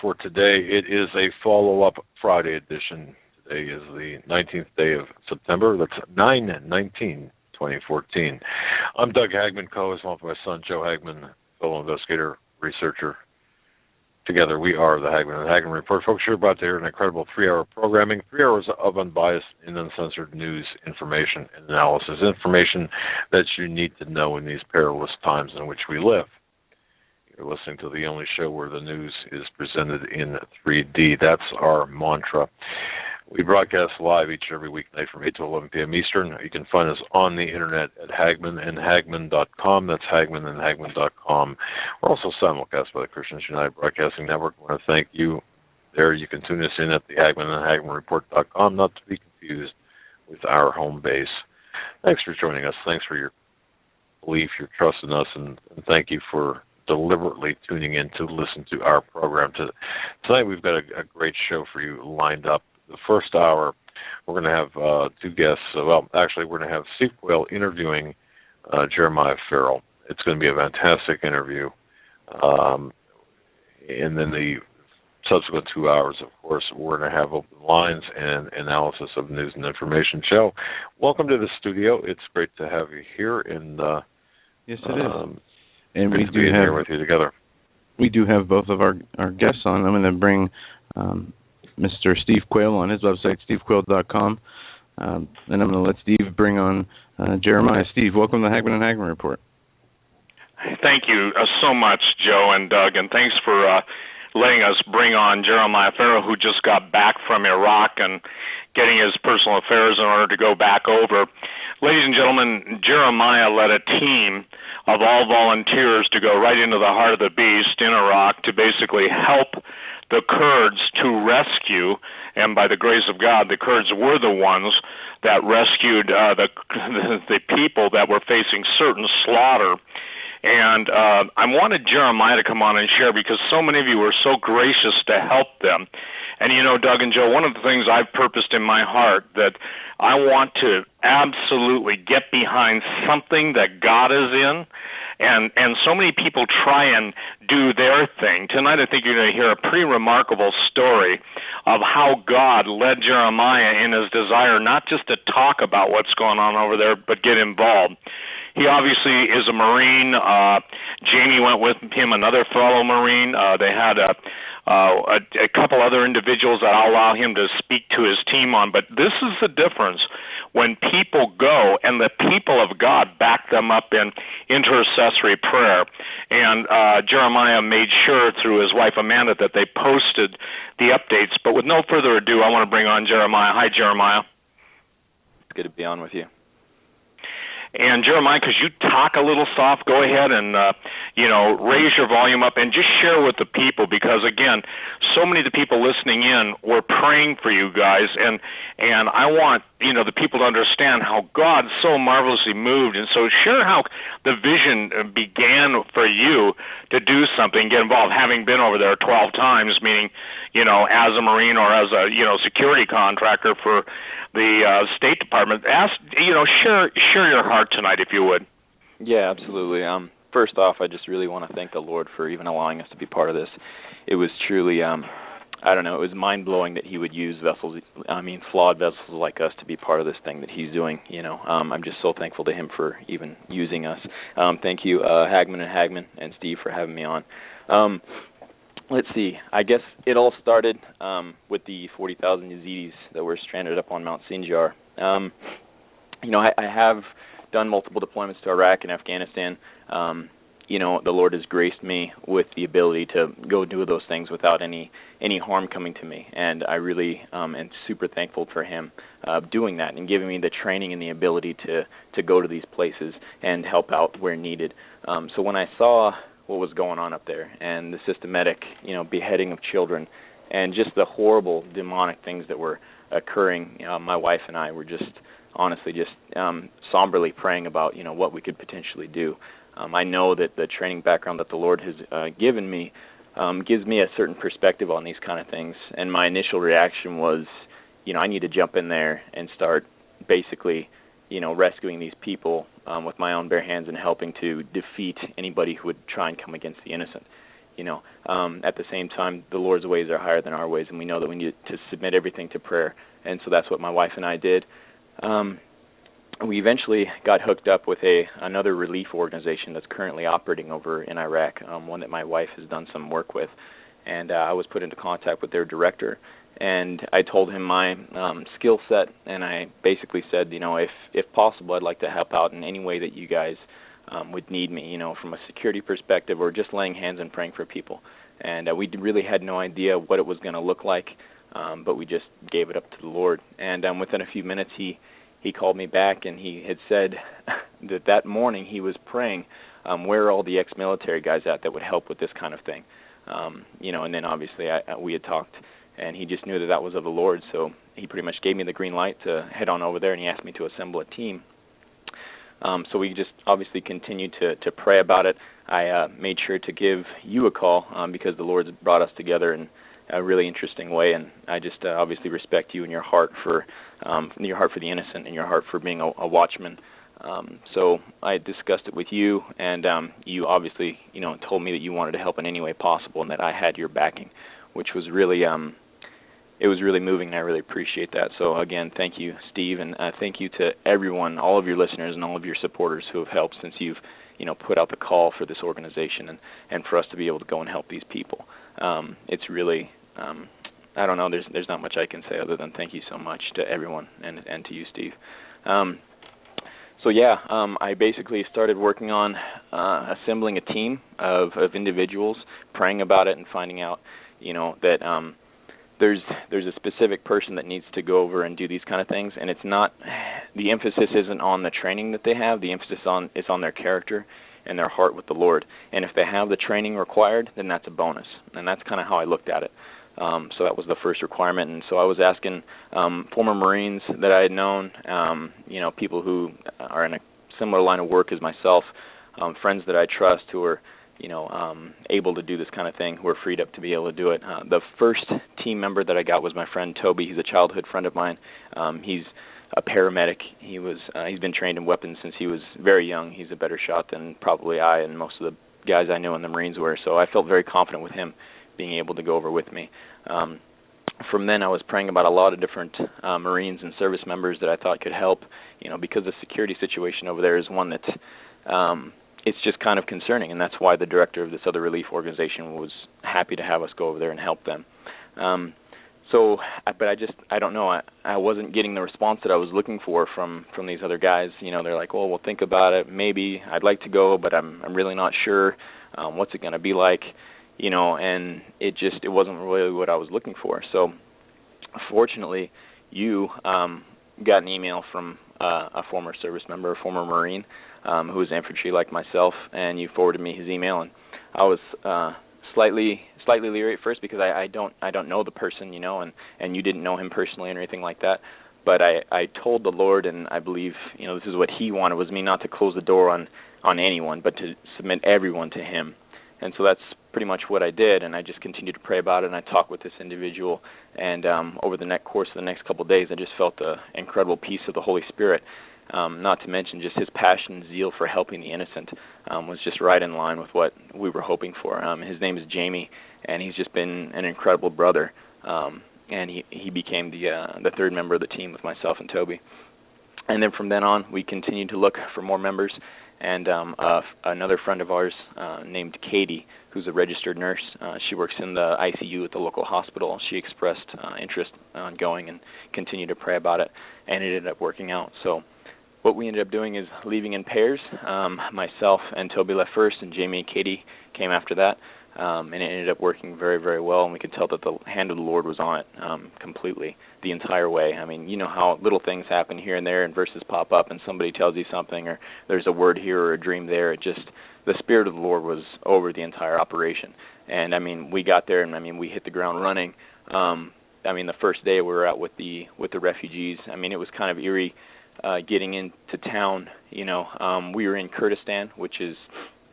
for today. It is a follow-up Friday edition. Today is the 19th day of September. That's 9/19/2014. I'm Doug Hagmann, co-host with my son Joe Hagmann, fellow investigator, researcher. Together we are the Hagmann and Hagmann Report. Folks, you're about to hear an incredible 3-hour programming, 3 hours of unbiased and uncensored news, information, and analysis. Information that you need to know in these perilous times in which we live. You're listening to the only show where the news is presented in 3D. That's our mantra. We broadcast live each and every weeknight from 8 to 11 p.m. Eastern. You can find us on the internet at hagmanandhagmann.com. That's hagmanandhagmann.com. We're also simulcast by the Christians United Broadcasting Network. I want to thank you there. You can tune us in at the hagmanandhagmannreport.com, not to be confused with our home base. Thanks for joining us. Thanks for your belief, your trust in us, and thank you for deliberately tuning in to listen to our program. Tonight we've got a great show for you lined up. The first hour, we're going to have two guests. Well, actually, we're going to have Steve Quayle interviewing Jeremiah Farrell. It's going to be a fantastic interview. And then the subsequent 2 hours, of course, we're going to have open lines and analysis of news and information. Joe, welcome to the studio. It's great to have you here. And yes, it is. And we do have here with you together. We do have both of our guests on. I'm going to bring Mr. Steve Quayle on his website, stevequayle.com. And I'm going to let Steve bring on Jeremiah. Steve, welcome to the Hagmann and Hagmann Report. Thank you so much, Joe and Doug, and thanks for letting us bring on Jeremiah Farrell, who just got back from Iraq and getting his personal affairs in order to go back over. Ladies and gentlemen, Jeremiah led a team of all volunteers to go right into the heart of the beast in Iraq to basically help the Kurds to rescue, and by the grace of God, the Kurds were the ones that rescued the people that were facing certain slaughter. And I wanted Jeremiah to come on and share because so many of you were so gracious to help them. And you know, Doug and Joe, one of the things I've purposed in my heart that I want to absolutely get behind something that God is in. And so many people try and do their thing. Tonight I think you're going to hear a pretty remarkable story of how God led Jeremiah in his desire not just to talk about what's going on over there, but get involved. He obviously is a Marine. Jamie went with him, another fellow Marine. They had a couple other individuals that I'll allow him to speak to his team on. But this is the difference when people go and the people of God back them up in intercessory prayer. And Jeremiah made sure through his wife Amanda that they posted the updates. But with no further ado, I want to bring on Jeremiah. Hi, Jeremiah. It's good to be on with you. And Jeremiah, because you talk a little soft, go ahead and, raise your volume up and just share with the people because, again, so many of the people listening in were praying for you guys. And I want, the people to understand how God so marvelously moved. And so share how the vision began for you to do something, get involved, having been over there 12 times, meaning, as a Marine or as a, security contractor for the State Department. Share your heart tonight, if you would. Yeah, absolutely. First off, I just really want to thank the Lord for even allowing us to be part of this. It was truly, it was mind-blowing that He would use flawed vessels like us to be part of this thing that He's doing. I'm just so thankful to Him for even using us. Thank you, Hagmann and Hagmann, and Steve for having me on. Let's see. I guess it all started with the 40,000 Yazidis that were stranded up on Mount Sinjar. I have done multiple deployments to Iraq and Afghanistan. The Lord has graced me with the ability to go do those things without any harm coming to me. And I really am super thankful for Him doing that and giving me the training and the ability to go to these places and help out where needed. So when I saw what was going on up there and the systematic, beheading of children and just the horrible demonic things that were occurring, my wife and I were just somberly praying about, what we could potentially do. I know that the training background that the Lord has given me gives me a certain perspective on these kind of things. And my initial reaction was, I need to jump in there and start basically, rescuing these people with my own bare hands and helping to defeat anybody who would try and come against the innocent. At the same time, the Lord's ways are higher than our ways, and we know that we need to submit everything to prayer. And so that's what my wife and I did. We eventually got hooked up with another relief organization that's currently operating over in Iraq, one that my wife has done some work with. And I was put into contact with their director. And I told him my skill set, and I basically said, if possible, I'd like to help out in any way that you guys would need me, from a security perspective or just laying hands and praying for people. And we really had no idea what it was going to look like, but we just gave it up to the Lord. And within a few minutes, he called me back, and he had said that morning he was praying, where are all the ex-military guys that would help with this kind of thing? And then obviously we had talked, and he just knew that was of the Lord, so he pretty much gave me the green light to head on over there, and he asked me to assemble a team. So we just obviously continued to pray about it. I made sure to give you a call because the Lord's brought us together in a really interesting way, and I just obviously respect you and your heart for the innocent and your heart for being a watchman. So I discussed it with you, and you obviously told me that you wanted to help in any way possible and that I had your backing, which was really it was really moving, and I really appreciate that. So again, thank you, Steve, and thank you to everyone, all of your listeners and all of your supporters who have helped since you've put out the call for this organization and for us to be able to go and help these people. It's really I don't know, there's not much I can say other than thank you so much to everyone and to you, Steve. I basically started working on assembling a team of individuals, praying about it and finding out, that there's a specific person that needs to go over and do these kind of things, and it's not, the emphasis isn't on the training that they have, the emphasis is on their character and their heart with the Lord. And if they have the training required, then that's a bonus, and that's kind of how I looked at it. So that was the first requirement, and so I was asking former Marines that I had known, people who are in a similar line of work as myself, friends that I trust who are, able to do this kind of thing, who are freed up to be able to do it. The first team member that I got was my friend Toby. He's a childhood friend of mine. He's a paramedic. He's been trained in weapons since he was very young. He's a better shot than probably I and most of the guys I knew in the Marines were, so I felt very confident with him being able to go over with me. From then I was praying about a lot of different Marines and service members that I thought could help, because the security situation over there is one that it's just kind of concerning, and that's why the director of this other relief organization was happy to have us go over there and help them. But I don't know, I wasn't getting the response that I was looking for from these other guys. They're like, well, we'll think about it, maybe, I'd like to go, but I'm really not sure. What's it going to be like? And it wasn't really what I was looking for. So fortunately, you got an email from a former service member, a former Marine, who was infantry like myself, and you forwarded me his email, and I was slightly leery at first because I don't know the person, and you didn't know him personally or anything like that. But I told the Lord, and I believe, this is what he wanted, was me not to close the door on anyone, but to submit everyone to him. And so that's pretty much what I did, and I just continued to pray about it, and I talked with this individual, and over the course of the next couple of days, I just felt the incredible peace of the Holy Spirit, not to mention just his passion and zeal for helping the innocent was just right in line with what we were hoping for. His name is Jamie, and he's just been an incredible brother, and he became the third member of the team with myself and Toby. And then from then on, we continued to look for more members, and another friend of ours named Katie, who's a registered nurse, she works in the ICU at the local hospital. She expressed interest on going and continued to pray about it, and it ended up working out. So what we ended up doing is leaving in pairs. Myself and Toby left first, and Jamie and Katie came after that. And it ended up working very, very well, and we could tell that the hand of the Lord was on it completely the entire way. I mean, you know how little things happen here and there and verses pop up and somebody tells you something or there's a word here or a dream there. The Spirit of the Lord was over the entire operation. And, I mean, we got there and, I mean, we hit the ground running. The first day we were out with the refugees, I mean, it was kind of eerie getting into town. We were in Kurdistan, which is...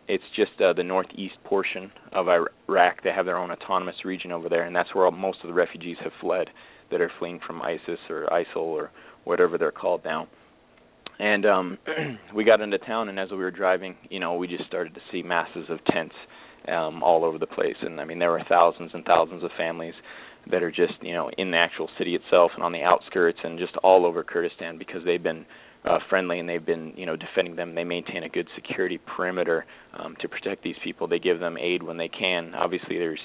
It's just the northeast portion of Iraq. They have their own autonomous region over there, and that's where most of the refugees have fled that are fleeing from ISIS or ISIL or whatever they're called now. And we got into town, and as we were driving, we just started to see masses of tents all over the place. And I mean, there were thousands and thousands of families that are just, in the actual city itself and on the outskirts and just all over Kurdistan, because they've been friendly and they've been, defending them. They maintain a good security perimeter to protect these people. They give them aid when they can. Obviously, there's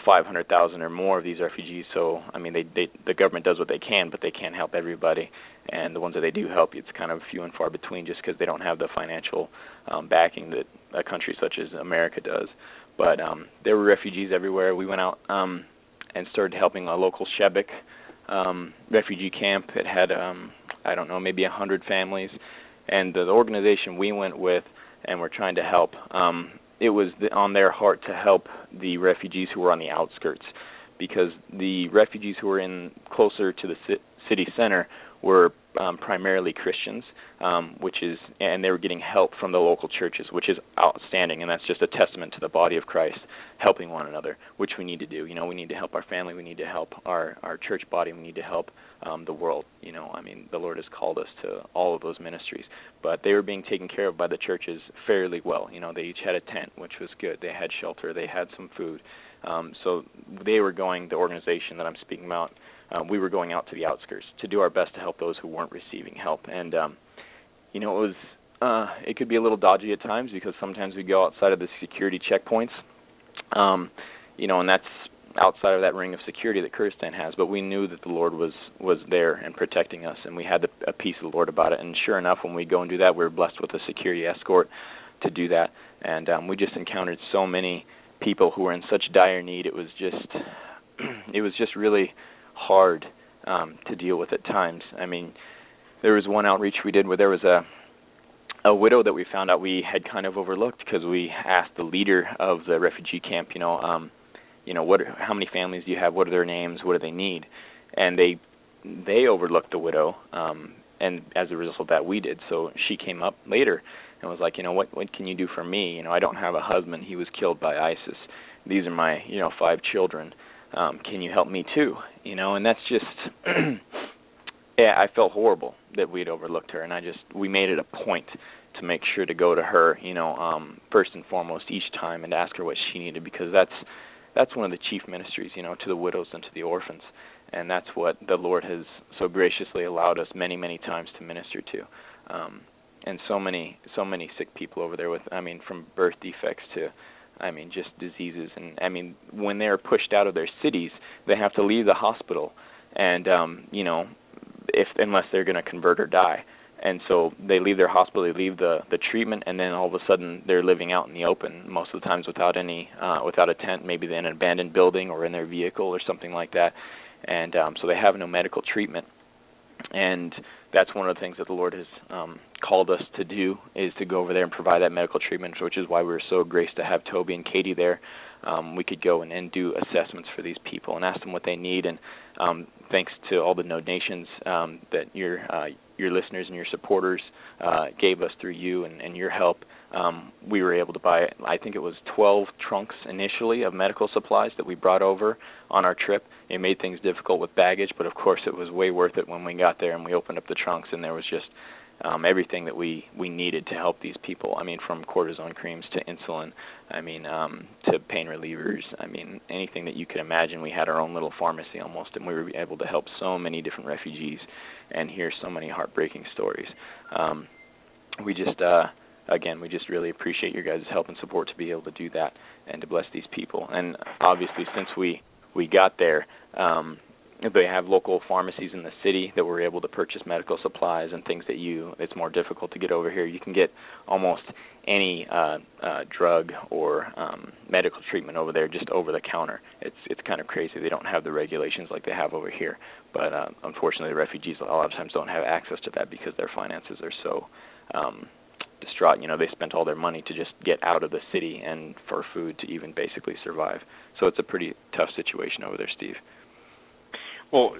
500,000 or more of these refugees. So, I mean, the government does what they can, but they can't help everybody. And the ones that they do help, it's kind of few and far between, just because they don't have the financial backing that a country such as America does. But there were refugees everywhere. We went out and started helping a local Shebek refugee camp. It had, maybe 100 families. And the organization we went with and we're trying to help, it was on their heart to help the refugees who were on the outskirts, because the refugees who were in closer to the city center were primarily Christians, and they were getting help from the local churches, which is outstanding, and that's just a testament to the body of Christ helping one another, which we need to do. We need to help our family, we need to help our church body, we need to help the world. The Lord has called us to all of those ministries, but they were being taken care of by the churches fairly well. They each had a tent, which was good. They had shelter, they had some food. So they were going, the organization that I'm speaking about, we were going out to the outskirts to do our best to help those who weren't receiving help. And, it could be a little dodgy at times, because sometimes we go outside of the security checkpoints, and that's outside of that ring of security that Kurdistan has. But we knew that the Lord was there and protecting us, and we had a peace of the Lord about it. And sure enough, when we go and do that, we were blessed with a security escort to do that. And we just encountered so many people who were in such dire need. It was just really hard to deal with at times. I mean, there was one outreach we did where there was a widow that we found out we had kind of overlooked, because we asked the leader of the refugee camp, how many families do you have? What are their names? What do they need? And they overlooked the widow, and as a result of that, we did. So she came up later and was like, what can you do for me? I don't have a husband. He was killed by ISIS. These are my 5 children. Can you help me too? And that's just, yeah, I felt horrible that we'd overlooked her, and we made it a point to make sure to go to her, first and foremost each time, and ask her what she needed, because that's one of the chief ministries, to the widows and to the orphans, and that's what the Lord has so graciously allowed us many, many times to minister to, and so many sick people over there with, from birth defects to, just diseases. And, when they're pushed out of their cities, they have to leave the hospital, and, unless they're going to convert or die. And so they leave their hospital, they leave the treatment, and then all of a sudden they're living out in the open, most of the times without a tent, maybe in an abandoned building or in their vehicle or something like that. And so they have no medical treatment. And that's one of the things that the Lord has called us to do, is to go over there and provide that medical treatment, which is why we were so graced to have Toby and Katie there. We could go and do assessments for these people and ask them what they need. And thanks to all the donations that your listeners and your supporters gave us through you and your help, we were able to buy, I think it was 12 trunks initially of medical supplies that we brought over on our trip. It made things difficult with baggage, but of course it was way worth it when we got there and we opened up the trunks, and there was just everything that we needed to help these people. From cortisone creams to insulin, to pain relievers, anything that you could imagine. We had our own little pharmacy almost, and we were able to help so many different refugees and hear so many heartbreaking stories. We just really appreciate your guys' help and support to be able to do that and to bless these people. And obviously, since we got there, they have local pharmacies in the city that we're able to purchase medical supplies and things that it's more difficult to get over here. You can get almost any drug or medical treatment over there just over the counter. It's kind of crazy. They don't have the regulations like they have over here. But unfortunately, the refugees a lot of times don't have access to that because their finances are so distraught. They spent all their money to just get out of the city and for food to even basically survive. So it's a pretty tough situation over there, Steve. Well,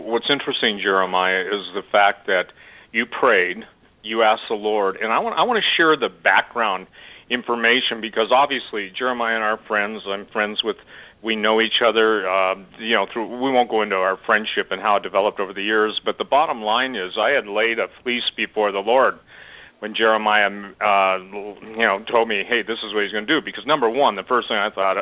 what's interesting, Jeremiah, is the fact that you prayed, you asked the Lord, and I want to share the background information, because obviously Jeremiah and I are friends. I'm friends with, we know each other, we won't go into our friendship and how it developed over the years, but the bottom line is I had laid a fleece before the Lord when Jeremiah, told me, hey, this is what he's going to do. Because number one, the first thing I thought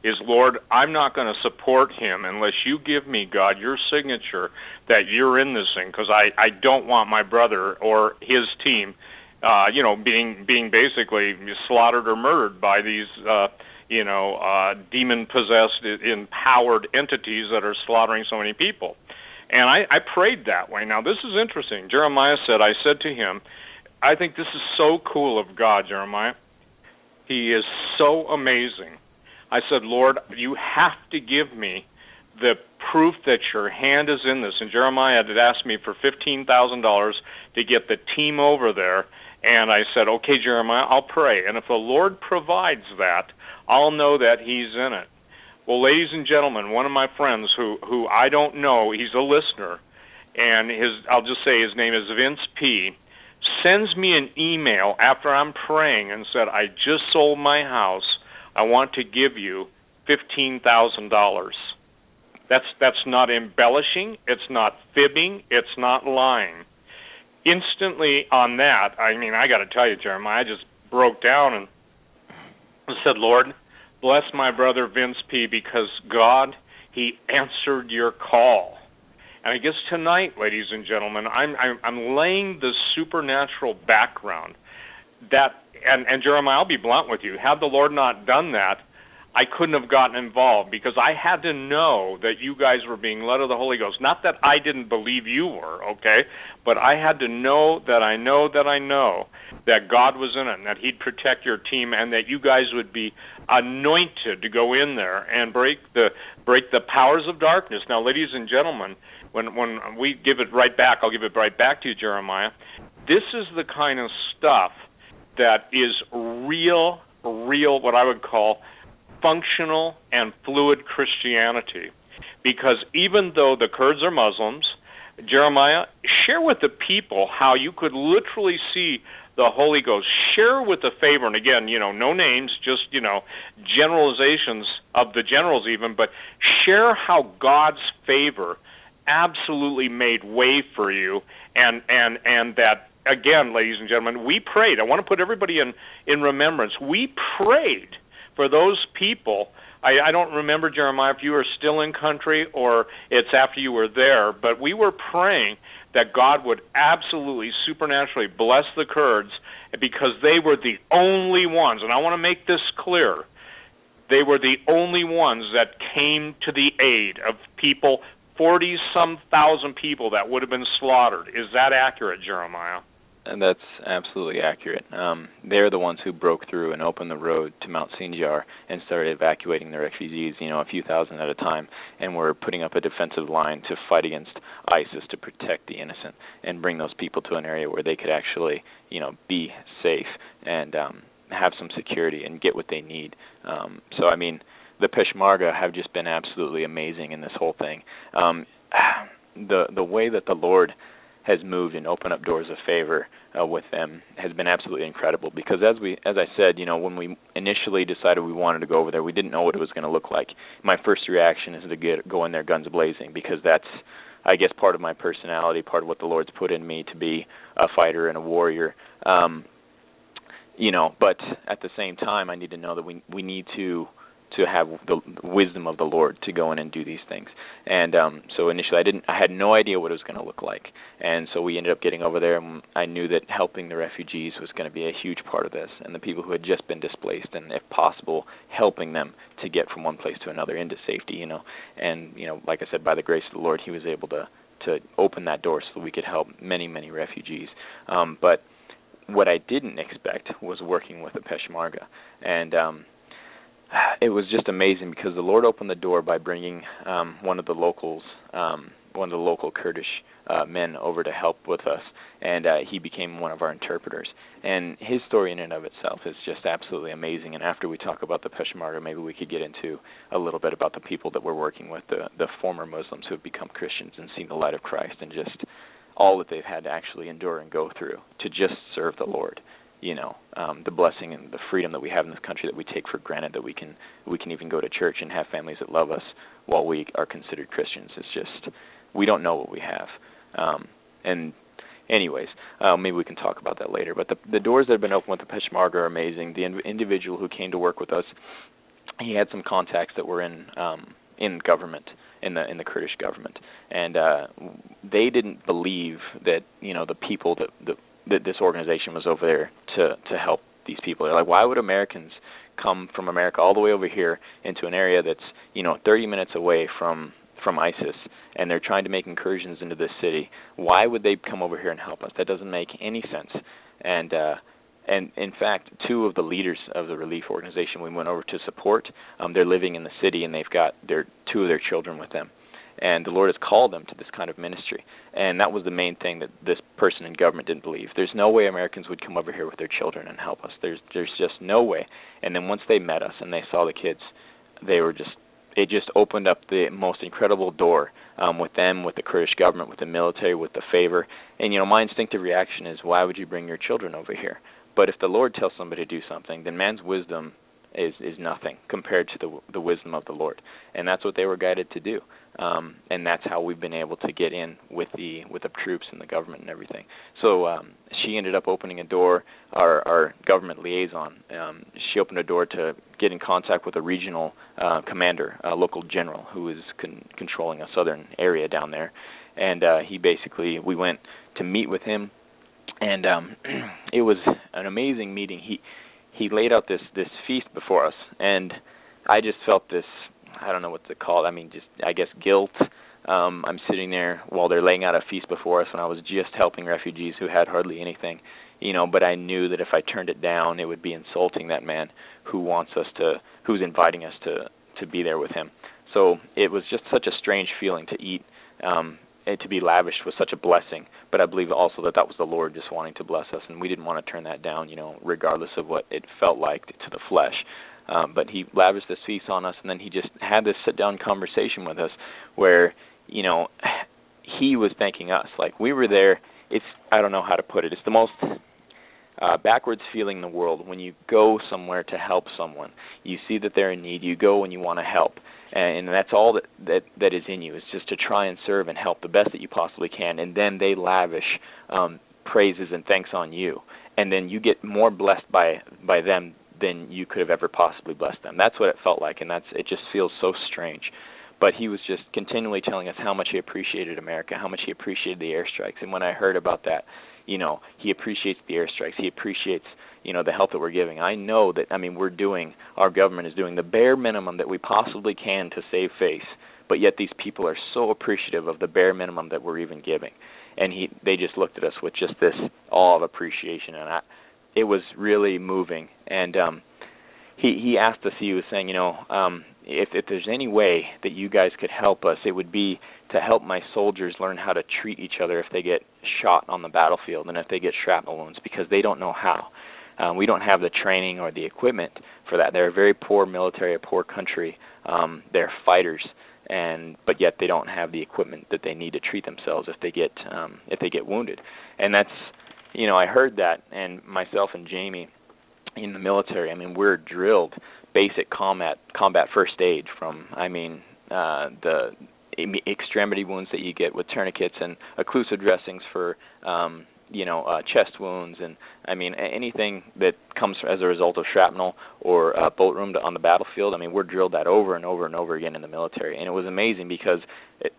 is, Lord, I'm not going to support him unless you give me, God, your signature that you're in this thing, because I don't want my brother or his team, being basically slaughtered or murdered by these, demon-possessed, empowered entities that are slaughtering so many people. And I prayed that way. Now, this is interesting. Jeremiah said, I said to him, I think this is so cool of God, Jeremiah. He is so amazing. I said, Lord, you have to give me the proof that your hand is in this. And Jeremiah had asked me for $15,000 to get the team over there. And I said, okay, Jeremiah, I'll pray. And if the Lord provides that, I'll know that he's in it. Well, ladies and gentlemen, one of my friends who I don't know, he's a listener, and I'll just say his name is Vince P., sends me an email after I'm praying and said, I just sold my house. I want to give you $15,000. That's not embellishing. It's not fibbing. It's not lying. Instantly on that, I got to tell you, Jeremiah, I just broke down and said, Lord, bless my brother Vince P., because God, he answered your call. And I guess tonight, ladies and gentlemen, I'm laying the supernatural background that, and Jeremiah, I'll be blunt with you, had the Lord not done that, I couldn't have gotten involved, because I had to know that you guys were being led of the Holy Ghost. Not that I didn't believe you were, okay, but I had to know that I know that God was in it, and that he'd protect your team, and that you guys would be anointed to go in there and break the powers of darkness. Now, ladies and gentlemen, when we give it right back, I'll give it right back to you, Jeremiah. This is the kind of stuff that is real, what I would call functional and fluid Christianity. Because even though the Kurds are Muslims, Jeremiah, share with the people how you could literally see the Holy Ghost. Share with the favor, and again, no names, just, generalizations of the generals even, but share how God's favor absolutely made way for you, and that, again, ladies and gentlemen, we prayed. I want to put everybody in remembrance. We prayed for those people. I don't remember, Jeremiah, if you were still in country or it's after you were there, but we were praying that God would absolutely supernaturally bless the Kurds, because they were the only ones, and I want to make this clear, they were the only ones that came to the aid of people, 40-some thousand people that would have been slaughtered. Is that accurate, Jeremiah? And that's absolutely accurate. They're the ones who broke through and opened the road to Mount Sinjar and started evacuating the refugees, a few thousand at a time, and were putting up a defensive line to fight against ISIS, to protect the innocent and bring those people to an area where they could actually, be safe and have some security and get what they need. The Peshmerga have just been absolutely amazing in this whole thing. The way that the Lord has moved and opened up doors of favor with them has been absolutely incredible, because as I said, when we initially decided we wanted to go over there, we didn't know what it was going to look like. My first reaction is to go in there guns blazing, because that's, I guess, part of my personality, part of what the Lord's put in me to be a fighter and a warrior. But at the same time, I need to know that we need to have the wisdom of the Lord to go in and do these things. And so initially I had no idea what it was going to look like. And so we ended up getting over there, and I knew that helping the refugees was going to be a huge part of this, and the people who had just been displaced, and if possible, helping them to get from one place to another into safety, And, like I said, by the grace of the Lord, he was able to open that door so that we could help many, many refugees. But what I didn't expect was working with the Peshmerga. And it was just amazing, because the Lord opened the door by bringing one of the local Kurdish men over to help with us, and he became one of our interpreters. And his story in and of itself is just absolutely amazing. And after we talk about the Peshmerga, maybe we could get into a little bit about the people that we're working with, the former Muslims who have become Christians and seen the light of Christ, and just all that they've had to actually endure and go through to just serve the Lord. The blessing and the freedom that we have in this country that we take for granted, that we can even go to church and have families that love us while we are considered Christians. It's just, we don't know what we have. And anyways, maybe we can talk about that later. But the doors that have been opened with the Peshmerga are amazing. The individual who came to work with us, he had some contacts that were in government, in the Kurdish government, and they didn't believe that the people that this organization was over there to help these people. They're like, why would Americans come from America all the way over here into an area that's 30 minutes away from ISIS, and they're trying to make incursions into this city? Why would they come over here and help us? That doesn't make any sense. And in fact, two of the leaders of the relief organization we went over to support, they're living in the city, and they've got two of their children with them. And the Lord has called them to this kind of ministry. And that was the main thing that this person in government didn't believe. There's no way Americans would come over here with their children and help us. There's just no way. And then once they met us and they saw the kids, it just opened up the most incredible door with them, with the Kurdish government, with the military, with the favor. And my instinctive reaction is, why would you bring your children over here? But if the Lord tells somebody to do something, then man's wisdom is nothing compared to the wisdom of the Lord. And that's what they were guided to do. And that's how we've been able to get in with the troops and the government and everything. So she ended up opening a door, our government liaison. She opened a door to get in contact with a regional commander, a local general who is controlling a southern area down there. And we went to meet with him, and it was an amazing meeting. He laid out this feast before us, and I just felt this, I don't know what to call it, I guess guilt. I'm sitting there while they're laying out a feast before us, and I was just helping refugees who had hardly anything, but I knew that if I turned it down, it would be insulting that man who's inviting us to be there with him. So it was just such a strange feeling to eat, to be lavished with such a blessing. But I believe also that was the Lord just wanting to bless us, and we didn't want to turn that down, regardless of what it felt like to the flesh. But he lavished this feast on us, and then he just had this sit-down conversation with us where, he was thanking us. Like, we were there. I don't know how to put it. It's the most backwards feeling in the world when you go somewhere to help someone. You see that they're in need. You go and you want to help. And that's all that is in you, is just to try and serve and help the best that you possibly can. And then they lavish praises and thanks on you. And then you get more blessed by them than you could have ever possibly blessed them. That's what it felt like, and it just feels so strange. But he was just continually telling us how much he appreciated America, how much he appreciated the airstrikes. And when I heard about that, he appreciates the airstrikes. He appreciates, the help that we're giving. I know that, our government is doing the bare minimum that we possibly can to save face, but yet these people are so appreciative of the bare minimum that we're even giving. And they just looked at us with just this awe of appreciation, and it was really moving. And he asked us, he was saying, if there's any way that you guys could help us, it would be to help my soldiers learn how to treat each other if they get shot on the battlefield and if they get shrapnel wounds, because they don't know how. We don't have the training or the equipment for that. They're a very poor military, a poor country. They're fighters, but yet they don't have the equipment that they need to treat themselves if they get wounded. And that's, I heard that, and myself and Jamie in the military, we're drilled basic combat first aid from, the extremity wounds that you get with tourniquets and occlusive dressings for, chest wounds, and anything that comes as a result of shrapnel or bullet wound on the battlefield. We're drilled that over and over and over again in the military, and it was amazing because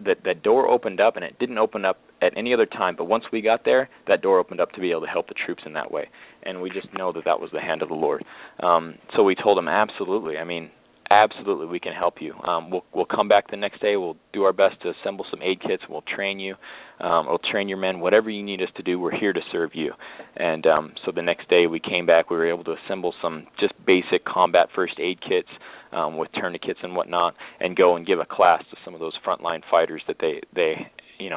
that door opened up, and it didn't open up at any other time, but once we got there, that door opened up to be able to help the troops in that way, and we just know that was the hand of the Lord. So we told him, absolutely, absolutely, we can help you. We'll come back the next day. We'll do our best to assemble some aid kits. We'll train you. We'll train your men. Whatever you need us to do, we're here to serve you. And so the next day we came back. We were able to assemble some just basic combat first aid kits with tourniquets and whatnot, and go and give a class to some of those frontline fighters that they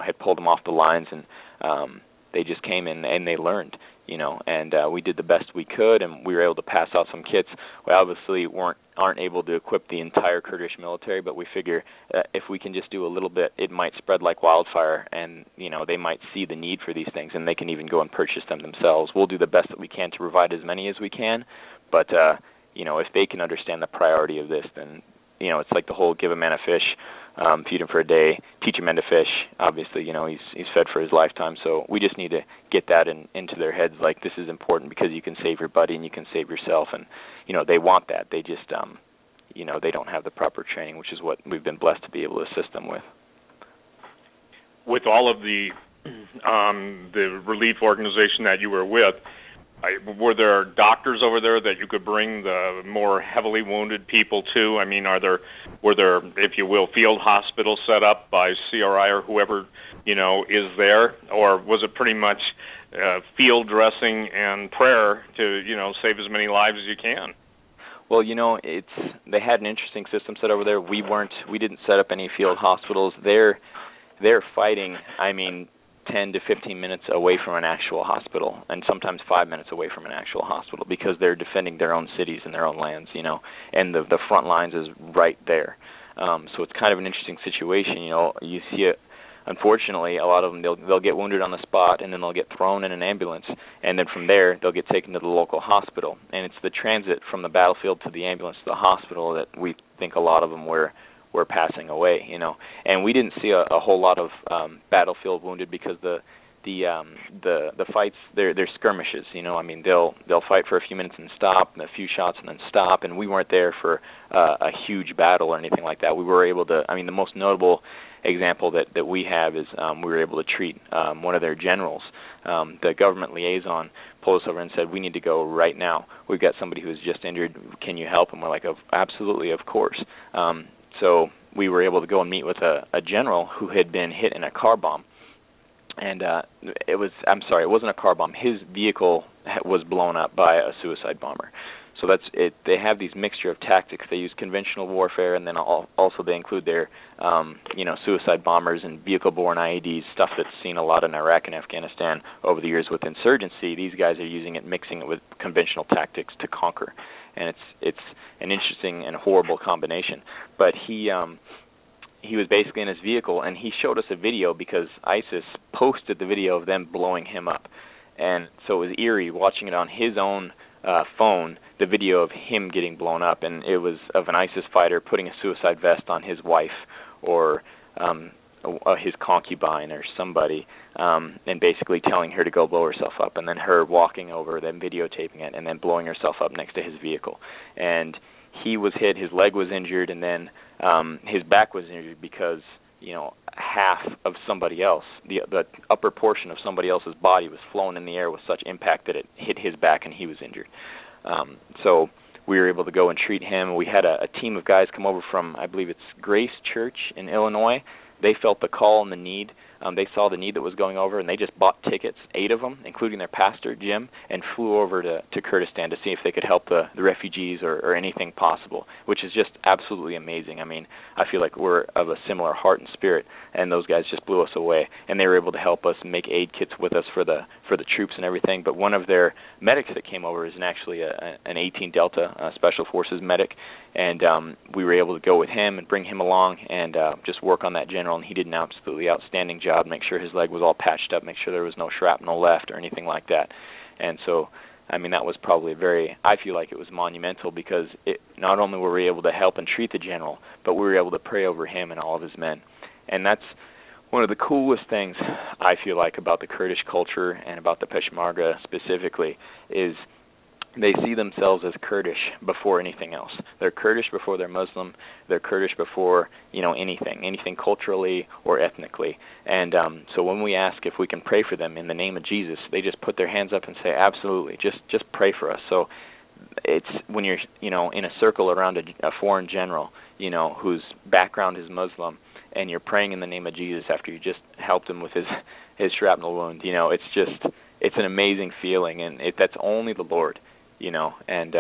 had pulled them off the lines, and they just came in and they learned. And we did the best we could, and we were able to pass out some kits. We obviously aren't able to equip the entire Kurdish military, but we figure if we can just do a little bit, it might spread like wildfire, and they might see the need for these things, and they can even go and purchase them themselves. We'll do the best that we can to provide as many as we can, but if they can understand the priority of this, then it's like the whole give a man a fish, feed him for a day, teach him to fish. Obviously, he's fed for his lifetime. So we just need to get that into their heads, like this is important because you can save your buddy and you can save yourself. And, they want that. They just, they don't have the proper training, which is what we've been blessed to be able to assist them with. With all of the relief organization that you were with, were there doctors over there that you could bring the more heavily wounded people to? I mean, were there, if you will, field hospitals set up by CRI or whoever, is there? Or was it pretty much field dressing and prayer to, save as many lives as you can? Well, they had an interesting system set over there. We didn't set up any field hospitals. They're fighting, 10 to 15 minutes away from an actual hospital, and sometimes 5 minutes away from an actual hospital, because they're defending their own cities and their own lands, and the front lines is right there. So it's kind of an interesting situation. You see it. Unfortunately, a lot of them, they'll get wounded on the spot, and then they'll get thrown in an ambulance, and then from there they'll get taken to the local hospital. And it's the transit from the battlefield to the ambulance to the hospital that we think a lot of them were passing away, and we didn't see a whole lot of battlefield wounded, because the fights, they're skirmishes, they'll fight for a few minutes and stop, and a few shots and then stop, and we weren't there for a huge battle or anything like that. We were able to, the most notable example that we have is we were able to treat one of their generals. The government liaison pulled us over and said, we need to go right now. We've got somebody who's just injured. Can you help? And we're like, absolutely, of course. So we were able to go and meet with a general who had been hit in a car bomb. And it wasn't a car bomb. His vehicle was blown up by a suicide bomber. So that's it. They have these mixture of tactics. They use conventional warfare, and then also they include their, suicide bombers and vehicle-borne IEDs, stuff that's seen a lot in Iraq and Afghanistan over the years with insurgency. These guys are using it, mixing it with conventional tactics to conquer, and it's an interesting and horrible combination. But he was basically in his vehicle, and he showed us a video because ISIS posted the video of them blowing him up, and so it was eerie watching it on his own phone, the video of him getting blown up, and it was of an ISIS fighter putting a suicide vest on his wife or his concubine or somebody, and basically telling her to go blow herself up, and then her walking over, then videotaping it, and then blowing herself up next to his vehicle. And he was hit, his leg was injured, and then his back was injured because half of somebody else, the upper portion of somebody else's body was flown in the air with such impact that it hit his back and he was injured. So we were able to go and treat him. We had a team of guys come over from, I believe it's Grace Church in Illinois. They felt the call and the need. They saw the need that was going over, and they just bought tickets, 8 of them, including their pastor, Jim, and flew over to Kurdistan to see if they could help the refugees or anything possible, which is just absolutely amazing. I feel like we're of a similar heart and spirit, and those guys just blew us away, and they were able to help us make aid kits with us for the troops and everything. But one of their medics that came over is actually an 18 Delta Special Forces medic, and we were able to go with him and bring him along and just work on that general, and he did an absolutely outstanding job, make sure his leg was all patched up, make sure there was no shrapnel left or anything like that. And so, that was probably I feel like it was monumental, because not only were we able to help and treat the general, but we were able to pray over him and all of his men. And that's one of the coolest things I feel like about the Kurdish culture and about the Peshmerga specifically is they see themselves as Kurdish before anything else. They're Kurdish before they're Muslim. They're Kurdish before, anything culturally or ethnically. And so when we ask if we can pray for them in the name of Jesus, they just put their hands up and say, absolutely, just pray for us. So it's when you're, in a circle around a foreign general, whose background is Muslim, and you're praying in the name of Jesus after you just helped him with his shrapnel wound, it's an amazing feeling, and that's only the Lord. And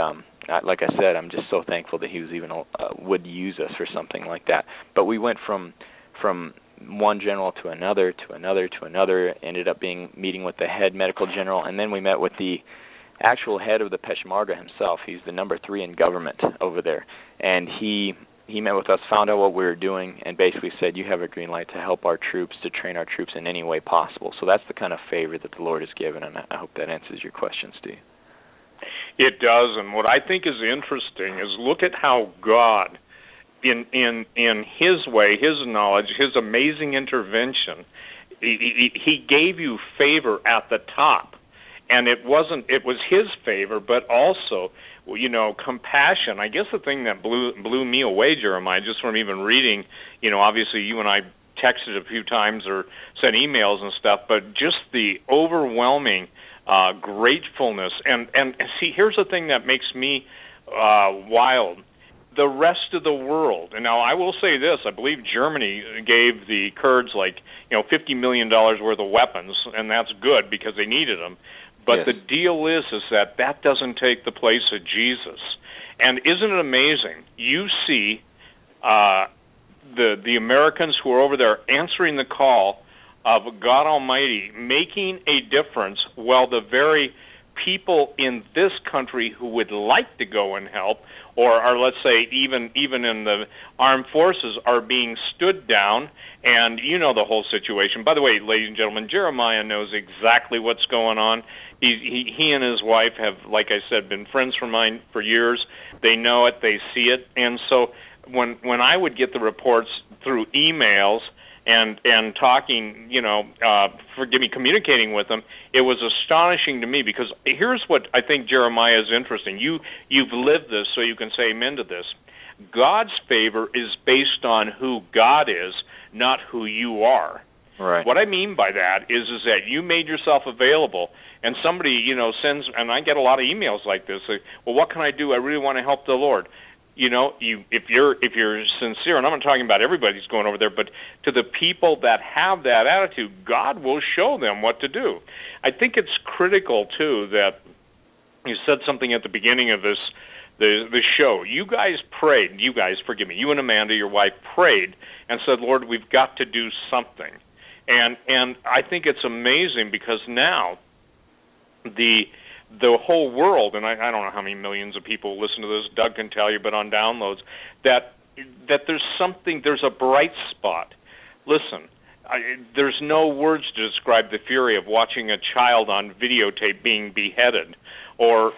like I said, I'm just so thankful that he was even would use us for something like that. But we went from one general to another, ended up meeting with the head medical general, and then we met with the actual head of the Peshmerga himself. He's the number 3 in government over there. And he met with us, found out what we were doing, and basically said, you have a green light to help our troops, to train our troops in any way possible. So that's the kind of favor that the Lord has given, and I hope that answers your question, Steve. It does, and what I think is interesting is look at how God in His way, His knowledge, His amazing intervention, He gave you favor at the top. And it was His favor, but also, compassion. I guess the thing that blew me away, Jeremiah, just from even reading, obviously you and I texted a few times or sent emails and stuff, but just the overwhelming gratefulness. And see, here's the thing that makes me wild. The rest of the world, and now I will say this, I believe Germany gave the Kurds $50 million worth of weapons, and that's good because they needed them. But yes. The deal is that doesn't take the place of Jesus. And isn't it amazing? You see the Americans who are over there answering the call of God Almighty, making a difference, while the very people in this country who would like to go and help, or are, let's say, even in the armed forces, are being stood down. And you know the whole situation. By the way, ladies and gentlemen, Jeremiah knows exactly what's going on. He and his wife have, like I said, been friends for years. They know it, they see it. And so when I would get the reports through emails and talking, communicating with them, it was astonishing to me, because here's what I think Jeremiah is interesting. You've lived this, so you can say amen to this. God's favor is based on who God is, not who you are. Right. What I mean by that is that you made yourself available, and somebody, sends, and I get a lot of emails like this. Like, well, what can I do? I really want to help the Lord. If you're sincere, and I'm not talking about everybody who's going over there, but to the people that have that attitude, God will show them what to do. I think it's critical too that you said something at the beginning of the show. You guys prayed. You and Amanda, your wife, prayed and said, Lord, we've got to do something. And I think it's amazing, because now the whole world, and I don't know how many millions of people listen to this, Doug can tell you, but on downloads, that there's a bright spot. Listen, there's no words to describe the fury of watching a child on videotape being beheaded, or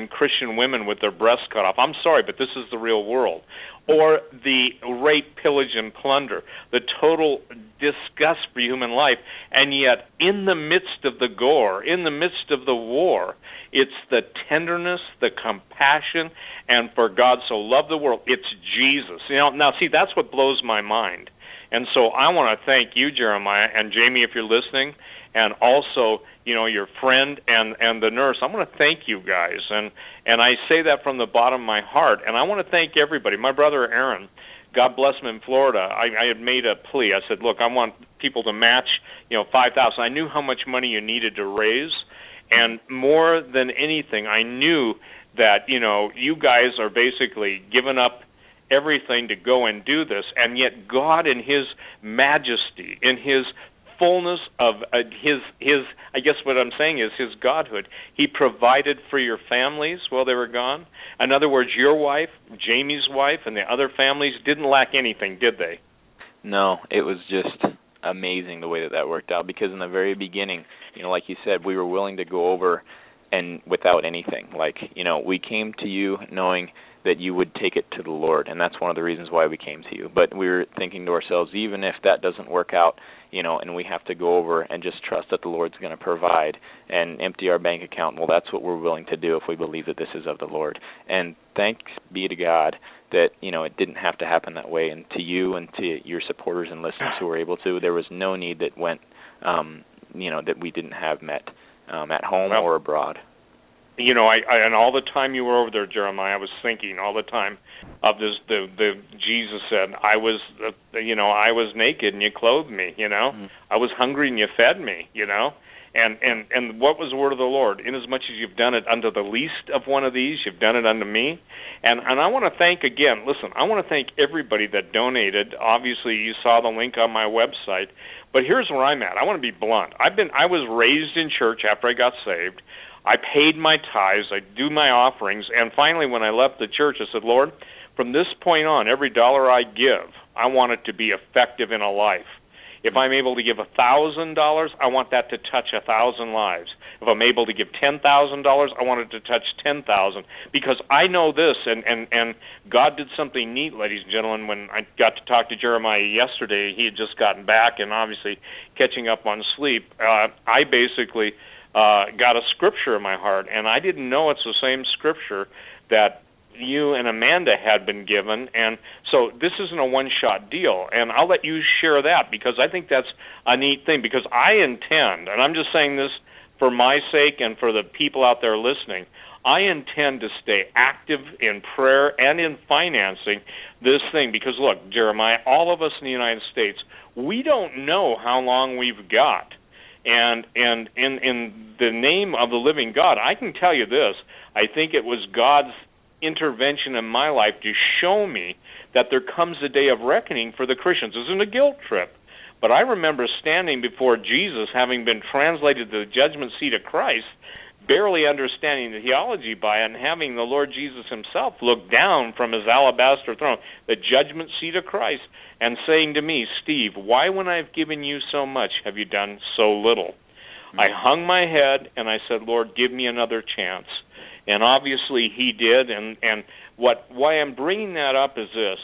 Christian women with their breasts cut off. I'm sorry, but this is the real world. Or the rape, pillage, and plunder, the total disgust for human life. And yet, in the midst of the gore, in the midst of the war, it's the tenderness, the compassion, and for God so loved the world, it's Jesus. Now, see, that's what blows my mind. And so I want to thank you, Jeremiah, and Jamie, if you're listening, and also, your friend and the nurse. I want to thank you guys, and I say that from the bottom of my heart. And I want to thank everybody. My brother Aaron, God bless him, in Florida, I had made a plea. I said, look, I want people to match, $5,000. I knew how much money you needed to raise, and more than anything, I knew that, you guys are basically giving up everything to go and do this, and yet God, in His majesty, in His fullness of his I guess what I'm saying is His godhood, He provided for your families while they were gone. In other words, your wife, Jamie's wife, and the other families didn't lack anything, did they? No, it was just amazing the way that worked out, because in the very beginning, like you said, we were willing to go over and without anything. We came to you knowing that you would take it to the Lord, and that's one of the reasons why we came to you. But we were thinking to ourselves, even if that doesn't work out, and we have to go over and just trust that the Lord's going to provide and empty our bank account, well, that's what we're willing to do if we believe that this is of the Lord. And thanks be to God that, it didn't have to happen that way. And to you and to your supporters and listeners who were able to, there was no need that went, that we didn't have met at home or abroad. And all the time you were over there, Jeremiah, I was thinking all the time of this. The Jesus said, I was naked and you clothed me. Mm-hmm. I was hungry and you fed me. And what was the word of the Lord? Inasmuch as you've done it unto the least of one of these, you've done it unto me. And I want to thank again. Listen, I want to thank everybody that donated. Obviously, you saw the link on my website. But here's where I'm at. I want to be blunt. I was raised in church after I got saved. I paid my tithes, I do my offerings, and finally when I left the church, I said, Lord, from this point on, every dollar I give, I want it to be effective in a life. If I'm able to give $1,000, I want that to touch 1,000 lives. If I'm able to give $10,000, I want it to touch 10,000. Because I know this, and God did something neat, ladies and gentlemen. When I got to talk to Jeremiah yesterday, he had just gotten back and obviously catching up on sleep. I basically got a scripture in my heart, and I didn't know it's the same scripture that you and Amanda had been given, and so this isn't a one-shot deal, and I'll let you share that because I think that's a neat thing, because I intend, and I'm just saying this for my sake and for the people out there listening, I intend to stay active in prayer and in financing this thing, because look, Jeremiah, all of us in the United States, we don't know how long we've got. And in the name of the living God, I can tell you this, I think it was God's intervention in my life to show me that there comes a day of reckoning for the Christians. This isn't a guilt trip, but I remember standing before Jesus, having been translated to the judgment seat of Christ, barely understanding the theology by it, and having the Lord Jesus himself look down from his alabaster throne, the judgment seat of Christ, and saying to me, Steve, why when I've given you so much have you done so little? I hung my head and I said, Lord, give me another chance. And obviously he did, and why I'm bringing that up is this.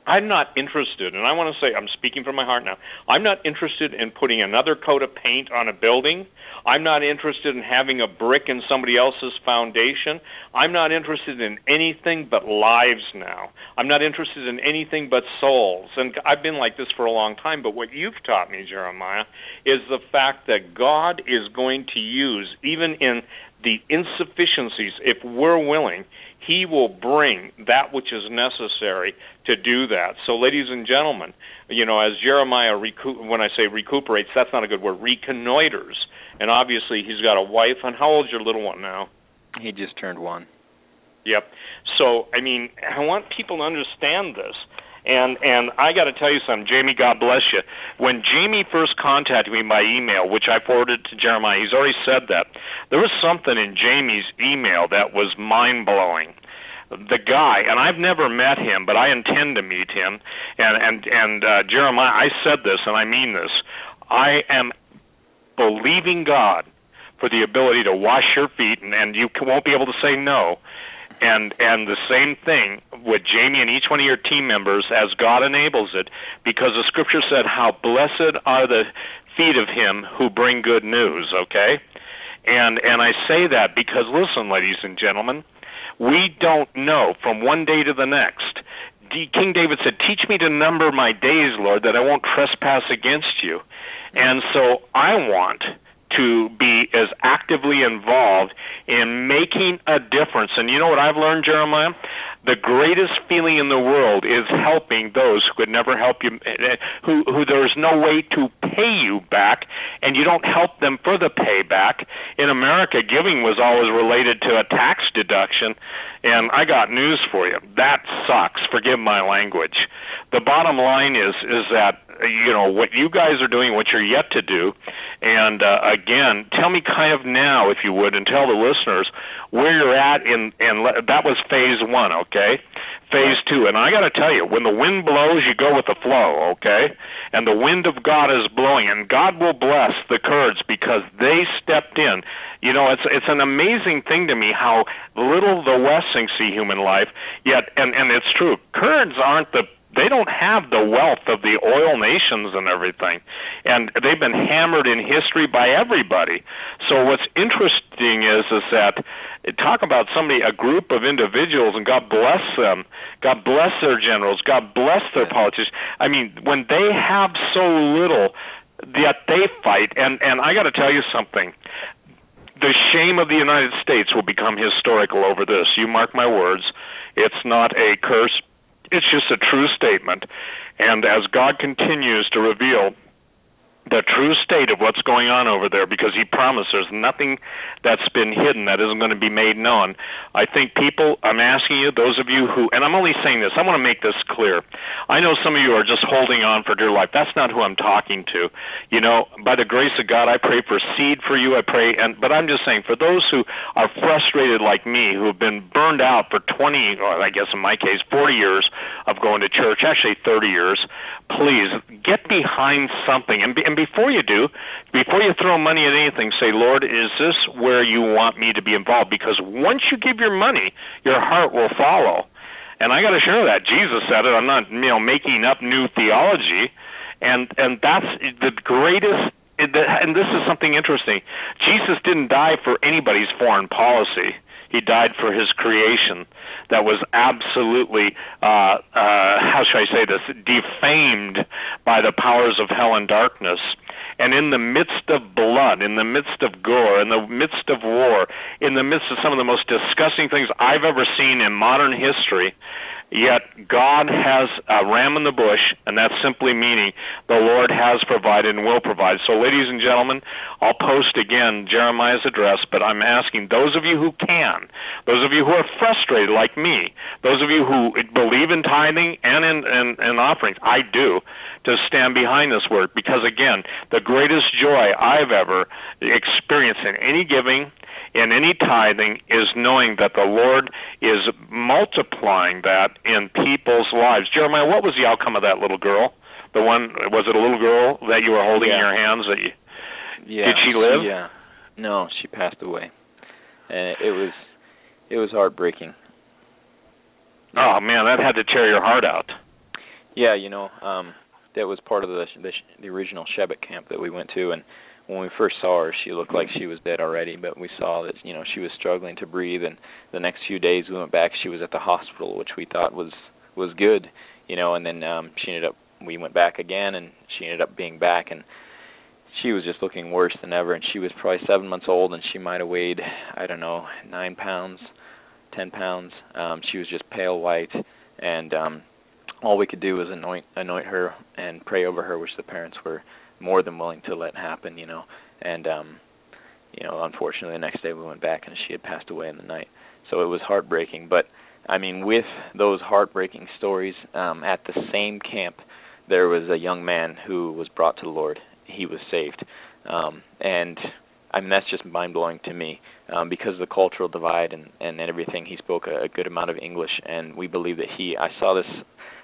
I'm not interested, and I want to say, I'm speaking from my heart now, I'm not interested in putting another coat of paint on a building. I'm not interested in having a brick in somebody else's foundation. I'm not interested in anything but lives now. I'm not interested in anything but souls. And I've been like this for a long time, but what you've taught me, Jeremiah, is the fact that God is going to use, even in the insufficiencies, if we're willing, he will bring that which is necessary to do that. So, ladies and gentlemen, as Jeremiah, when I say recuperates, that's not a good word, reconnoiters. And obviously he's got a wife. And how old's your little one now? He just turned 1. Yep. So, I want people to understand this. And I got to tell you something, Jamie, God bless you. When Jamie first contacted me by email, which I forwarded to Jeremiah, he's already said that, there was something in Jamie's email that was mind-blowing. The guy, and I've never met him, but I intend to meet him, and Jeremiah, I said this, and I mean this, I am believing God for the ability to wash your feet, and you won't be able to say no. And the same thing with Jamie and each one of your team members as God enables it, because the scripture said, how blessed are the feet of him who bring good news, okay? And I say that because, listen, ladies and gentlemen, we don't know from one day to the next. King David said, teach me to number my days, Lord, that I won't trespass against you. And so I want to be as actively involved in making a difference. And you know what I've learned, Jeremiah? The greatest feeling in the world is helping those who could never help you, who there's no way to pay you back, and you don't help them for the payback. In America, giving was always related to a tax deduction, and I got news for you. That sucks. Forgive my language. The bottom line is that what you guys are doing, what you're yet to do, and again, tell me kind of now, if you would, and tell the listeners where you're at that was phase 1, okay? Phase 2, and I got to tell you, when the wind blows, you go with the flow, okay? And the wind of God is blowing, and God will bless the Kurds because they stepped in. It's an amazing thing to me how little the Westings see human life, yet, and it's true, Kurds they don't have the wealth of the oil nations and everything, and they've been hammered in history by everybody. So what's interesting is that, talk about a group of individuals, and God bless them, God bless their generals, God bless their politicians. When they have so little, yet they fight, and I got to tell you something. The shame of the United States will become historical over this. You mark my words. It's not a curse. It's just a true statement. And as God continues to reveal the true state of what's going on over there, because he promised there's nothing that's been hidden that isn't going to be made known. I think I'm asking you, those of you who, and I'm only saying this, I want to make this clear. I know some of you are just holding on for dear life. That's not who I'm talking to. By the grace of God, I pray for seed for you. But I'm just saying, for those who are frustrated like me, who have been burned out for 20, or I guess in my case, 40 years of going to church, actually 30 years, please get behind something. And before you do, before you throw money at anything, say, Lord, is this where you want me to be involved? Because once you give your money, your heart will follow. And I got to share that. Jesus said it. I'm not, making up new theology. And that's the greatest, and this is something interesting. Jesus didn't die for anybody's foreign policy. He died for his creation that was absolutely, how should I say this, defamed by the powers of hell and darkness. And in the midst of blood, in the midst of gore, in the midst of war, in the midst of some of the most disgusting things I've ever seen in modern history, yet God has a ram in the bush, and that's simply meaning the Lord has provided and will provide. So, ladies and gentlemen, I'll post again Jeremiah's address, but I'm asking those of you who can, those of you who are frustrated like me, those of you who believe in tithing and in offerings, I do, to stand behind this work, because, again, the greatest joy I've ever experienced in any giving, in any tithing, is knowing that the Lord is multiplying that in people's lives. Jeremiah, what was the outcome of that little girl? The one, was it a little girl that you were holding in your hands? Did she live? Yeah. No, she passed away. And it was heartbreaking. Oh man, that had to tear your heart out. Yeah, that was part of the original Shebek camp that we went to, and when we first saw her, she looked like she was dead already, but we saw that, she was struggling to breathe, and the next few days we went back, she was at the hospital, which we thought was good, and then we went back again, and she ended up being back, and she was just looking worse than ever, and she was probably 7 months old, and she might have weighed, 9 pounds, 10 pounds. She was just pale white, and all we could do was anoint her and pray over her, which the parents were more than willing to let happen, and unfortunately the next day we went back and she had passed away in the night. So it was heartbreaking, but with those heartbreaking stories, at the same camp there was a young man who was brought to the Lord. He was saved, and that's just mind-blowing to me, because of the cultural divide and everything. He spoke a good amount of English, and we believe that I saw this,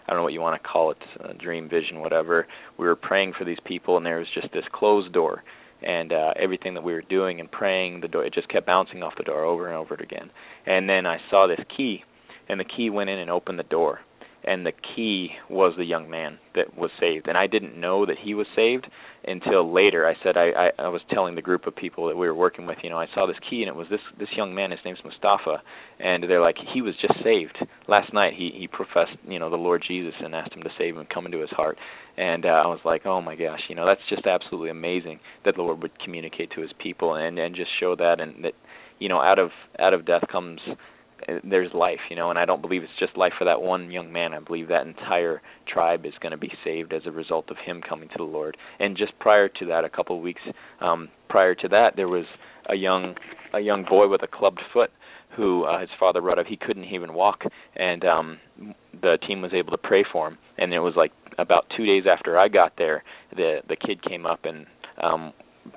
I don't know what you want to call it, dream, vision, whatever. We were praying for these people, and there was just this closed door. And everything that we were doing and praying, the door, it just kept bouncing off the door over and over again. And then I saw this key, and the key went in and opened the door. And the key was the young man that was saved. And I didn't know that he was saved until later. I said, I was telling the group of people that we were working with, I saw this key, and it was this young man. His name's Mustafa. And they're like, he was just saved. Last night he professed, the Lord Jesus, and asked him to save him and come into his heart. And I was like, oh my gosh, that's just absolutely amazing that the Lord would communicate to his people and just show that, and that, out of death comes, there's life, and I don't believe it's just life for that one young man. I believe that entire tribe is going to be saved as a result of him coming to the Lord. And just prior to that, a couple of weeks prior to that, there was a young boy with a clubbed foot who his father brought up. He couldn't even walk, and the team was able to pray for him. And it was like about 2 days after I got there, the kid came up, and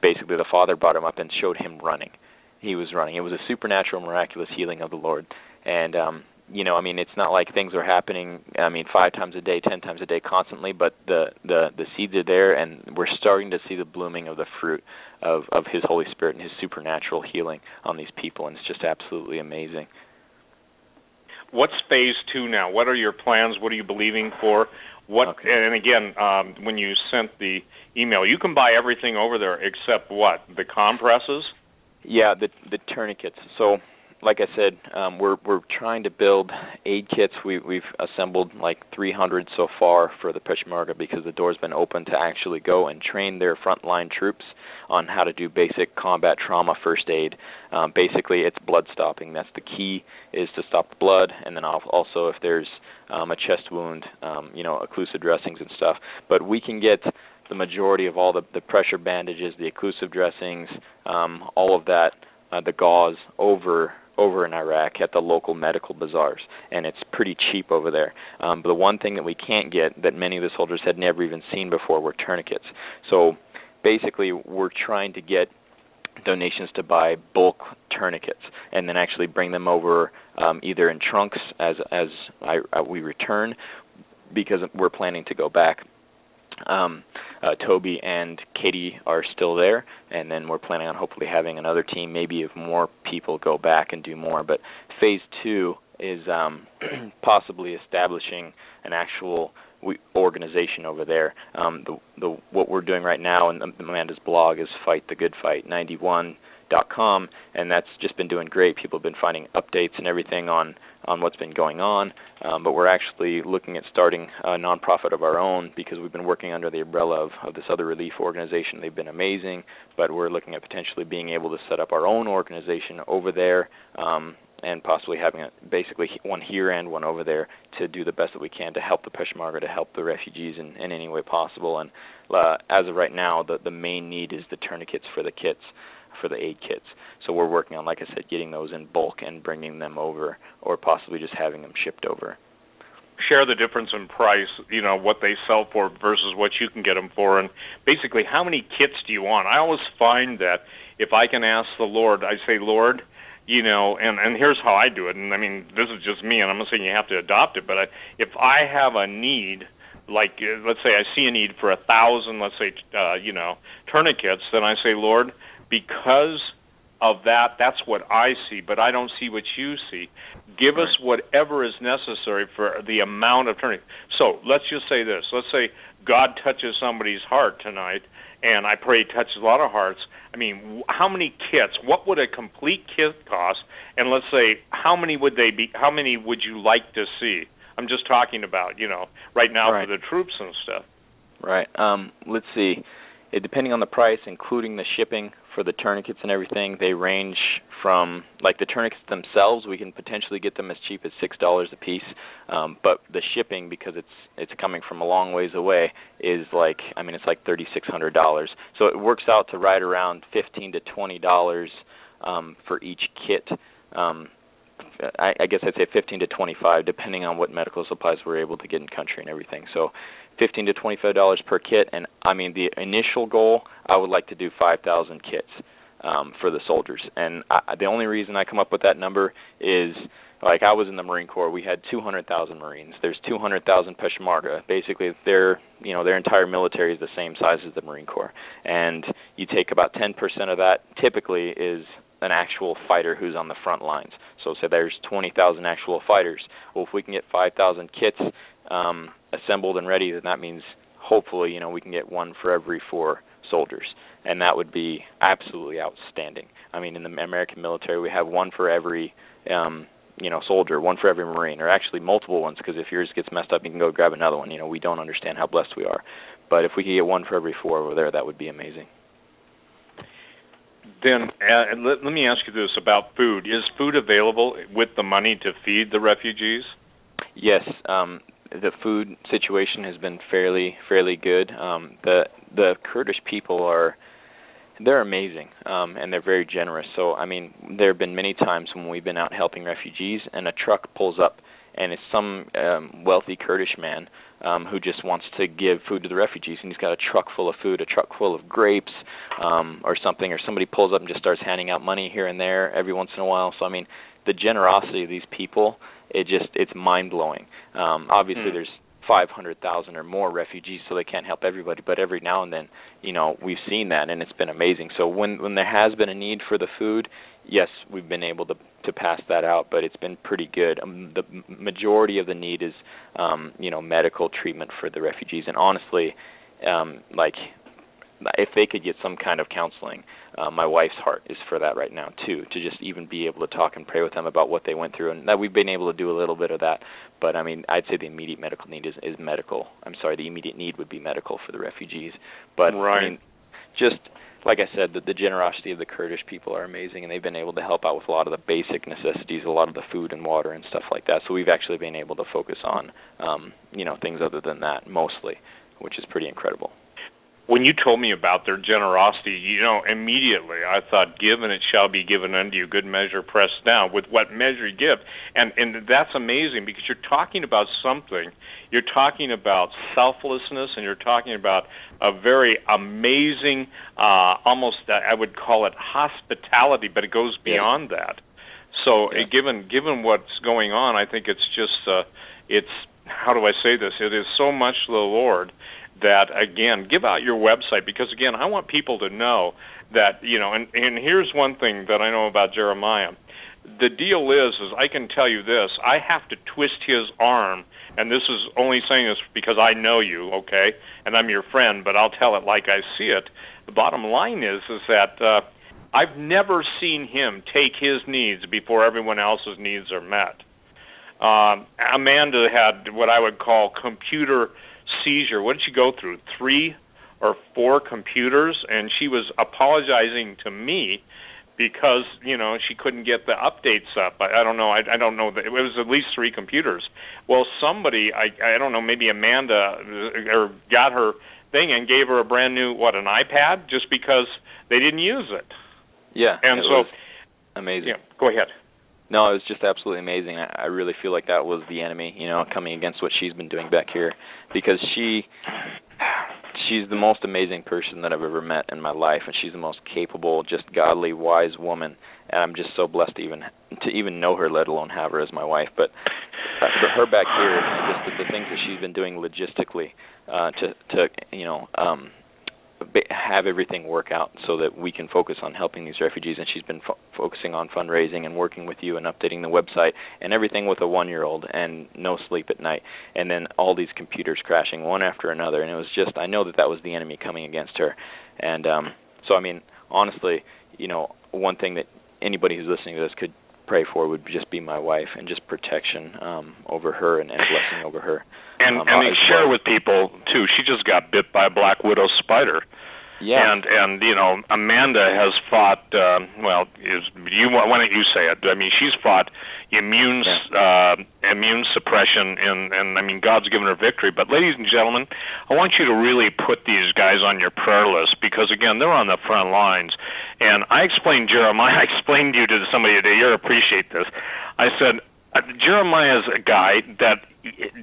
basically the father brought him up and showed him running. He was running. It was a supernatural, miraculous healing of the Lord. And, it's not like things are happening, 5 times a day, 10 times a day constantly, but the seeds are there, and we're starting to see the blooming of the fruit of his Holy Spirit and his supernatural healing on these people, and it's just absolutely amazing. What's phase 2 now? What are your plans? What are you believing for? Okay. And again, when you sent the email, you can buy everything over there except what? The compresses? Yeah, the tourniquets. So, like I said, we're trying to build aid kits. We've assembled like 300 so far for the Peshmerga, because the door's been open to actually go and train their frontline troops on how to do basic combat trauma first aid. Basically, it's blood stopping. That's the key, is to stop the blood, and then also if there's a chest wound, occlusive dressings and stuff. But we can get the majority of all the pressure bandages, the occlusive dressings, all of that, the gauze over in Iraq at the local medical bazaars, and it's pretty cheap over there. But the one thing that we can't get, that many of the soldiers had never even seen before, were tourniquets. So basically we're trying to get donations to buy bulk tourniquets and then actually bring them over either in trunks as we return, because we're planning to go back Toby and Katie are still there, and then we're planning on hopefully having another team, maybe if more people go back and do more. But phase 2 is possibly establishing an actual organization over there. What we're doing right now in Amanda's blog is Fight the Good Fight 91.com, and that's just been doing great. People have been finding updates and everything on what's been going on, but we're actually looking at starting a nonprofit of our own because we've been working under the umbrella of this other relief organization. They've been amazing, but we're looking at potentially being able to set up our own organization over there, and possibly having basically one here and one over there to do the best that we can to help the Peshmerga, to help the refugees in any way possible. And as of right now, the main need is the tourniquets for the kits, for the aid kits. So we're working on, like I said, getting those in bulk and bringing them over, or possibly just having them shipped over. Share the difference in price, what they sell for versus what you can get them for, and basically how many kits do you want? I always find that if I can ask the Lord, I say, Lord, and here's how I do it, and I mean, this is just me, and I'm not saying you have to adopt it, but if I have a need, like, let's say I see a need for 1,000, let's say, tourniquets, then I say, Lord, because of that, that's what I see, but I don't see what you see. Give us whatever is necessary for the amount of tourniquets. So let's just say this. Let's say God touches somebody's heart tonight, and I pray He touches a lot of hearts. I mean, how many kits? What would a complete kit cost? And let's say, how many would they be? How many would you like to see? I'm just talking about, right now for the troops and stuff. Right. Let's see. Depending on the price, including the shipping for the tourniquets and everything, they range from, like the tourniquets themselves, we can potentially get them as cheap as $6 a piece, but the shipping, because it's coming from a long ways away, is like, it's like $3,600. So it works out to right around $15 to $20 for each kit. I guess I'd say $15 to $25, depending on what medical supplies we're able to get in country and everything. So $15 to $25 per kit, and the initial goal, I would like to do 5,000 kits for the soldiers. And the only reason I come up with that number is, like, I was in the Marine Corps. We had 200,000 Marines. There's 200,000 Peshmerga. Basically, their entire military is the same size as the Marine Corps. And you take about 10% of that, typically, is an actual fighter who's on the front lines. So say there's 20,000 actual fighters. Well, if we can get 5,000 kits assembled and ready, then that means hopefully, we can get one for every 4 soldiers. And that would be absolutely outstanding. In the American military, we have one for every soldier, one for every Marine, or actually multiple ones, because if yours gets messed up, you can go grab another one. We don't understand how blessed we are. But if we could get one for every 4 over there, that would be amazing. Then let me ask you this about food. Is food available with the money to feed the refugees? Yes, the food situation has been fairly good. The Kurdish people they're amazing, and they're very generous. So, there have been many times when we've been out helping refugees, and a truck pulls up, and it's some wealthy Kurdish man who just wants to give food to the refugees, and he's got a truck full of food, a truck full of grapes or something, or somebody pulls up and just starts handing out money here and there every once in a while. So, the generosity of these people, it's mind-blowing. Obviously, there's 500,000 or more refugees, so they can't help everybody, but every now and then, we've seen that, and it's been amazing. So when there has been a need for the food, yes, we've been able to pass that out, but it's been pretty good. The majority of the need is, medical treatment for the refugees, and honestly, if they could get some kind of counseling, my wife's heart is for that right now too, to just even be able to talk and pray with them about what they went through, and that we've been able to do a little bit of that. But I'd say the immediate medical need is medical. The immediate need would be medical for the refugees. But just like I said, the generosity of the Kurdish people are amazing, and they've been able to help out with a lot of the basic necessities, a lot of the food and water and stuff like that. So we've actually been able to focus on, things other than that mostly, which is pretty incredible. When you told me about their generosity, immediately I thought, give and it shall be given unto you, good measure pressed down, with what measure you give. And that's amazing, because you're talking about something. You're talking about selflessness, and you're talking about a very amazing, almost, I would call it hospitality, but it goes beyond that. So given what's going on, I think it's just, how do I say this? It is so much the Lord that, again, give out your website, because, again, I want people to know that, and here's one thing that I know about Jeremiah. The deal is I can tell you this, I have to twist his arm, and this is only saying this because I know you, okay, and I'm your friend, but I'll tell it like I see it. The bottom line is that I've never seen him take his needs before everyone else's needs are met. Amanda had what I would call computer seizure. What did she go through? 3 or 4 computers, and she was apologizing to me because she couldn't get the updates up. I don't know. I don't know. It was at least 3 computers. Well, somebody, I don't know, maybe Amanda or got her thing and gave her a brand new an iPad just because they didn't use it. Yeah, and it so was amazing. Yeah, go ahead. No, it was just absolutely amazing. I really feel like that was the enemy, coming against what she's been doing back here, because she's the most amazing person that I've ever met in my life, and she's the most capable, just godly, wise woman, and I'm just so blessed to even know her, let alone have her as my wife. But her back here, just the things that she's been doing logistically to have everything work out so that we can focus on helping these refugees. And she's been focusing on fundraising and working with you and updating the website and everything with a 1-year-old and no sleep at night. And then all these computers crashing one after another. And it was just, I know that was the enemy coming against her. And so, I mean, honestly, one thing that anybody who's listening to this could pray for would just be my wife, and just protection over her and blessing over her. And share with people too. She just got bit by a black widow spider. Yeah. And Amanda has fought. Why don't you say it? I mean, she's fought immune suppression, and I mean, God's given her victory. But ladies and gentlemen, I want you to really put these guys on your prayer list, because again, they're on the front lines. And I explained Jeremiah. I explained you to somebody today. You'll appreciate this. I said Jeremiah is a guy that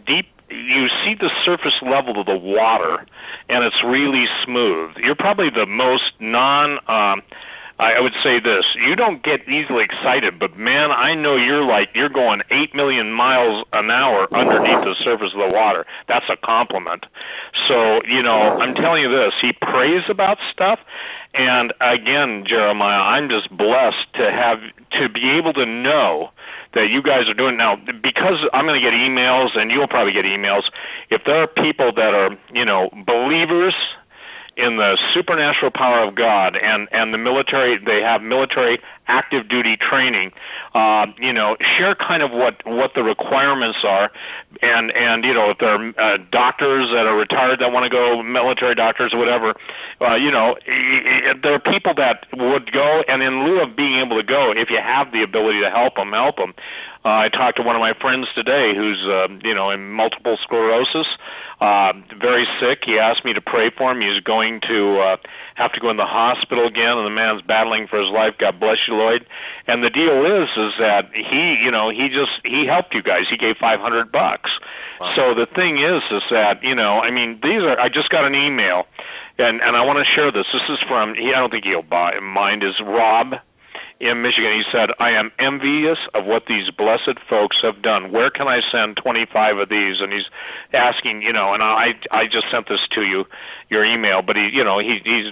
deep. You see the surface level of the water, and it's really smooth. You're probably the most I would say this, you don't get easily excited, but man, I know you're going 8 million miles an hour underneath the surface of the water. That's a compliment. So, I'm telling you this, he prays about stuff, and again, Jeremiah, I'm just blessed to be able to know that you guys are doing now, because I'm going to get emails, and you'll probably get emails. If there are people that are, believers in the supernatural power of God and the military, they have military active duty training, share kind of what the requirements are, and if there are doctors that are retired that want to go, military doctors or whatever, there are people that would go, and in lieu of being able to go, if you have the ability to help them. I talked to one of my friends today who's, in multiple sclerosis, very sick. He asked me to pray for him. He's going to have to go in the hospital again, and the man's battling for his life. God bless you, Lloyd. And the deal is that he helped you guys. He gave $500. Wow. So the thing is that, I just got an email, and I want to share this. This is from, I don't think he'll mind, is Rob in Michigan. He said, I am envious of what these blessed folks have done. Where can I send 25 of these? And he's asking, and I just sent this to you, your email, but he's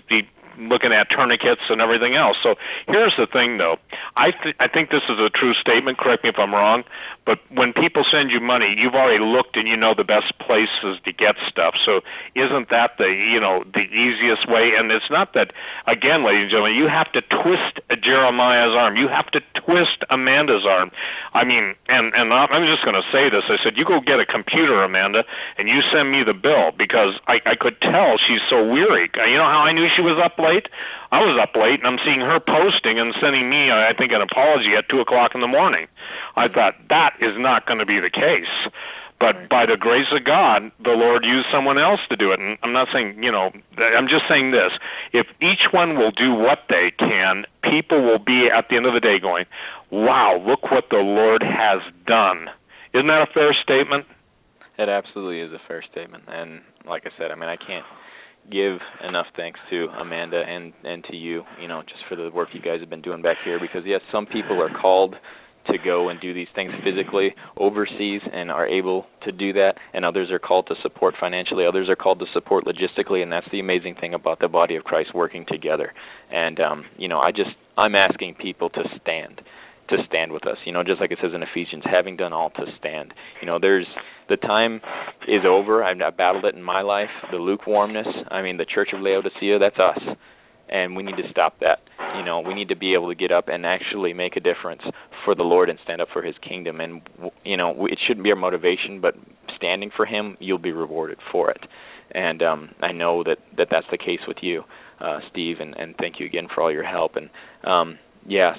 looking at tourniquets and everything else. So here's the thing, though. I think this is a true statement. Correct me if I'm wrong, but when people send you money, you've already looked and you know the best places to get stuff. So isn't that the easiest way? And it's not that, again, ladies and gentlemen, you have to twist Jeremiah's arm. You have to twist Amanda's arm. I mean, and I'm just going to say this. I said, you go get a computer, Amanda, and you send me the bill, because I could tell she's so weary. You know how I knew she was up late? I was up late, and I'm seeing her posting and sending me, I think, an apology at 2 o'clock in the morning. I thought, that is not going to be the case. But by the grace of God, the Lord used someone else to do it. And I'm not saying, I'm just saying this. If each one will do what they can, people will be, at the end of the day, going, wow, look what the Lord has done. Isn't that a fair statement? It absolutely is a fair statement. And like I said, I can't give enough thanks to Amanda and to you, just for the work you guys have been doing back here, because yes, some people are called to go and do these things physically overseas and are able to do that, and others are called to support financially, others are called to support logistically, and that's the amazing thing about the body of Christ working together. And I'm asking people to stand with us, just like it says in Ephesians, having done all to stand. The time is over. I battled it in my life, the lukewarmness. The Church of Laodicea, that's us. And we need to stop that. We need to be able to get up and actually make a difference for the Lord and stand up for His kingdom. And, it shouldn't be our motivation, but standing for Him, you'll be rewarded for it. And I know that's the case with you, Steve, and thank you again for all your help. And,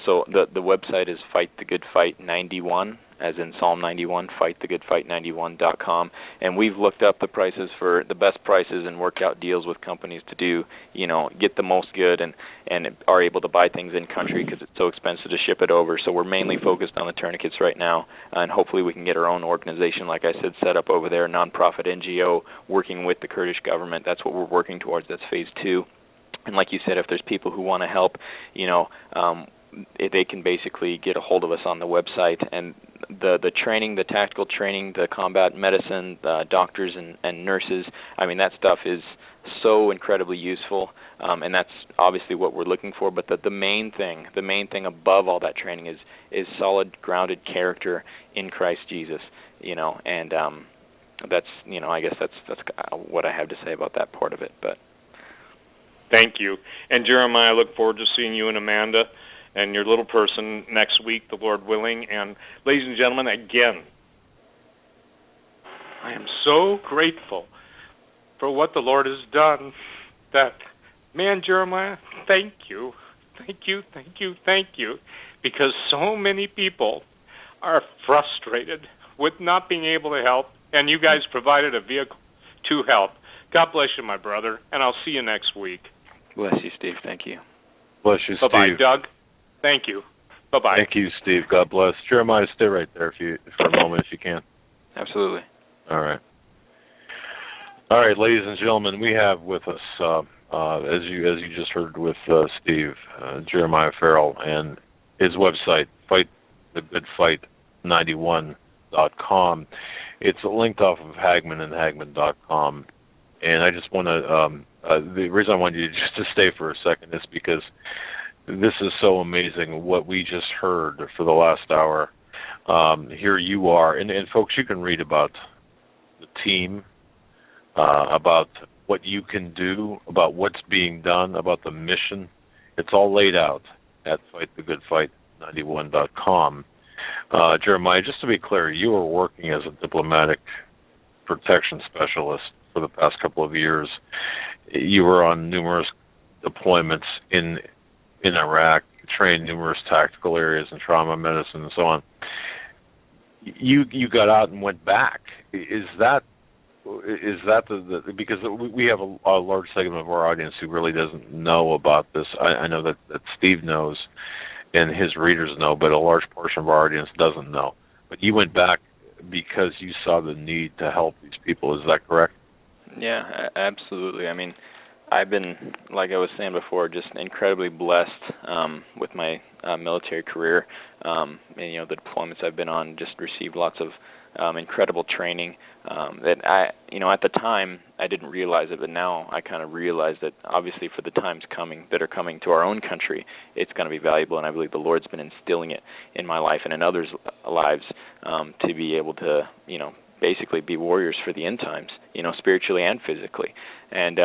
so the website is Fight the Good Fight 91, as in Psalm 91, fightthegoodfight91.com. And we've looked up the prices for the best prices and worked out deals with companies to do, get the most good and are able to buy things in country because it's so expensive to ship it over. So we're mainly focused on the tourniquets right now, and hopefully we can get our own organization, like I said, set up over there, a nonprofit NGO working with the Kurdish government. That's what we're working towards. That's phase 2. And like you said, if there's people who want to help, they can basically get a hold of us on the website. And the training, the tactical training, the combat medicine, doctors and nurses, that stuff is so incredibly useful, and that's obviously what we're looking for. But the main thing above all that training is solid, grounded character in Christ Jesus, and that's, I guess that's what I have to say about that part of it. But thank you. And Jeremiah, I look forward to seeing you and Amanda and your little person next week, the Lord willing. And ladies and gentlemen, again, I am so grateful for what the Lord has done. Jeremiah, thank you. Thank you, thank you, thank you. Because so many people are frustrated with not being able to help, and you guys provided a vehicle to help. God bless you, my brother, and I'll see you next week. Bless you, Steve. Thank you. Bless you, Steve. Bye-bye, Doug. Thank you. Bye-bye. Thank you, Steve. God bless. Jeremiah, stay right there for a moment if you can. Absolutely. All right. All right, ladies and gentlemen, we have with us, as you just heard with Steve, Jeremiah Farrell, and his website, fightthegoodfight91.com. It's linked off of Hagmann And Hagmann.com. And I just want to, the reason I wanted you just to stay for a second is because this is so amazing what we just heard for the last hour. Here you are, and folks, you can read about the team, about what you can do, about what's being done, about the mission. It's all laid out at fightthegoodfight91.com. Jeremiah, just to be clear, you are working as a diplomatic protection specialist for the past couple of years. You were on numerous deployments in Iraq, trained numerous tactical areas in trauma medicine and so on. You got out and went back. Is that the because we have a large segment of our audience who really doesn't know about this. I know that Steve knows and his readers know, but a large portion of our audience doesn't know. But you went back because you saw the need to help these people. Is that correct? Yeah, absolutely. I've been, like I was saying before, just incredibly blessed with my military career. And, the deployments I've been on, just received lots of incredible training that at the time I didn't realize it, but now I kind of realize that obviously for the times that are coming to our own country, it's going to be valuable, and I believe the Lord's been instilling it in my life and in others' lives to be able to, basically be warriors for the end times, spiritually and physically. And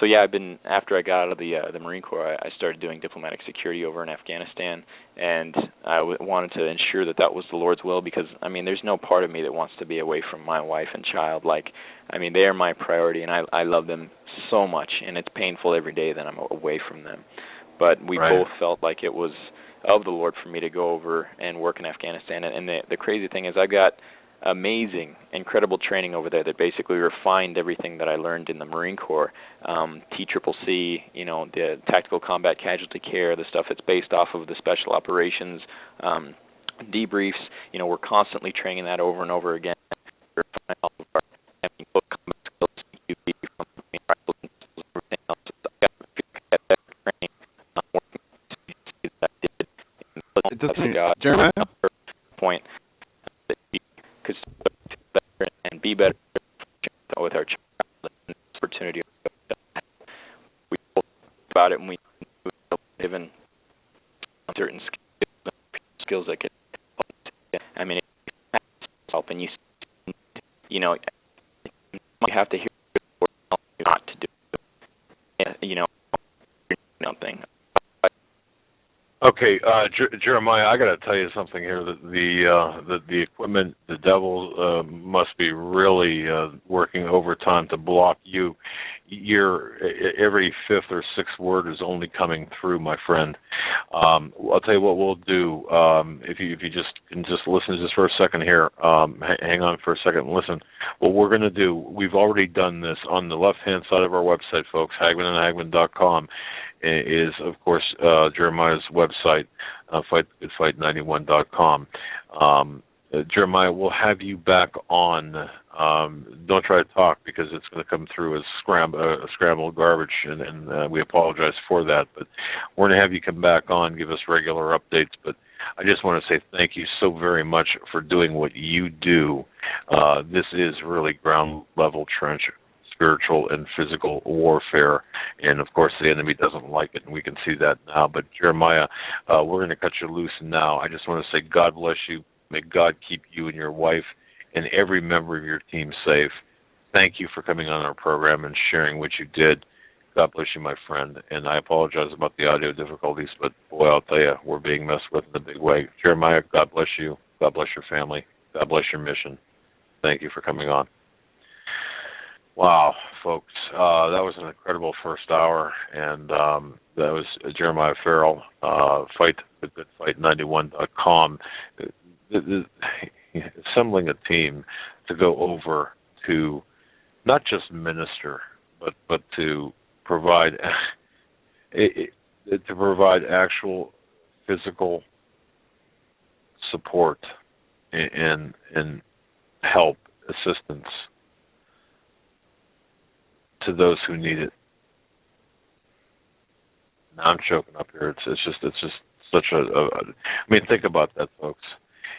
so yeah, after I got out of the Marine Corps, I started doing diplomatic security over in Afghanistan, and I wanted to ensure that was the Lord's will, because there's no part of me that wants to be away from my wife and child. They are my priority, and I love them so much, and it's painful every day that I'm away from them. But we both felt like it was of the Lord for me to go over and work in Afghanistan. And the crazy thing is, I got amazing, incredible training over there that basically refined everything that I learned in the Marine Corps, TCCC, the tactical combat casualty care, the stuff that's based off of the special operations, debriefs. We're constantly training that over and over again. It doesn't, Jeremiah? about it, and we live in certain skills that could help. I mean, it help, and you know, you have to hear not to do it, you know, something. Okay, Jeremiah, I got to tell you something here. That the equipment, the devil must be really working overtime to block you. Every fifth or sixth word is only coming through, my friend. I'll tell you what we'll do. If you can just listen just for a second here. Hang on for a second and listen. What we're going to do, we've already done this on the left-hand side of our website, folks, HagmanandHagmann.com. Is, of course, Jeremiah's website, fightgoodfight91.com. Jeremiah, we'll have you back on. Don't try to talk because it's going to come through as scrambled garbage, and we apologize for that. But we're going to have you come back on, give us regular updates. But I just want to say thank you so very much for doing what you do. This is really ground level trench, spiritual and physical warfare, and of course the enemy doesn't like it, and we can see that now. But Jeremiah, we're going to cut you loose now. I just want to say God bless you. May God keep you and your wife and every member of your team safe. Thank you for coming on our program and sharing what you did. God bless you, my friend. And I apologize about the audio difficulties, but boy, I'll tell you, we're being messed with in a big way. Jeremiah, God bless you. God bless your family. God bless your mission. Thank you for coming on. Wow, folks, that was an incredible first hour, and that was Jeremiah Farrell, fightgoodfight91.com, assembling a team to go over to not just minister, but to provide actual physical support and help, assistance to those who need it. Now I'm choking up here. It's just such a I mean, think about that, folks,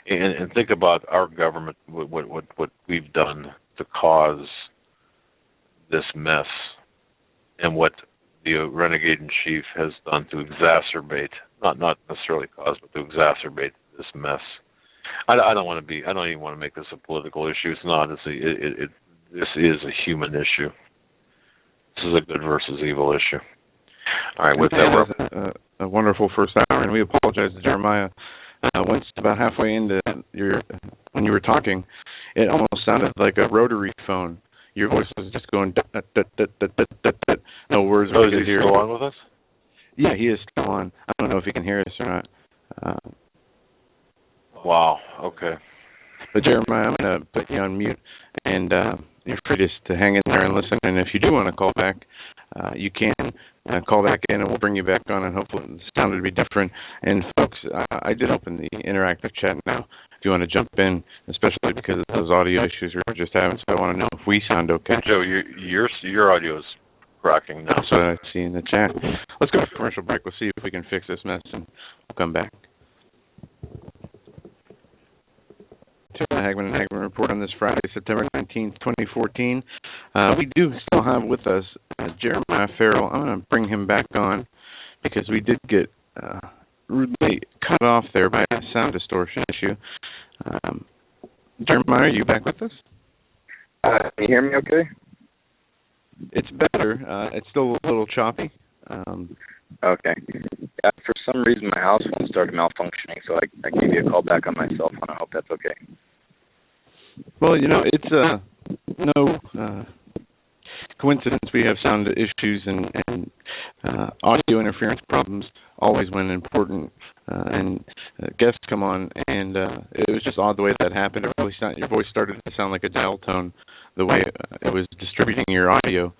and think about our government, what we've done to cause this mess, and what the renegade in chief has done to exacerbate, not necessarily cause, but to exacerbate this mess. I don't even want to make this a political issue. It's not. This is a human issue. This is a good versus evil issue. All right, with that, was a wonderful first hour, and we apologize to Jeremiah. Once about halfway into when you were talking, it almost sounded like a rotary phone. Your voice was just going. No words. Oh, is he still on with us? Yeah, he is still on. I don't know if he can hear us or not. Wow. Okay. But Jeremiah, I'm going to put you on mute, and you're free to hang in there and listen. And if you do want to call back, you can call back in, and we'll bring you back on, and hopefully the sound will be different. And folks, I did open the interactive chat now. If you want to jump in, especially because of those audio issues we were just having, so I want to know if we sound okay. Joe, your audio is cracking now. That's what I see in the chat. Let's go to a commercial break. We'll see if we can fix this mess, and we'll come back. To the Hagmann and Hagmann Report on this Friday, September 19th, 2014. We do still have with us Jeremiah Farrell. I'm going to bring him back on because we did get rudely cut off there by a sound distortion issue. Jeremiah, are you back with us? Can you hear me okay? It's better. It's still a little choppy. Okay. Yeah, for some reason, my house phone started malfunctioning, so I gave you a call back on my cell phone. I hope that's okay. Well, it's no coincidence we have sound issues and audio interference problems always when important and guests come on, and it was just odd the way that happened. It really your voice started to sound like a dial tone, the way it was distributing your audio,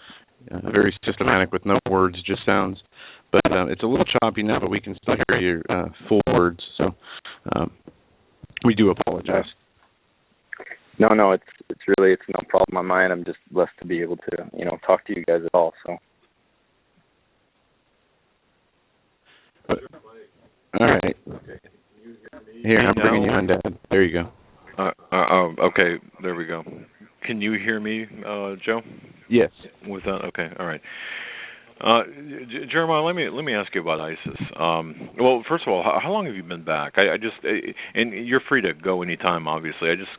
very systematic with no words, just sounds. But it's a little choppy now, but we can still hear your full words, so we do apologize. No, it's no problem on mine. I'm just blessed to be able to, talk to you guys at all, so. All right. Here, I'm bringing you on, Dad. There you go. Okay, there we go. Can you hear me, Joe? Yes. Okay, all right. Jeremiah, let me ask you about ISIS. Well, first of all, how long have you been back? I just and you're free to go anytime. Obviously, I just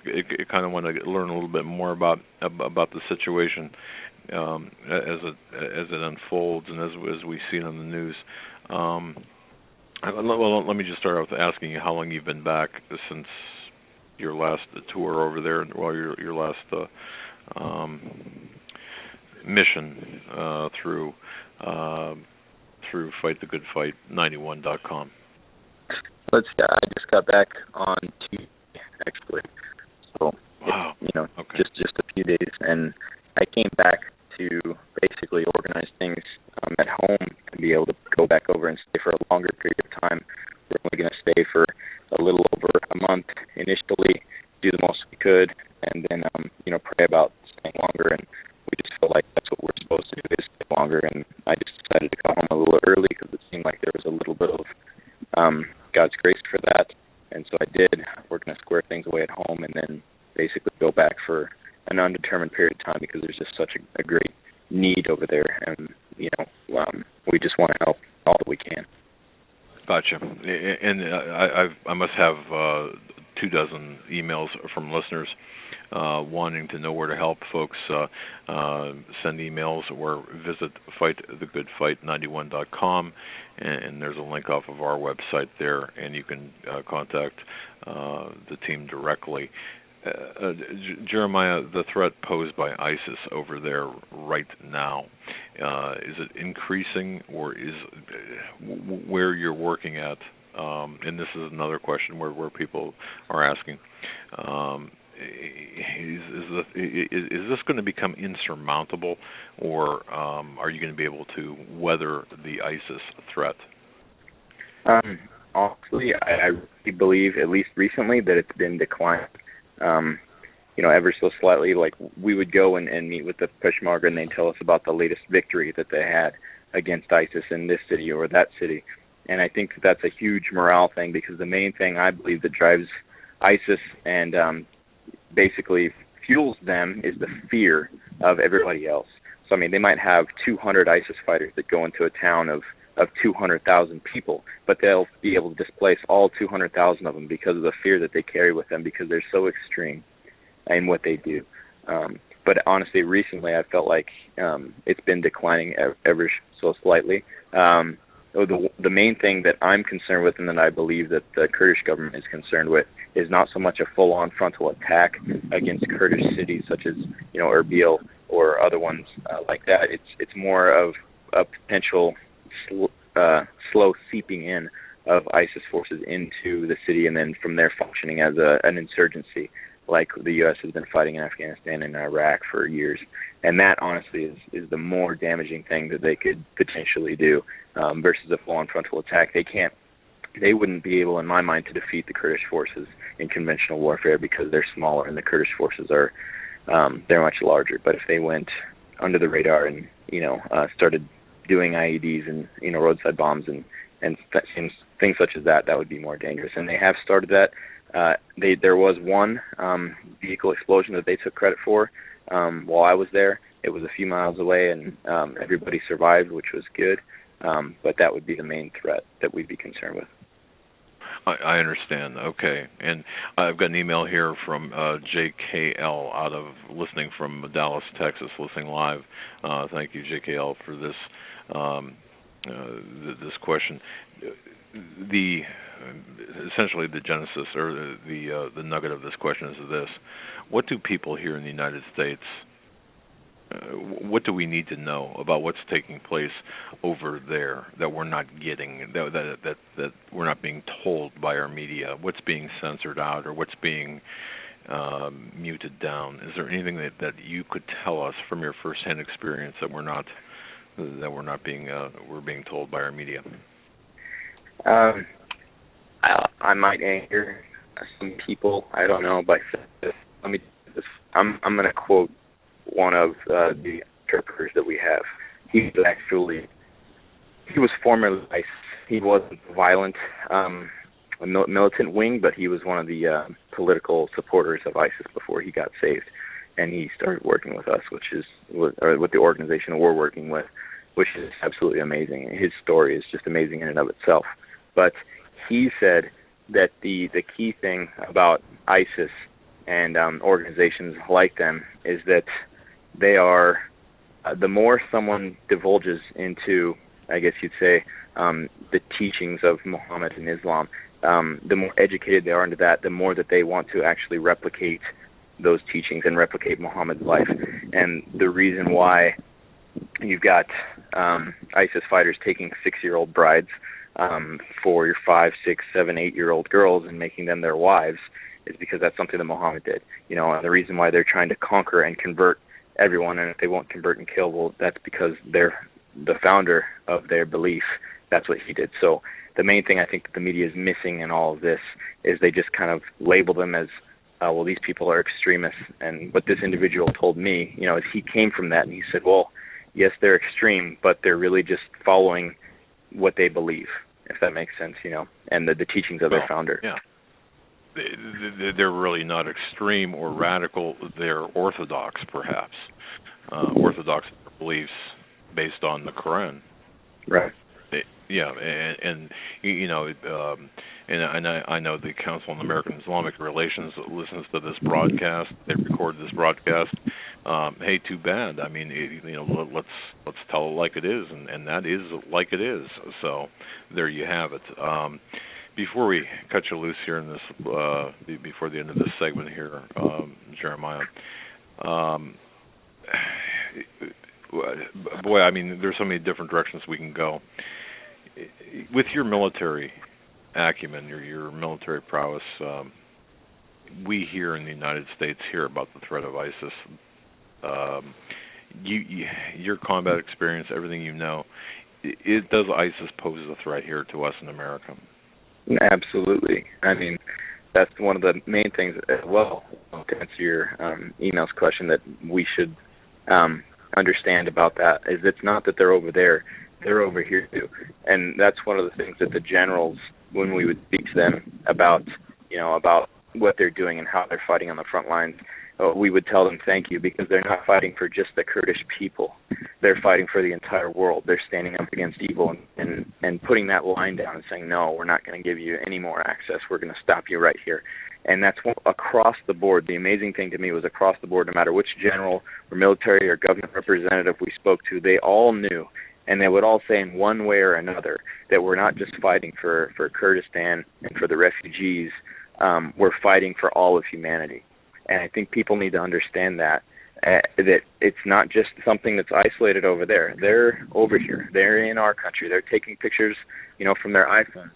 kind of want to learn a little bit more about the situation as it unfolds and as we see it on the news. Well, let me just start out with asking you how long you've been back since your last tour over there, well, your last mission through FightTheGoodFight91.com. I just got back on Tuesday, actually. So, wow. Okay. just a few days, and I came back to basically organize things at home and be able to go back over and stay for a longer period of time. We're only going to stay for a little over a month initially, do the most we could, and then pray about staying longer. And we just feel like that's what we're supposed to do, is stay longer. And I just decided to come home a little early because it seemed like there was a little bit of God's grace for that. And so I did. We're going to square things away at home and then basically go back for an undetermined period of time because there's just such a great need over there, and we just want to help all that we can. Gotcha. And I must have 24 emails from listeners wanting to know where to help folks. Send emails or visit FightTheGoodFight91.com, and there's a link off of our website there, and you can contact the team directly. Jeremiah, the threat posed by ISIS over there right now, is it increasing, or is where you're working at? And this is another question where people are asking: is this going to become insurmountable, or are you going to be able to weather the ISIS threat? Honestly, I really believe, at least recently, that it's been declining. Ever so slightly. Like, we would go and meet with the Peshmerga, and they'd tell us about the latest victory that they had against ISIS in this city or that city. And I think that's a huge morale thing, because the main thing I believe that drives ISIS and basically fuels them is the fear of everybody else. So, they might have 200 ISIS fighters that go into a town of 200,000 people, but they'll be able to displace all 200,000 of them because of the fear that they carry with them, because they're so extreme in what they do. But honestly, recently I felt like it's been declining ever so slightly. The main thing that I'm concerned with, and that I believe that the Kurdish government is concerned with, is not so much a full-on frontal attack against Kurdish cities such as Erbil or other ones like that. It's more of a potential slow seeping in of ISIS forces into the city, and then from there functioning as an insurgency, like the U.S. has been fighting in Afghanistan and Iraq for years. And that, honestly, is the more damaging thing that they could potentially do versus a full-on frontal attack. They wouldn't be able, in my mind, to defeat the Kurdish forces in conventional warfare because they're smaller, and the Kurdish forces are they're much larger. But if they went under the radar and started doing IEDs and roadside bombs and things such as that would be more dangerous. And they have started that. There was one vehicle explosion that they took credit for while I was there. It was a few miles away, and everybody survived, which was good. But that would be the main threat that we'd be concerned with. I understand. Okay. And I've got an email here from JKL listening from Dallas, Texas, listening live. Thank you, JKL, for this this question. Essentially the genesis, or the nugget of this question is this: what do people here in the United States, what do we need to know about what's taking place over there that we're not getting, that we're not being told by our media? What's being censored out, or what's being muted down? Is there anything that you could tell us from your firsthand experience that we're being told by our media? I might anger some people. I don't know, but I'm going to quote one of the interpreters that we have. He was formerly ISIS. He wasn't violent, militant wing, but he was one of the political supporters of ISIS before he got saved, and he started working with us, with the organization we're working with. And which is absolutely amazing. His story is just amazing in and of itself. But he said that the key thing about ISIS and organizations like them is that they are, the more someone divulges into, I guess you'd say, the teachings of Muhammad and Islam, the more educated they are into that, the more that they want to actually replicate those teachings and replicate Muhammad's life. And the reason why you've got ISIS fighters taking 6-year-old brides for your 5, 6, 7, 8-year-old girls and making them their wives is because that's something that Muhammad did. And the reason why they're trying to conquer and convert everyone, and if they won't convert and kill, well, that's because they're the founder of their belief. That's what he did. So the main thing I think that the media is missing in all of this is they just kind of label them as, well, these people are extremists. And what this individual told me, is he came from that, and he said, well, yes, they're extreme, but they're really just following what they believe, if that makes sense, and the teachings of their founder. Yeah. They're really not extreme or radical. They're orthodox, perhaps. Orthodox beliefs based on the Quran. Right. And I know the Council on American Islamic Relations listens to this broadcast. They record this broadcast. Hey, too bad. I mean, let's tell it like it is, and that is like it is. So there you have it. Before we cut you loose here in this, before the end of this segment here, Jeremiah, boy, I mean, there's so many different directions we can go. With your military acumen, your military prowess, we here in the United States hear about the threat of ISIS. Your combat experience, everything you know, does ISIS pose a threat here to us in America? Absolutely. I mean, that's one of the main things as well, to answer your email's question, that we should understand about that, is it's not that they're over there, they're over here too. And that's one of the things that the generals, when we would speak to them about, about what they're doing and how they're fighting on the front lines, we would tell them thank you, because they're not fighting for just the Kurdish people. They're fighting for the entire world. They're standing up against evil and putting that line down and saying, no, we're not going to give you any more access. We're going to stop you right here. And that's across the board. The amazing thing to me was across the board, no matter which general or military or government representative we spoke to, they all knew, and they would all say in one way or another, that we're not just fighting for Kurdistan and for the refugees. We're fighting for all of humanity. And I think people need to understand that it's not just something that's isolated over there. They're over here. They're in our country. They're taking pictures, from their iPhone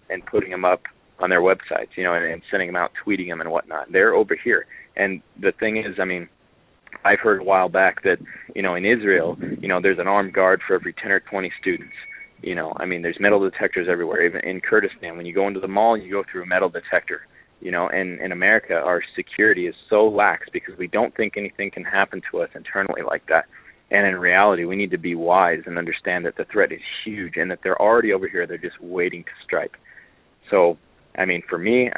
and putting them up on their websites, and sending them out, tweeting them and whatnot. They're over here. And the thing is, I mean, I've heard a while back that, in Israel, there's an armed guard for every 10 or 20 students. I mean, there's metal detectors everywhere. Even in Kurdistan, when you go into the mall, you go through a metal detector. And in America, our security is so lax because we don't think anything can happen to us internally like that. And in reality, we need to be wise and understand that the threat is huge and that they're already over here. They're just waiting to strike. So, I mean, for me,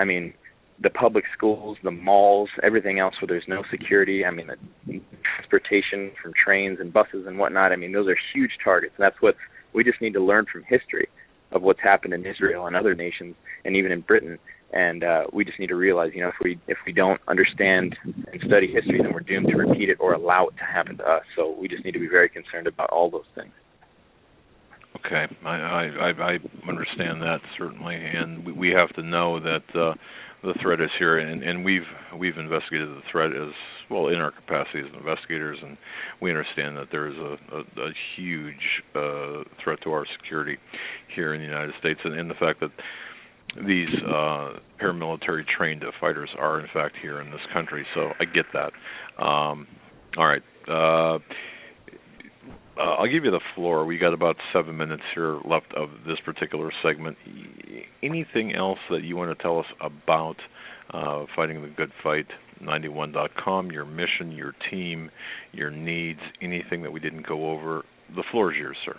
the public schools, the malls, everything else where there's no security, the transportation from trains and buses and whatnot, those are huge targets. And that's what we just need to learn from history of what's happened in Israel and other nations and even in Britain. And we just need to realize, if we don't understand and study history, then we're doomed to repeat it or allow it to happen to us. So we just need to be very concerned about all those things. Okay, I understand that certainly, and we have to know that the threat is here, and we've investigated the threat as well in our capacity as investigators, and we understand that there is a huge threat to our security here in the United States, and the fact that these paramilitary trained fighters are in fact here in this country. So I get that. All right. I'll give you the floor. We got about 7 minutes here left of this particular segment. Anything else that you want to tell us about Fighting the Good Fight 91.com, your mission, your team, your needs, anything that we didn't go over? The floor is yours, sir.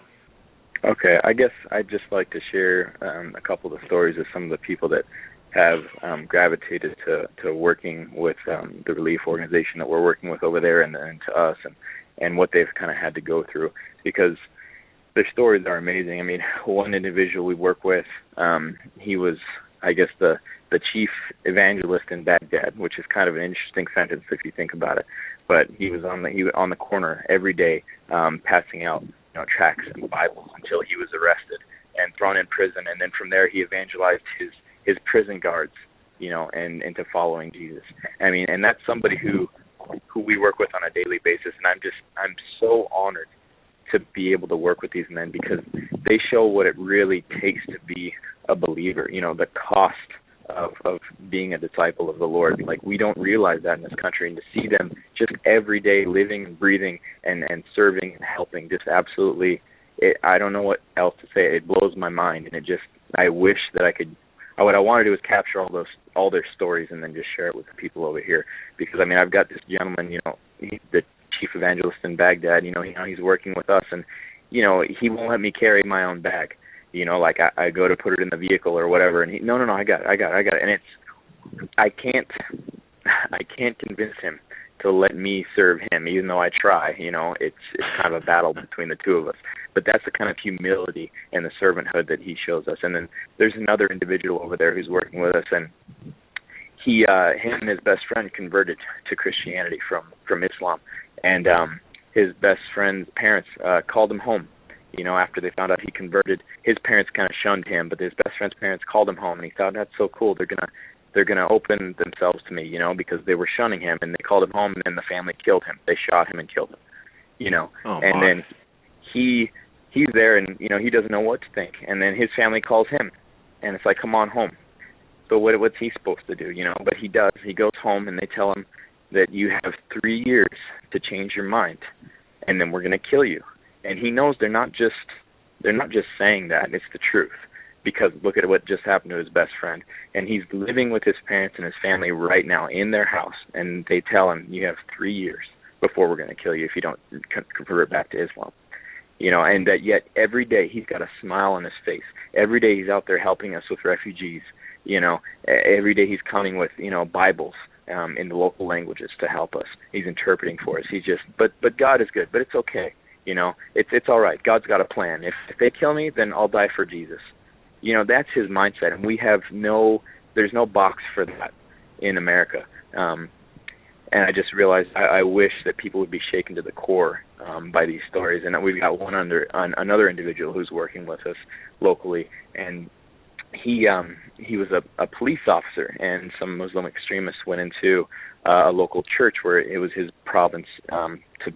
Okay, I guess I'd just like to share a couple of the stories of some of the people that have gravitated to working with the relief organization that we're working with over there and to us. and what they've kind of had to go through, because their stories are amazing. I mean, one individual we work with, he was, I guess, the chief evangelist in Baghdad, which is kind of an interesting sentence if you think about it. But he was on the corner every day, passing out tracts and Bibles until he was arrested and thrown in prison. And then from there, he evangelized his prison guards, and into following Jesus. I mean, and that's somebody who we work with on a daily basis. And I'm so honored to be able to work with these men, because they show what it really takes to be a believer, the cost of being a disciple of the Lord. Like, we don't realize that in this country, and to see them just every day living and breathing and serving and helping, just absolutely, I don't know what else to say. It blows my mind, and I wish that I could. What I want to do is capture all their stories and then just share it with the people over here, because I mean, I've got this gentleman, the chief evangelist in Baghdad, he's working with us, and he won't let me carry my own bag. Like I go to put it in the vehicle or whatever, and no, I got it. And I can't convince him to let me serve him, even though I try. It's kind of a battle between the two of us. But that's the kind of humility and the servanthood that he shows us. And then there's another individual over there who's working with us, and him and his best friend converted to Christianity from Islam, and his best friend's parents called him home. After they found out he converted, his parents kind of shunned him, but his best friend's parents called him home, and he thought, that's so cool. They're gonna open themselves to me, because they were shunning him, and they called him home, and then the family killed him. They shot him and killed him, and then he's there, and he doesn't know what to think, and then his family calls him, and it's like, come on home. So what's he supposed to do, But he does. He goes home, and they tell him that you have 3 years to change your mind, and then we're gonna kill you. And he knows they're not just saying that, it's the truth, because look at what just happened to his best friend. And he's living with his parents and his family right now in their house, and they tell him, you have 3 years before we're going to kill you if you don't convert back to Islam. And that yet every day he's got a smile on his face. Every day he's out there helping us with refugees. Every day he's coming with, Bibles in the local languages to help us. He's interpreting for us. But God is good, but it's okay. It's all right. God's got a plan. If they kill me, then I'll die for Jesus. That's his mindset, and there's no box for that in America. And I just realized I wish that people would be shaken to the core by these stories. And we've got another individual who's working with us locally, and he was a police officer, and some Muslim extremists went into a local church where it was his province to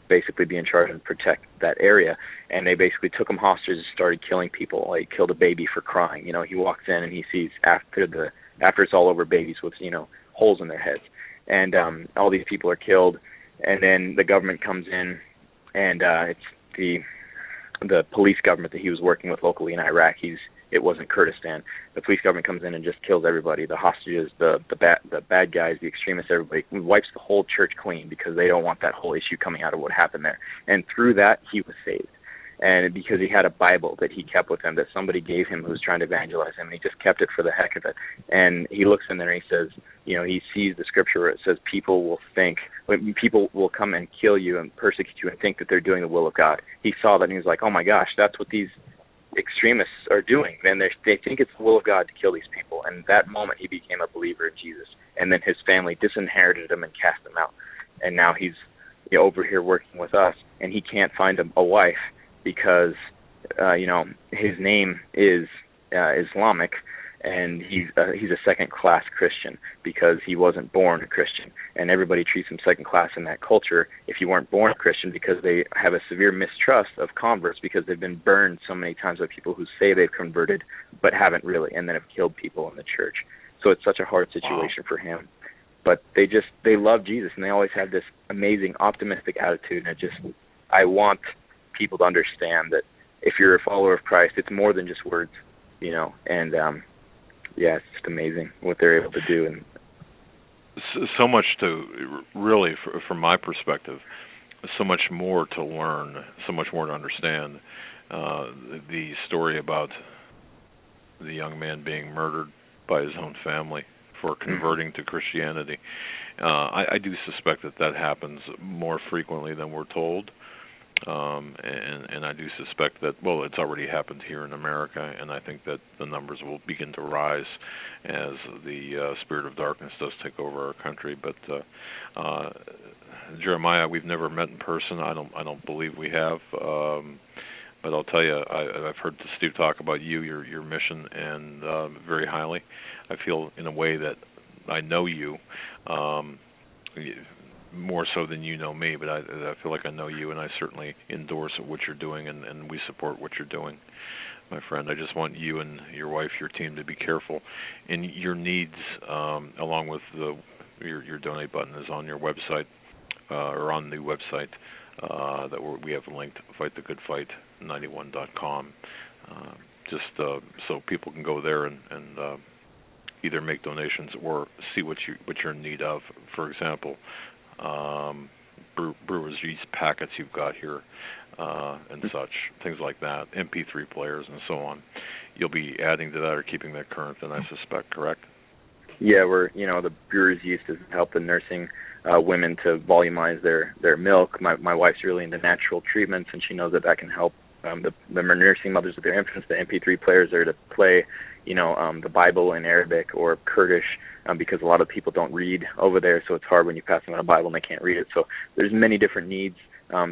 basically be in charge and protect that area, and they basically took him hostage and started killing people. Like, killed a baby for crying. He walks in and he sees after it's all over, babies with holes in their heads, and all these people are killed, and then the government comes in, and it's the police government that he was working with locally in Iraq. It wasn't Kurdistan. The police government comes in and just kills everybody, the hostages, the bad guys, the extremists, everybody. Wipes the whole church clean because they don't want that whole issue coming out of what happened there. And through that, he was saved. And because he had a Bible that he kept with him, that somebody gave him who was trying to evangelize him, and he just kept it for the heck of it. And he looks in there and he says, he sees the scripture where it says people will come and kill you and persecute you and think that they're doing the will of God. He saw that and he was like, oh my gosh, that's what these extremists are doing, and they think it's the will of God to kill these people. And that moment he became a believer in Jesus, and then his family disinherited him and cast him out, and now he's over here working with us, and he can't find a wife because his name is Islamic, and he's a second-class Christian because he wasn't born a Christian, and everybody treats him second-class in that culture if you weren't born a Christian, because they have a severe mistrust of converts because they've been burned so many times by people who say they've converted but haven't really, and then have killed people in the church. So it's such a hard situation for him. But they love Jesus, and they always have this amazing, optimistic attitude, and I want people to understand that if you're a follower of Christ, it's more than just words, and yeah, it's just amazing what they're able to do. And so much to really, from my perspective, so much more to learn, so much more to understand. The story about the young man being murdered by his own family for converting to Christianity, I do suspect that happens more frequently than we're told. And I do suspect that, well, it's already happened here in America, and I think that the numbers will begin to rise as the spirit of darkness does take over our country. But Jeremiah, we've never met in person. I don't believe we have. But I'll tell you, I've heard Steve talk about your mission, and very highly. I feel in a way that I know you. More so than you know me, but I feel like I know you, and I certainly endorse what you're doing, and we support what you're doing, my friend. I just want you and your wife, your team, to be careful in your needs, along with your donate button is on your website, or on the website that we have linked, fightthegoodfight91.com, just so people can go there and either make donations or see what you're in need of. For example, brewer's yeast packets you've got here, and such, things like that, MP3 players and so on. You'll be adding to that or keeping that current, then, I suspect, correct? Yeah, the brewer's yeast has helped the nursing women to volumize their milk. My wife's really into natural treatments, and she knows that can help the nursing mothers with their infants. The MP3 players are to play, the Bible in Arabic or Kurdish, because a lot of people don't read over there, so it's hard when you pass them on a Bible and they can't read it. So there's many different needs,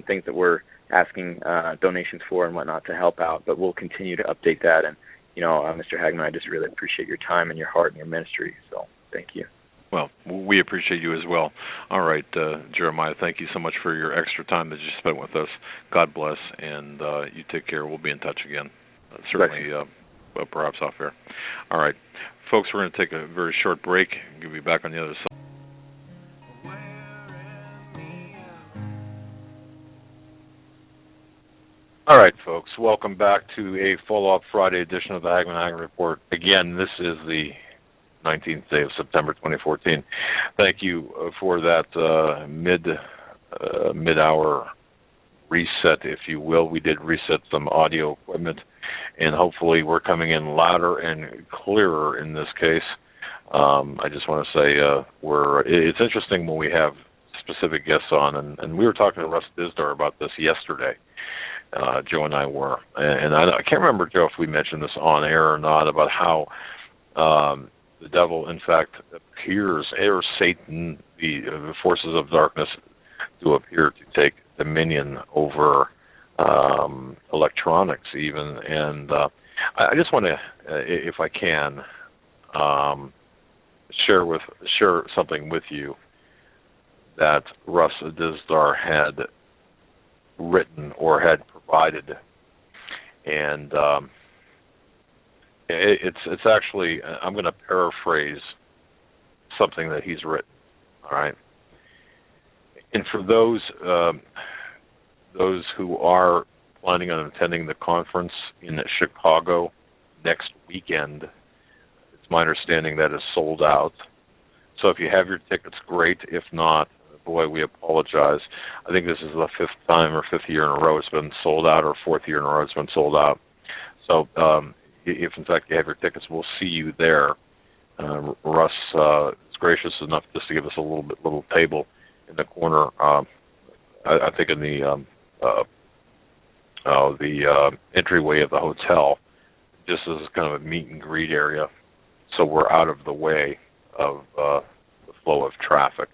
things that we're asking donations for and whatnot to help out, but we'll continue to update that. And, Mr. Hagmann, I just really appreciate your time and your heart and your ministry, so thank you. Well, we appreciate you as well. All right, Jeremiah, thank you so much for your extra time that you spent with us. God bless, and you take care. We'll be in touch again, certainly, perhaps off air. All right, folks, we're going to take a very short break. We'll be back on the other side. All right, folks, welcome back to a follow-up Friday edition of the Hagmann and Hagmann Report. Again, this is the 19th day of September 2014. Thank you for that mid-hour reset, if you will. We did reset some audio equipment, and hopefully we're coming in louder and clearer in this case. I just want to say it's interesting when we have specific guests on, and we were talking to Russ Dizdar about this yesterday. Joe and I were, and I can't remember, Joe, if we mentioned this on air or not, about how the devil, in fact, appears, or Satan, the forces of darkness, do appear to take dominion over electronics, even. And I just want to, if I can, share something with you that Russ Dizdar had written or had provided, and it's actually, I'm going to paraphrase something that he's written. All right, and for those who are planning on attending the conference in Chicago next weekend, it's my understanding that it's sold out. So if you have your tickets, great. If not, boy, we apologize. I think this is the fifth year in a row it's been sold out, or fourth year in a row it's been sold out. So if, in fact, you have your tickets, we'll see you there. Russ is gracious enough just to give us a little table in the corner, I think in the entryway of the hotel, just as kind of a meet and greet area, so we're out of the way of the flow of traffic.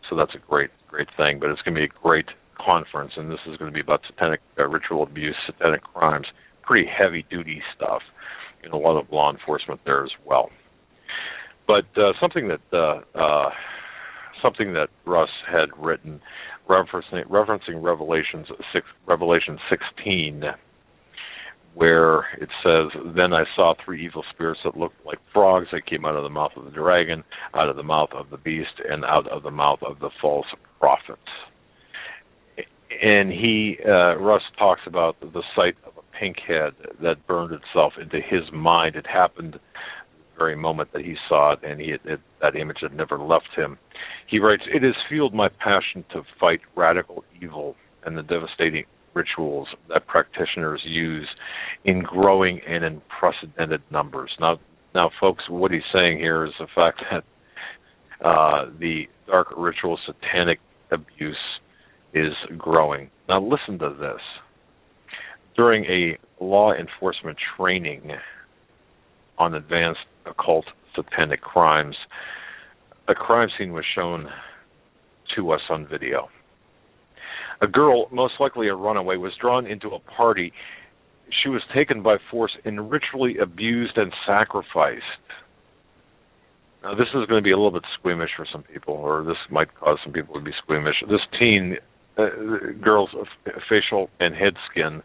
So that's a great thing, but it's going to be a great conference, and this is going to be about satanic ritual abuse, satanic crimes, pretty heavy-duty stuff, and a lot of law enforcement there as well. But something that Russ had written, referencing Revelation 16, where it says, "Then I saw three evil spirits that looked like frogs that came out of the mouth of the dragon, out of the mouth of the beast, and out of the mouth of the false prophets." And Russ talks about the sight of a pink head that burned itself into his mind. It happened the very moment that he saw it, and that image had never left him. He writes, "It has fueled my passion to fight radical evil and the devastating rituals that practitioners use in growing and unprecedented numbers." Now, folks, what he's saying here is the fact that The dark ritual satanic abuse is growing. Now listen to this. During a law enforcement training on advanced occult satanic crimes, a crime scene was shown to us on video. A girl, most likely a runaway, was drawn into a party. She was taken by force and ritually abused and sacrificed. Now, this is going to be a little bit squeamish for some people, or this might cause some people to be squeamish. This teen girl's facial and head skin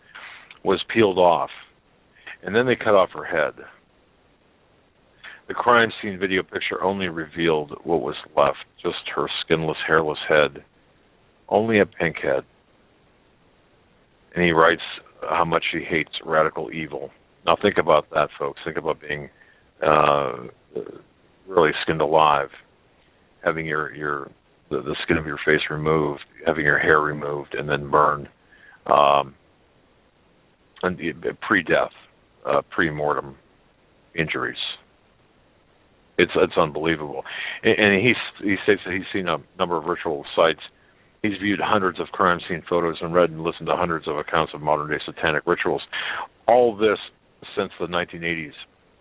was peeled off, and then they cut off her head. The crime scene video picture only revealed what was left, just her skinless, hairless head, only a pink head. And he writes how much he hates radical evil. Now think about that, folks. Think about being really skinned alive, having the skin of your face removed, having your hair removed, and then burned, and pre-death, pre-mortem injuries. It's unbelievable. And he states that he's seen a number of ritual sites. He's viewed hundreds of crime scene photos and read and listened to hundreds of accounts of modern-day satanic rituals. All this since the 1980s,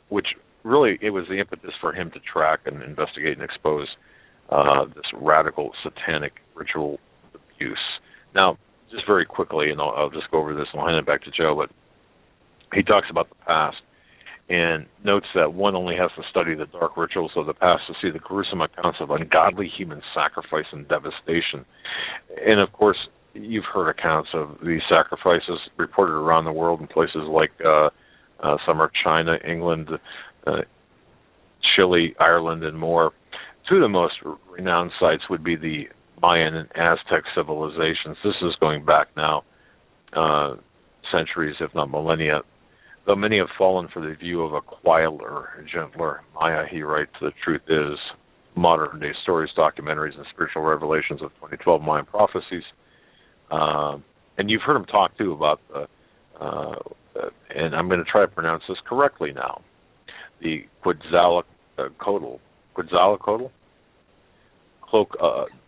which really it was the impetus for him to track and investigate and expose this radical satanic ritual abuse. Now, just very quickly, and I'll just go over this and I'll hand it back to Joe, but he talks about the past and notes that one only has to study the dark rituals of the past to see the gruesome accounts of ungodly human sacrifice and devastation. And, of course, you've heard accounts of these sacrifices reported around the world in places like some are China, England, Chile, Ireland, and more. Two of the most renowned sites would be the Mayan and Aztec civilizations. This is going back now centuries, if not millennia. Though many have fallen for the view of a quieter, gentler Maya, he writes, the truth is modern-day stories, documentaries, and spiritual revelations of 2012 Mayan prophecies. And you've heard him talk, too, about, and I'm going to try to pronounce this correctly now, the Quetzalcoatl, cloak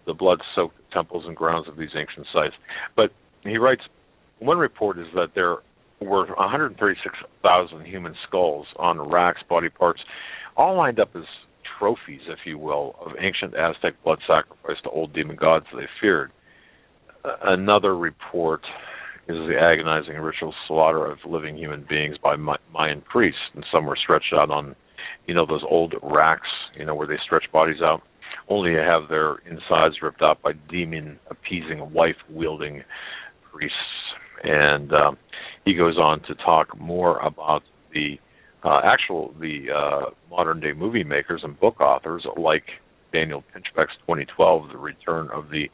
the blood-soaked temples and grounds of these ancient sites. But he writes, one report is that there were 136,000 human skulls on racks, body parts, all lined up as trophies, if you will, of ancient Aztec blood sacrifice to old demon gods they feared. Another report is the agonizing ritual slaughter of living human beings by Mayan priests, and some were stretched out on, those old racks, where they stretch bodies out, only to have their insides ripped out by demon-appeasing, wife-wielding priests. And he goes on to talk more about the modern-day movie makers and book authors like Daniel Pinchbeck's 2012, The Return of the,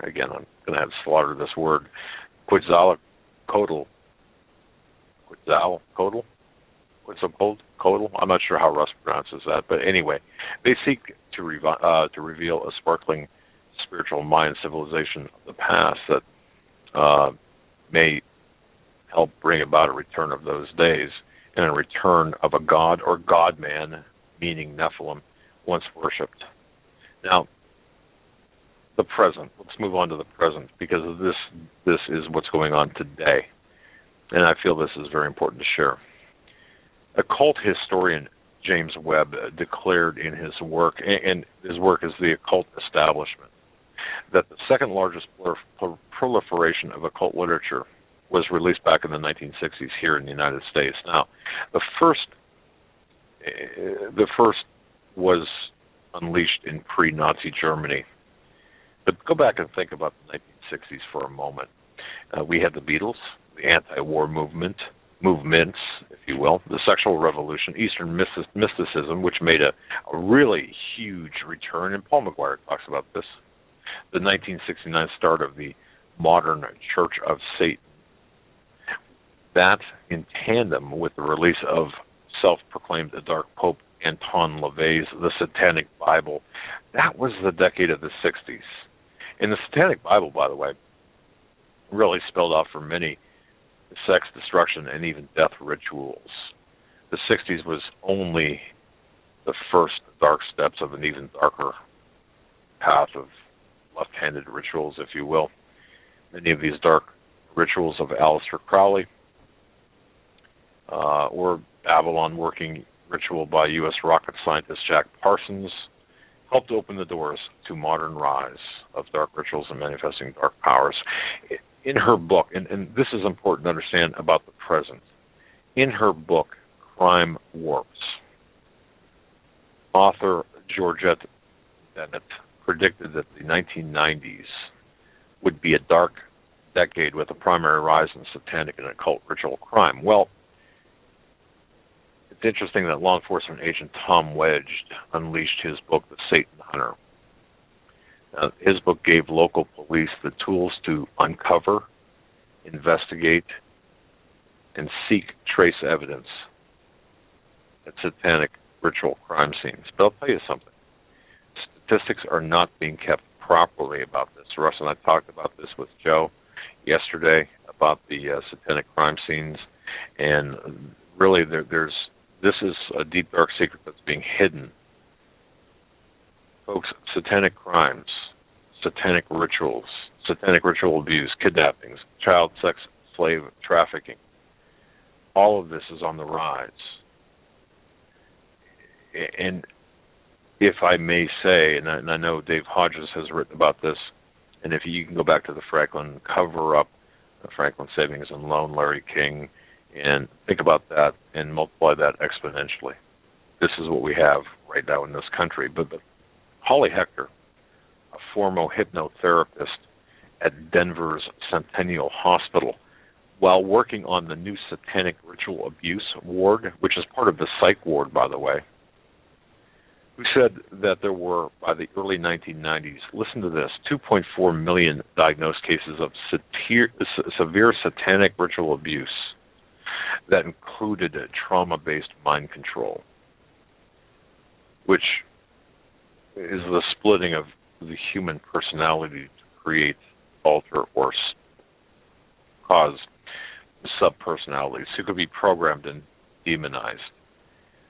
again, I'm going to have to slaughter this word, Quetzalcoatl. I'm not sure how Russ pronounces that, but anyway, they seek to reveal a sparkling spiritual Mayan civilization of the past that may help bring about a return of those days and a return of a god or god-man, meaning Nephilim, once worshipped. Now, the present. Let's move on to the present, because this is what's going on today, and I feel this is very important to share. Occult historian James Webb declared in his work, and his work is The Occult Establishment, that the second largest proliferation of occult literature was released back in the 1960s here in the United States. Now, the first was unleashed in pre-Nazi Germany. But go back and think about the 1960s for a moment. We had the Beatles, the anti-war movements, if you will, the sexual revolution, Eastern mysticism, which made a really huge return, and Paul McGuire talks about this, the 1969 start of the modern Church of Satan. That, in tandem with the release of self-proclaimed Dark Pope Anton LaVey's The Satanic Bible, that was the decade of the 60s. And the Satanic Bible, by the way, really spelled out for many sex, destruction, and even death rituals. The 60s was only the first dark steps of an even darker path of left-handed rituals, if you will. Many of these dark rituals of Aleister Crowley or Babylon working ritual by U.S. rocket scientist Jack Parsons helped open the doors to modern rise of dark rituals and manifesting dark powers. In her book, and this is important to understand about the present, in her book, Crime Warps, author Georgette Bennett predicted that the 1990s would be a dark decade with a primary rise in satanic and occult ritual crime. Well, it's interesting that law enforcement agent Tom Wedge unleashed his book, The Satan Hunter. His book gave local police the tools to uncover, investigate, and seek trace evidence at satanic ritual crime scenes. But I'll tell you something. Statistics are not being kept properly about this. Russ and I talked about this with Joe yesterday about the satanic crime scenes, and really this is a deep, dark secret that's being hidden. Folks, satanic crimes, satanic rituals, satanic ritual abuse, kidnappings, child sex, slave trafficking, all of this is on the rise. And if I may say, and I know Dave Hodges has written about this, and if you can go back to the Franklin cover-up, the Franklin Savings and Loan, Larry King, and think about that and multiply that exponentially. This is what we have right now in this country. But Holly Hector, a former hypnotherapist at Denver's Centennial Hospital, while working on the new satanic ritual abuse ward, which is part of the psych ward, by the way, who said that there were, by the early 1990s, listen to this, 2.4 million diagnosed cases of severe satanic ritual abuse that included trauma-based mind control, which is the splitting of the human personality to create, alter, or cause subpersonalities who could be programmed and demonized.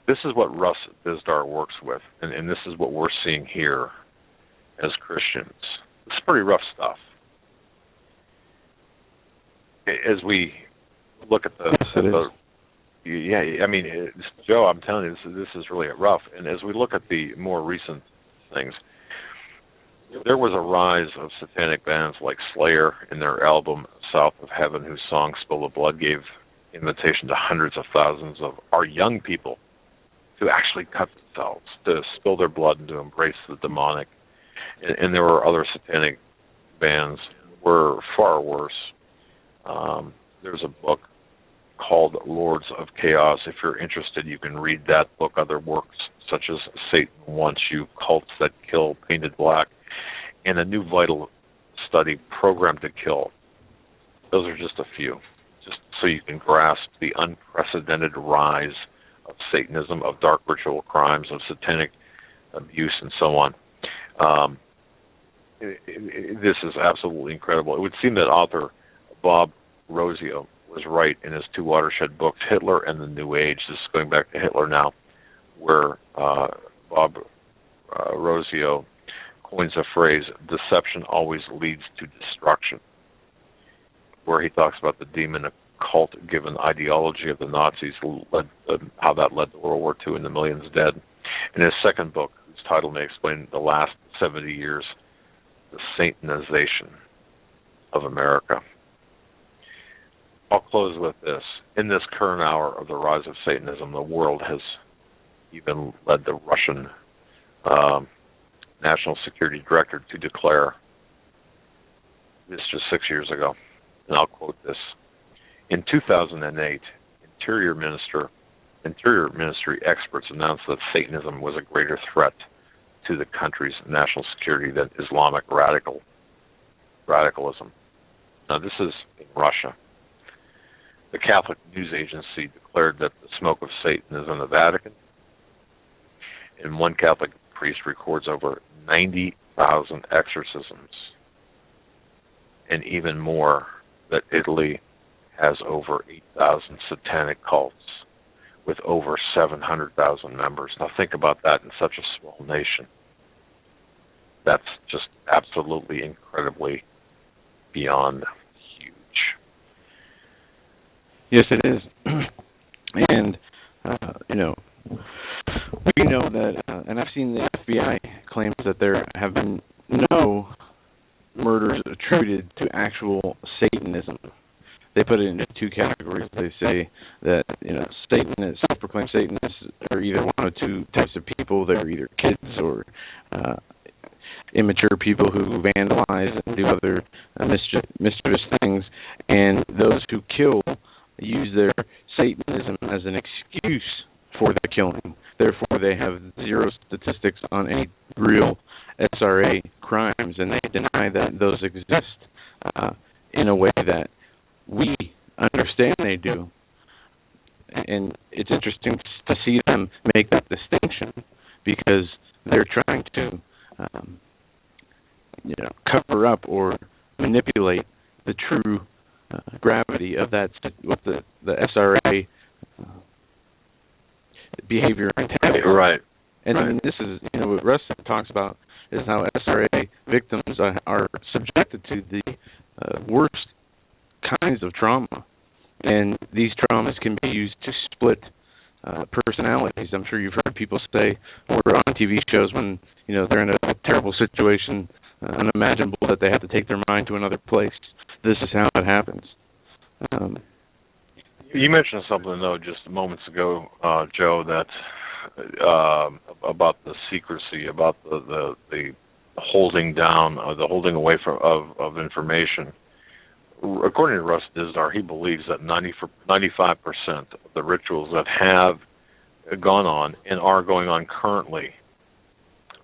This is what Russ Dizdar works with, and this is what we're seeing here as Christians. It's pretty rough stuff. As we look at Joe, I'm telling you, this is really rough. And as we look at the more recent things, there was a rise of satanic bands like Slayer in their album South of Heaven, whose song Spill the Blood gave invitation to hundreds of thousands of our young people to actually cut themselves, to spill their blood and to embrace the demonic. And there were other satanic bands were far worse. There's a book called Lords of Chaos. If you're interested, you can read that book, other works such as Satan Wants You, Cults That Kill, Painted Black, and a new vital study, Programmed to Kill. Those are just a few, just so you can grasp the unprecedented rise of Satanism, of dark ritual crimes, of satanic abuse, and so on. This is absolutely incredible. It would seem that author Bob Rosio was right in his two watershed books, Hitler and the New Age. This is going back to Hitler now, where Bob Rosio coins a phrase, deception always leads to destruction, where he talks about the demon occult-given ideology of the Nazis, how that led to World War II and the millions dead. In his second book, whose title may explain the last 70 years, The Satanization of America. I'll close with this. In this current hour of the rise of Satanism, the world has even led the Russian National Security Director to declare this just 6 years ago, and I'll quote this. In 2008, Interior Ministry experts announced that Satanism was a greater threat to the country's national security than Islamic radicalism. Now, this is in Russia. The Catholic News Agency declared that the smoke of Satan is in the Vatican, and one Catholic priest records over 90,000 exorcisms, and even more, that Italy has over 8,000 satanic cults, with over 700,000 members. Now think about that in such a small nation. That's just absolutely incredibly beyond huge. Yes, it is. And, we know that, and I've seen the FBI claims that there have been no murders attributed to actual Satanism. They put it into two categories. They say that, Satanists, self-proclaimed Satanists, are either one of two types of people. They're either kids or immature people who vandalize and do other mischievous things. And those who kill use their Satanism as an excuse for the killing. Therefore, they have zero statistics on any real SRA crimes, and they deny that those exist in a way that we understand they do. And it's interesting to see them make that distinction because they're trying to cover up or manipulate the true gravity of that, what the SRA behavior and tactics. Right. And I mean, this is, what Russ talks about is how SRA victims are subjected to the worst kinds of trauma. And these traumas can be used to split personalities. I'm sure you've heard people say, or on TV shows when, they're in a terrible situation, unimaginable, that they have to take their mind to another place. This is how it happens. You mentioned something, though, just moments ago, Joe, that about the secrecy, about the holding down, the holding away of information. According to Russ Dizdar, he believes that 95% of the rituals that have gone on and are going on currently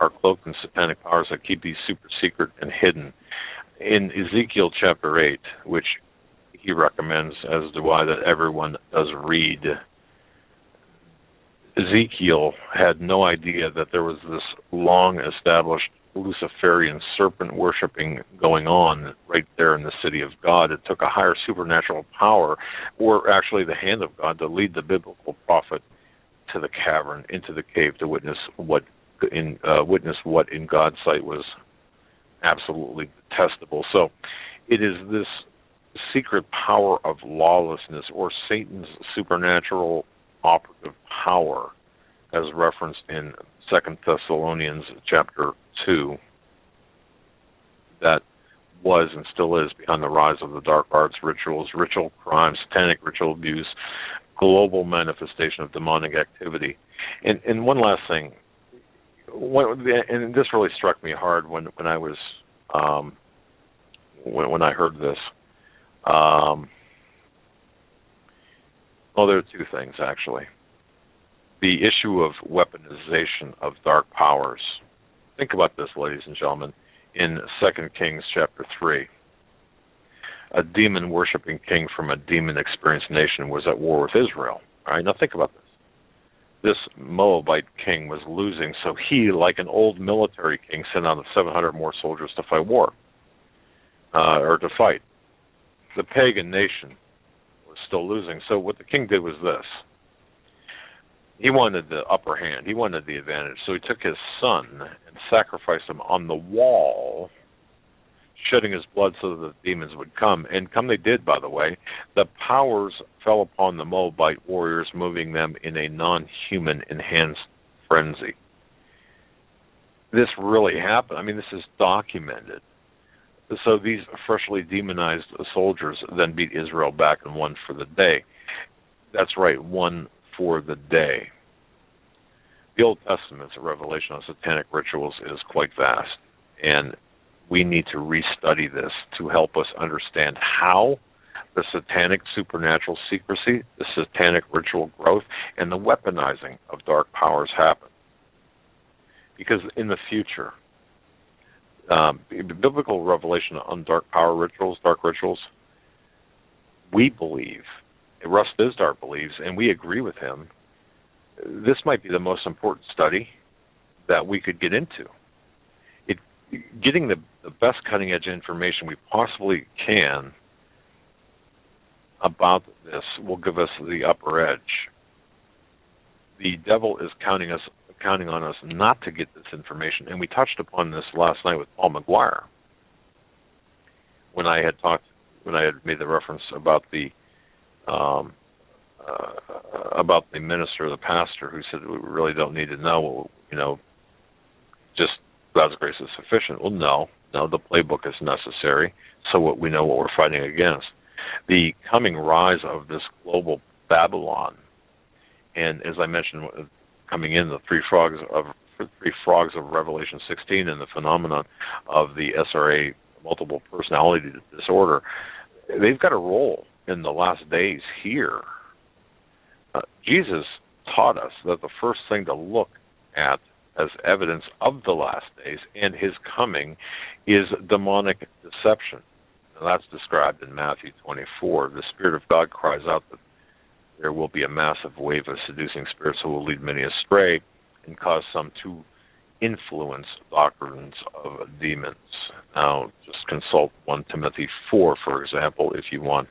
are cloaked in satanic powers that keep these super secret and hidden. In Ezekiel chapter 8, which he recommends, as do I, that everyone does read, Ezekiel had no idea that there was this long-established Luciferian serpent worshipping going on right there in the city of God. It took a higher supernatural power, or actually the hand of God, to lead the biblical prophet to the cavern, into the cave, to witness what in God's sight was absolutely detestable. So it is this secret power of lawlessness, or Satan's supernatural operative power, as referenced in 2 Thessalonians chapter 2, that was and still is behind the rise of the dark arts, rituals, ritual crimes, satanic ritual abuse, global manifestation of demonic activity. And one last thing, and this really struck me hard when I was when I heard this. Well, there are two things, actually. The issue of weaponization of dark powers. Think about this, ladies and gentlemen. In 2 Kings chapter 3, a demon-worshipping king from a demon-experienced nation was at war with Israel. All right, now think about this. This Moabite king was losing, so he, like an old military king, sent out 700 more soldiers to fight war, or to fight. The pagan nation was still losing, so what the king did was this. He wanted the upper hand. He wanted the advantage, so he took his son and sacrificed him on the wall, shedding his blood so that the demons would come. And come they did, by the way. The powers fell upon the Moabite warriors, moving them in a non-human enhanced frenzy. This really happened. I mean, this is documented. So these freshly demonized soldiers then beat Israel back and won for the day. That's right, won for the day. The Old Testament's revelation on satanic rituals is quite vast, and we need to restudy this to help us understand how the satanic supernatural secrecy, the satanic ritual growth, and the weaponizing of dark powers happen. Because in the future, the biblical revelation on dark power rituals, dark rituals, we believe, Russ Dizdar believes, and we agree with him, this might be the most important study that we could get into. Getting the best cutting-edge information we possibly can about this will give us the upper edge the devil is counting on us not to get this information, and we touched upon this last night with Paul McGuire when I had made the reference about the minister, the pastor, who said we really don't need to know, just God's grace is sufficient. Well, no, the playbook is necessary, so what we know what we're fighting against. The coming rise of this global Babylon, and as I mentioned, coming in the three frogs of Revelation 16 and the phenomenon of the SRA, multiple personality disorder, they've got a role in the last days here. Jesus taught us that the first thing to look at as evidence of the last days and his coming is demonic deception. Now, that's described in Matthew 24. The Spirit of God cries out that there will be a massive wave of seducing spirits who will lead many astray and cause some to influence doctrines of demons. Now, just consult 1 Timothy 4, for example, if you want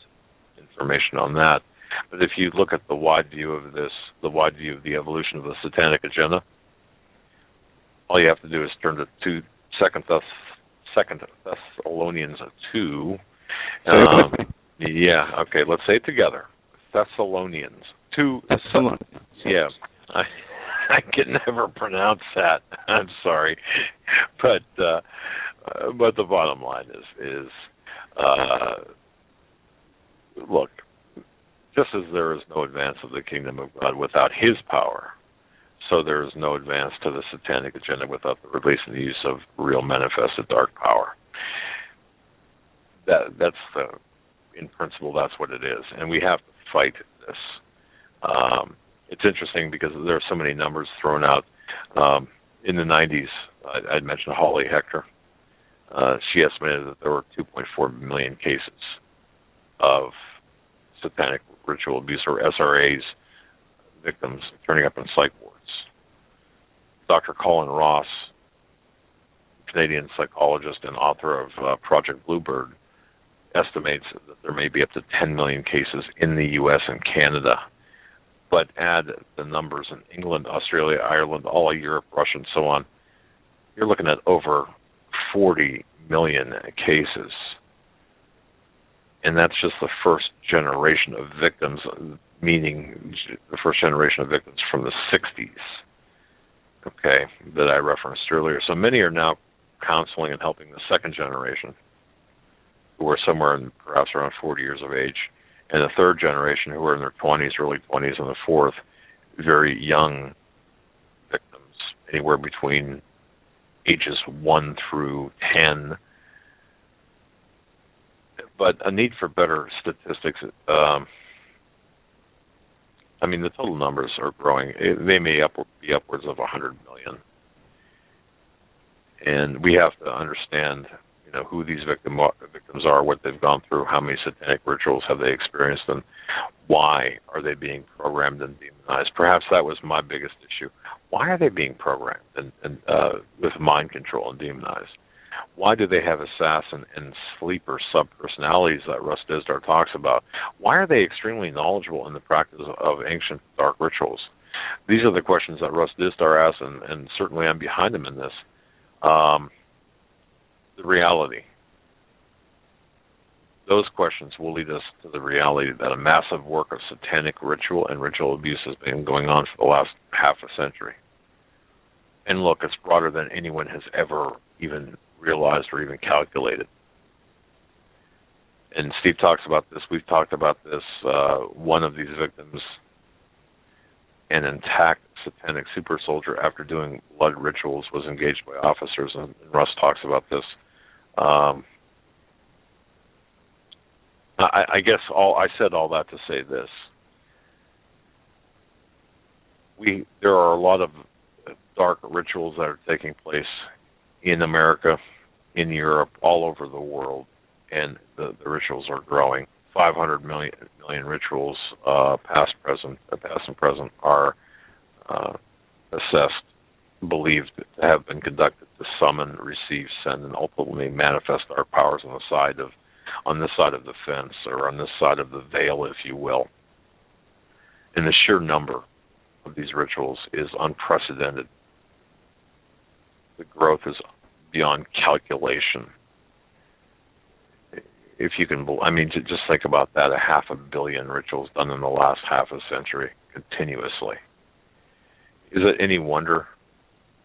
information on that. But if you look at the wide view of this, the wide view of the evolution of the satanic agenda, all you have to do is turn to 2 Thessalonians 2. Yeah, okay, let's say it together. Thessalonians 2. Thessalonians. Yeah, I can never pronounce that. I'm sorry, but the bottom line is look, just as there is no advance of the kingdom of God without his power, so there is no advance to the satanic agenda without the release and the use of real manifested dark power. That's in principle, that's what it is, and we have to fight this. It's interesting because there are so many numbers thrown out. In the 90s, I'd mentioned Holly Hector. She estimated that there were 2.4 million cases of satanic ritual abuse, or SRAs, victims turning up in psych wards. Dr. Colin Ross, Canadian psychologist and author of Project Bluebird, estimates that there may be up to 10 million cases in the U.S. and Canada. But add the numbers in England, Australia, Ireland, all of Europe, Russia, and so on, you're looking at over 40 million cases. And that's just the first generation of victims, meaning the first generation of victims from the 60s, okay, that I referenced earlier. So many are now counseling and helping the second generation, who are somewhere in perhaps around 40 years of age, and the third generation, who are in their 20s, early 20s, and the fourth, very young victims, anywhere between ages 1 through 10. But a need for better statistics. I mean, the total numbers are growing. They may be upwards of 100 million. And we have to understand, who these victims are, what they've gone through, how many satanic rituals have they experienced, and why are they being programmed and demonized. Perhaps that was my biggest issue. Why are they being programmed and with mind control and demonized? Why do they have assassin and sleeper sub-personalities that Russ Dizdar talks about? Why are they extremely knowledgeable in the practice of ancient dark rituals? These are the questions that Russ Dizdar asks, and certainly I'm behind him in this. The reality. Those questions will lead us to the reality that a massive work of satanic ritual and ritual abuse has been going on for the last half a century. And look, it's broader than anyone has ever even realized or even calculated. And Steve talks about this. We've talked about this. One of these victims, an intact satanic super soldier, after doing blood rituals, was engaged by officers, and Russ talks about this. I guess I said all that to say this. There are a lot of dark rituals that are taking place in America, in Europe, all over the world, and the rituals are growing. 500 million rituals, past and present, are assessed, believed to have been conducted to summon, receive, send, and ultimately manifest our powers on this side of the fence, or on this side of the veil, if you will. And the sheer number of these rituals is unprecedented. The growth is beyond calculation. If you can, I mean, just think about that, 500 million rituals done in the last half a century continuously. Is it any wonder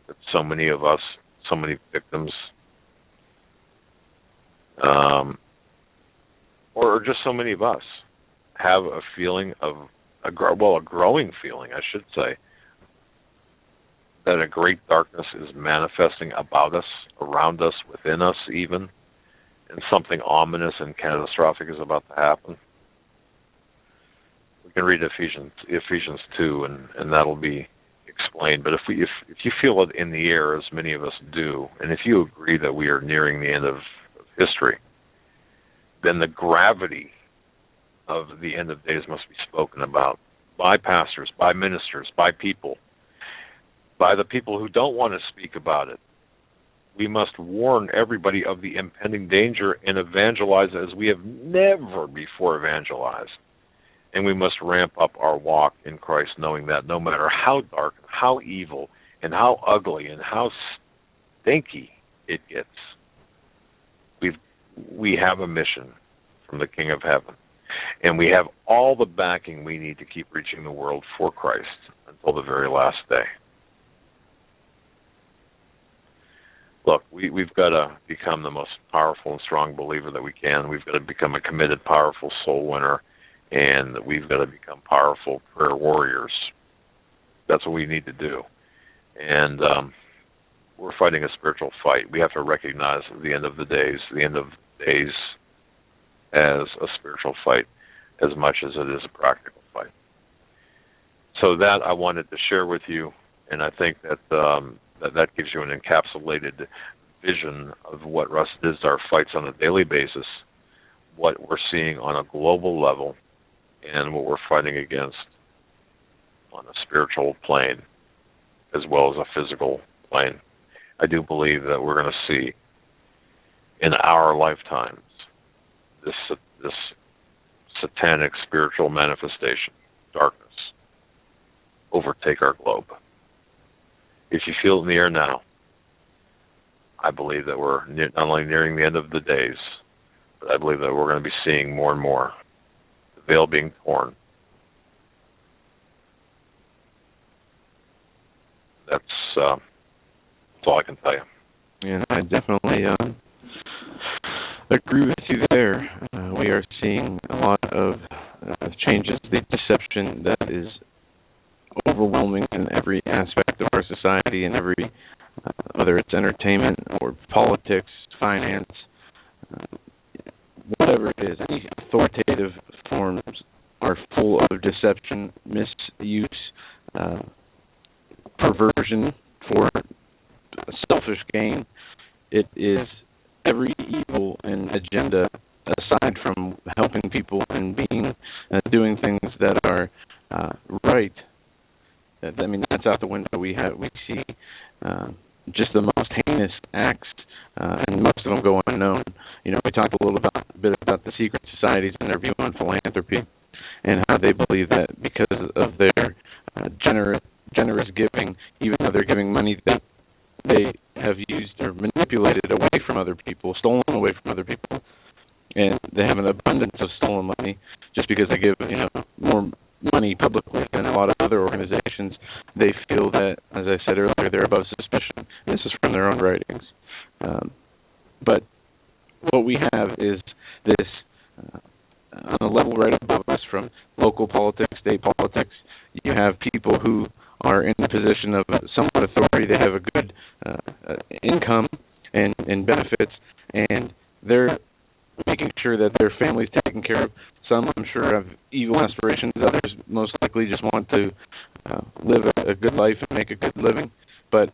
that so many of us, so many victims, or just so many of us, have a feeling of, a growing feeling, I should say, that a great darkness is manifesting about us, around us, within us even, and something ominous and catastrophic is about to happen? We can read Ephesians 2, and that'll be explained. But if you feel it in the air, as many of us do, and if you agree that we are nearing the end of history, then the gravity of the end of days must be spoken about by pastors, by ministers, by people, by the people who don't want to speak about it. We must warn everybody of the impending danger and evangelize as we have never before evangelized. And we must ramp up our walk in Christ, knowing that no matter how dark, how evil, and how ugly, and how stinky it gets, we have a mission from the King of Heaven. And we have all the backing we need to keep reaching the world for Christ until the very last day. Look, we've got to become the most powerful and strong believer that we can. We've got to become a committed, powerful soul winner, and we've got to become powerful prayer warriors. That's what we need to do. And we're fighting a spiritual fight. We have to recognize the end of days as a spiritual fight as much as it is a practical fight. So that I wanted to share with you, and I think that that gives you an encapsulated vision of what is our fights on a daily basis, what we're seeing on a global level, and what we're fighting against on a spiritual plane as well as a physical plane. I do believe that we're going to see in our lifetimes this satanic spiritual manifestation, darkness, overtake our globe. If you feel it in the air now, I believe that we're not only nearing the end of the days, but I believe that we're going to be seeing more and more the veil being torn. That's all I can tell you. Yeah, I definitely agree with you there. We are seeing a lot of changes, the deception that is overwhelming in every aspect of our society, and every, whether it's entertainment or politics, finance, whatever it is, any authoritative forms are full of deception, misuse, perversion for selfish gain. It is every evil and agenda aside from helping people and being doing things that are right. I mean, that's out the window. We see just the most heinous acts, and most of them go unknown. You know, we talked a bit about the secret societies and their view on philanthropy, and how they believe that because of their generous giving, even though they're giving money that they have used or manipulated away from other people, stolen away from other people, and they have an abundance of stolen money just because they give, more money publicly than a lot of other organizations, they feel that, as I said earlier, they're above suspicion. This is from their own writings. But what we have is this, on a level right above us, from local politics, state politics, you have people who are in the position of somewhat authority. They have a good income and benefits, and they're making sure that their family's taken care of. Some, I'm sure, have evil aspirations. Others most likely just want to live a good life and make a good living, but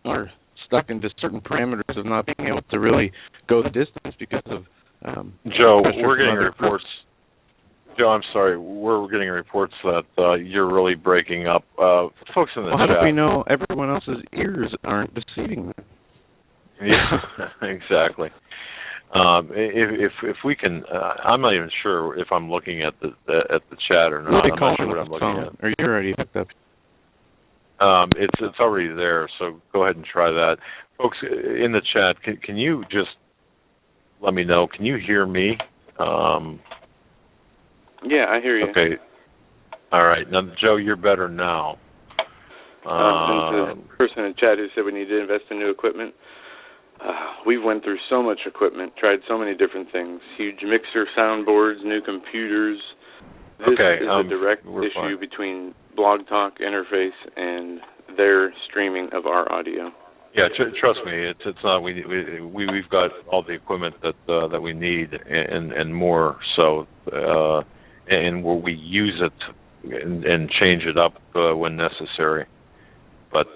are stuck into certain parameters of not being able to really go the distance because of Joe, we're getting reports. Joe, I'm sorry. We're getting reports that you're really breaking up. Folks in the chat. How do we know everyone else's ears aren't deceiving them? Yeah, exactly. If we can, I'm not even sure if I'm looking at the chat or not. I'm not sure what I'm looking at. Or you're already hooked up. It's already there, so go ahead and try that. Folks, in the chat, can you just let me know, can you hear me? Yeah, I hear you. Okay. All right. Now, Joe, you're better now. And the person in the chat who said we need to invest in new equipment, we went through so much equipment, tried so many different things, huge mixer soundboards, new computers. This is a direct issue between Blog Talk Interface and their streaming of our audio. Yeah, trust me, it's not. We've got all the equipment that we need and more. So and where we use it and change it up when necessary. But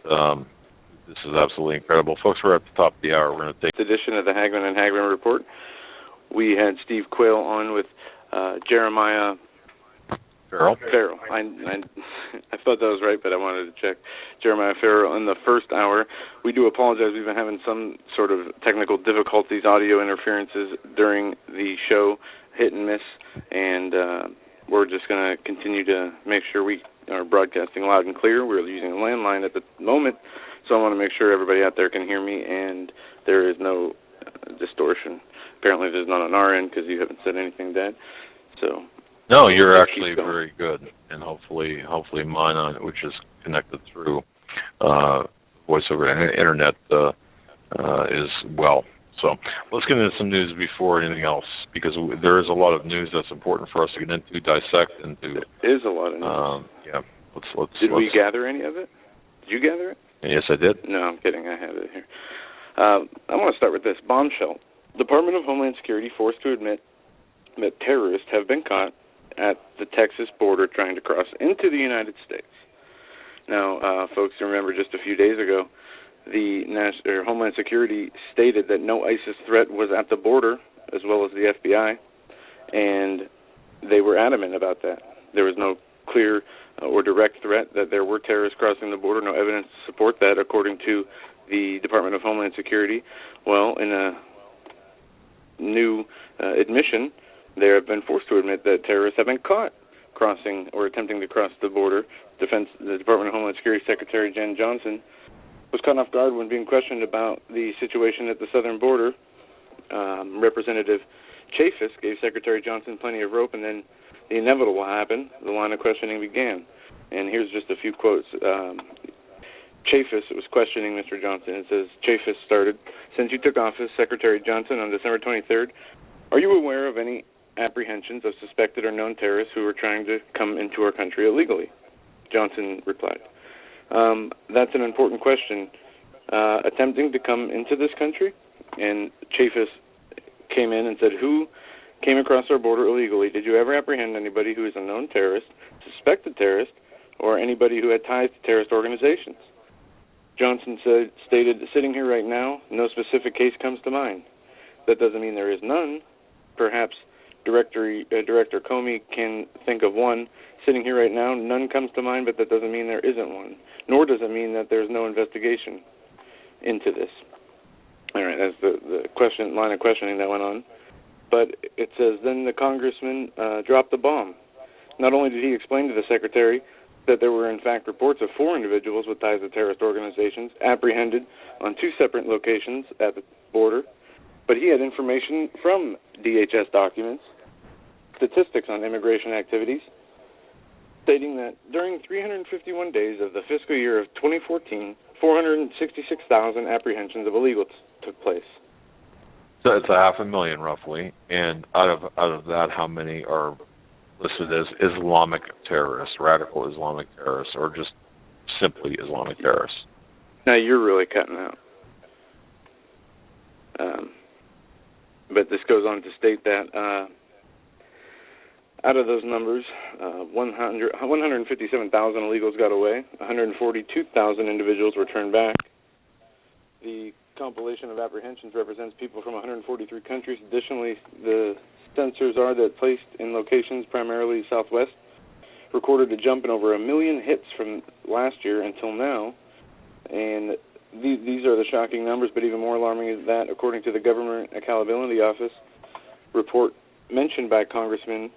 this is absolutely incredible, folks. We're at the top of the hour. We're going to take this edition of the Hagmann and Hagmann Report. We had Steve Quayle on with Jeremiah Farrell. I thought that was right, but I wanted to check. Jeremiah Farrell in the first hour. We do apologize. We've been having some sort of technical difficulties, audio interferences during the show, hit and miss, and we're just going to continue to make sure we are broadcasting loud and clear. We're using a landline at the moment, so I want to make sure everybody out there can hear me and there is no distortion. Apparently there's none on our end because you haven't said anything, Dad. So. No, you're actually very good, and hopefully mine on it, which is connected through voice over internet, is well. So let's get into some news before anything else, because there is a lot of news that's important for us to get into, dissect, and do. There is a lot of news. Yeah. Did we gather any of it? Did you gather it? Yes, I did. No, I'm kidding. I have it here. I want to start with this. Bombshell. Department of Homeland Security forced to admit that terrorists have been caught at the Texas border trying to cross into the United States. Now, folks, remember just a few days ago, the Homeland Security stated that no ISIS threat was at the border, as well as the FBI, and they were adamant about that. There was no clear or direct threat that there were terrorists crossing the border, no evidence to support that, according to the Department of Homeland Security. Well, in a new admission, they have been forced to admit that terrorists have been caught crossing or attempting to cross the border. The Department of Homeland Security Secretary Jen Johnson was caught off guard when being questioned about the situation at the southern border. Representative Chaffetz gave Secretary Johnson plenty of rope, and then the inevitable happened. The line of questioning began. And here's just a few quotes. Chaffetz was questioning Mr. Johnson. It says, Chaffetz started, "Since you took office, Secretary Johnson, on December 23rd, are you aware of any apprehensions of suspected or known terrorists who were trying to come into our country illegally?" Johnson replied, "That's an important question. Attempting to come into this country?" And Chaffetz came in and said, "Who came across our border illegally? Did you ever apprehend anybody who is a known terrorist, suspected terrorist, or anybody who had ties to terrorist organizations?" Johnson stated, "Sitting here right now, no specific case comes to mind. That doesn't mean there is none. Perhaps Director Comey can think of one. Sitting here right now, none comes to mind, but that doesn't mean there isn't one. Nor does it mean that there's no investigation into this." All right, that's the line of questioning that went on. But it says, then the congressman dropped the bomb. Not only did he explain to the secretary that there were in fact reports of 4 individuals with ties to terrorist organizations apprehended on 2 separate locations at the border, but he had information from DHS documents, statistics on immigration activities, stating that during 351 days of the fiscal year of 2014, 466,000 apprehensions of illegals took place. So it's 500,000 roughly, and out of that, how many are listed as Islamic terrorists, radical Islamic terrorists, or just simply Islamic terrorists? Now you're really cutting out. But this goes on to state that out of those numbers, 157,000 illegals got away, 142,000 individuals were turned back. The compilation of apprehensions represents people from 143 countries. Additionally, the sensors are that placed in locations primarily southwest recorded a jump in over 1 million hits from last year until now. And these are the shocking numbers, but even more alarming is that, according to the Government Accountability Office report mentioned by the congressman,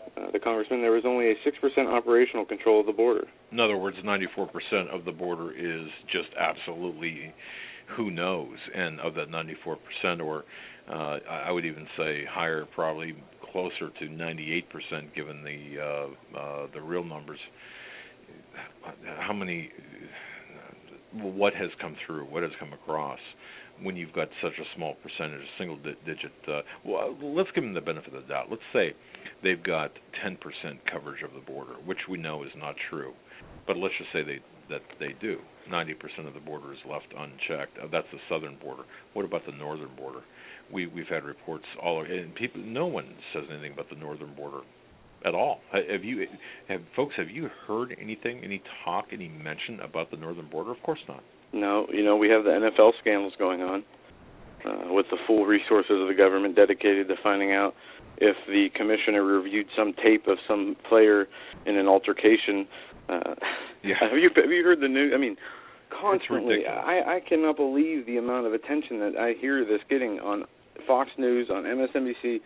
there was only a 6% operational control of the border. In other words, 94% of the border is just absolutely who knows, and of that 94%, or I would even say higher, probably closer to 98%, given the real numbers. How many? What has come through? What has come across? When you've got such a small percentage, single-digit, well, let's give them the benefit of the doubt. Let's say they've got 10% coverage of the border, which we know is not true. But let's just say that they do. 90% of the border is left unchecked. That's the southern border. What about the northern border? We've had reports all over, and no one says anything about the northern border at all. Have you heard anything, any talk, any mention about the northern border? Of course not. No, we have the NFL scandals going on with the full resources of the government dedicated to finding out if the commissioner reviewed some tape of some player in an altercation. Yeah. Have you heard the news? I mean, constantly. I cannot believe the amount of attention that I hear this getting on Fox News, on MSNBC.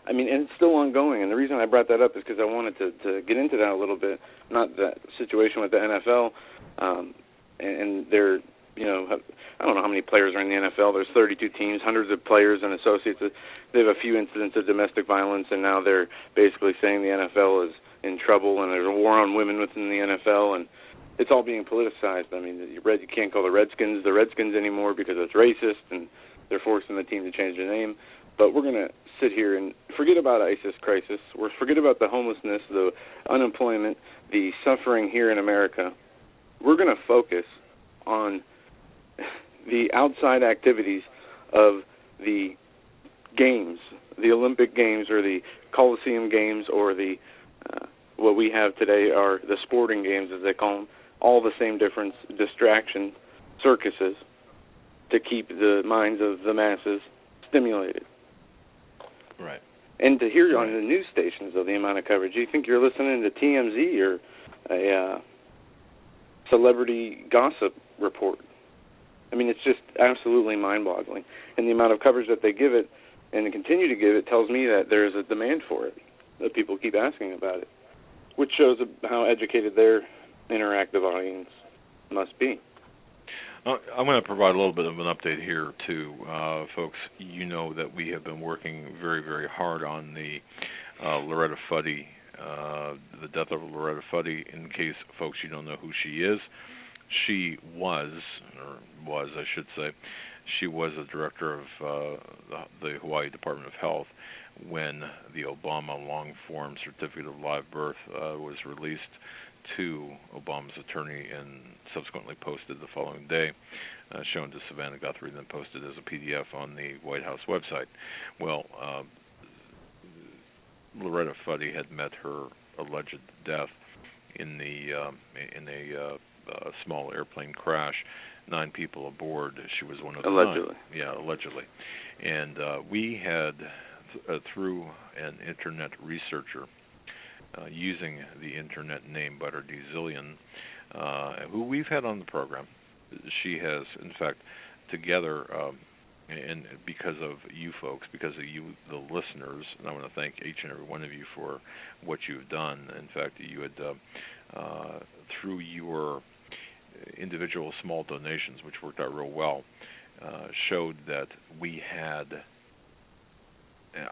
I mean, and it's still ongoing. And the reason I brought that up is because I wanted to get into that a little bit, not that situation with the NFL. And they're, I don't know how many players are in the NFL. There's 32 teams, hundreds of players and associates. They have a few incidents of domestic violence, and now they're basically saying the NFL is in trouble, and there's a war on women within the NFL, and it's all being politicized. I mean, you can't call the Redskins anymore because it's racist, and they're forcing the team to change their name. But we're going to sit here and forget about ISIS crisis. Forget about the homelessness, the unemployment, the suffering here in America. We're going to focus on the outside activities of the games, the Olympic Games or the Coliseum Games or the what we have today are the sporting games, as they call them, all the same difference, distraction, circuses, to keep the minds of the masses stimulated. Right. And to hear on the news stations of the amount of coverage, you think you're listening to TMZ or a celebrity gossip report. I mean, it's just absolutely mind-boggling. And the amount of coverage that they give it and continue to give it tells me that there's a demand for it, that people keep asking about it, which shows how educated their interactive audience must be. I'm going to provide a little bit of an update here, too, folks. You know that we have been working very, very hard on the Loretta Fuddy, the death of Loretta Fuddy. In case, folks, you don't know who she is, she was the director of the Hawaii Department of Health when the Obama long-form certificate of live birth was released to Obama's attorney and subsequently posted the following day, shown to Savannah Guthrie, then posted as a PDF on the White House website. Well, Loretta Fuddy had met her alleged death in a small airplane crash. 9 people aboard. She was one of the allegedly. 9. Yeah, allegedly. And we had, through an internet researcher, using the internet name Butter D. Zillion, who we've had on the program. She has, in fact, together, and because of you folks, because of you, the listeners, and I want to thank each and every one of you for what you've done. In fact, you had, through your individual small donations, which worked out real well, showed that we had,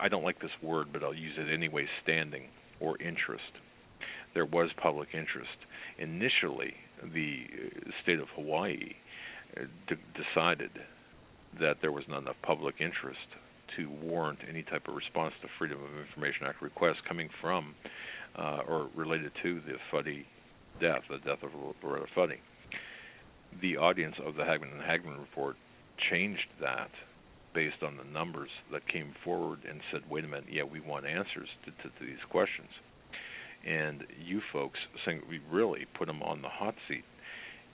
I don't like this word, but I'll use it anyway, standing or interest. There was public interest. Initially, the state of Hawaii decided that there was not enough public interest to warrant any type of response to Freedom of Information Act requests coming from or related to the Fuddy death, the death of Loretta Fuddy. The audience of the Hagmann and Hagmann report changed that based on the numbers that came forward and said, wait a minute, yeah, we want answers to these questions. And you folks, we really put them on the hot seat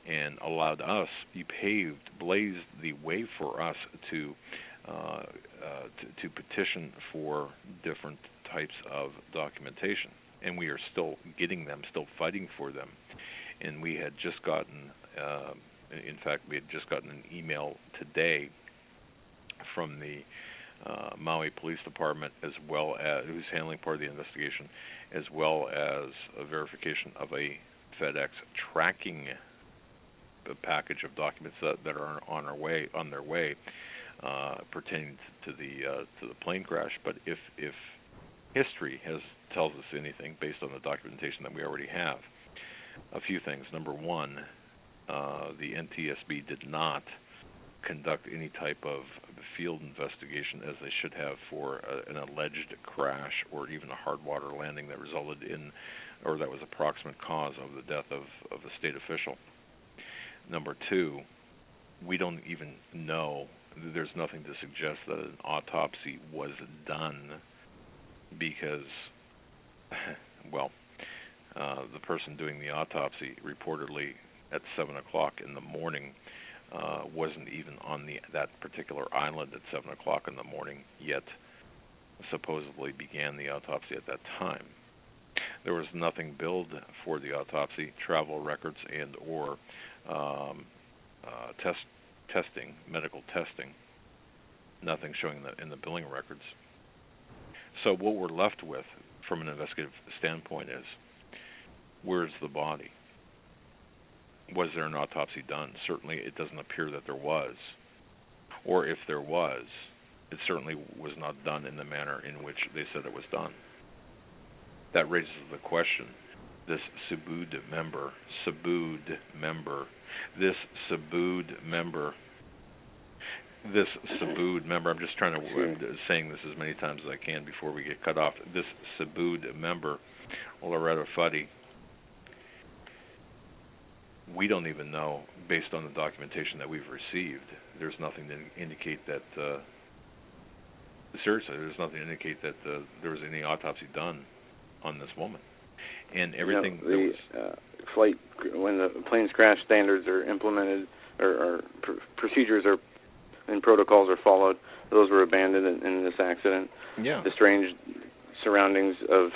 and allowed us, blazed the way for us to petition for different types of documentation. And we are still getting them, still fighting for them. And we had just gotten, in fact, we had just gotten an email today from the Maui Police Department, as well as who's handling part of the investigation, as well as a verification of a FedEx tracking package of documents that are on their way pertaining to the plane crash. But if history tells us anything based on the documentation that we already have, a few things. Number one, the NTSB did not conduct any type of field investigation as they should have for an alleged crash or even a hard water landing that resulted in, or that was approximate cause of the death of a state official. Number two, we don't even know, there's nothing to suggest that an autopsy was done because, well, the person doing the autopsy reportedly at 7 o'clock in the morning wasn't even on that particular island at 7 o'clock in the morning, yet supposedly began the autopsy at that time. There was nothing billed for the autopsy, travel records, and or testing, medical testing. Nothing showing that in the billing records. So what we're left with from an investigative standpoint is, where's the body? Was there an autopsy done? Certainly it doesn't appear that there was. Or if there was, it certainly was not done in the manner in which they said it was done. That raises the question, this Subud member, I'm just trying to saying this as many times as I can before we get cut off. This Subud member, Loretta Fuddy, we don't even know, based on the documentation that we've received, there's nothing to indicate that, seriously, there's nothing to indicate that there was any autopsy done on this woman. And everything... flight, when the planes crash, standards are implemented, or procedures are and protocols are followed, those were abandoned in this accident. Yeah. The strange surroundings of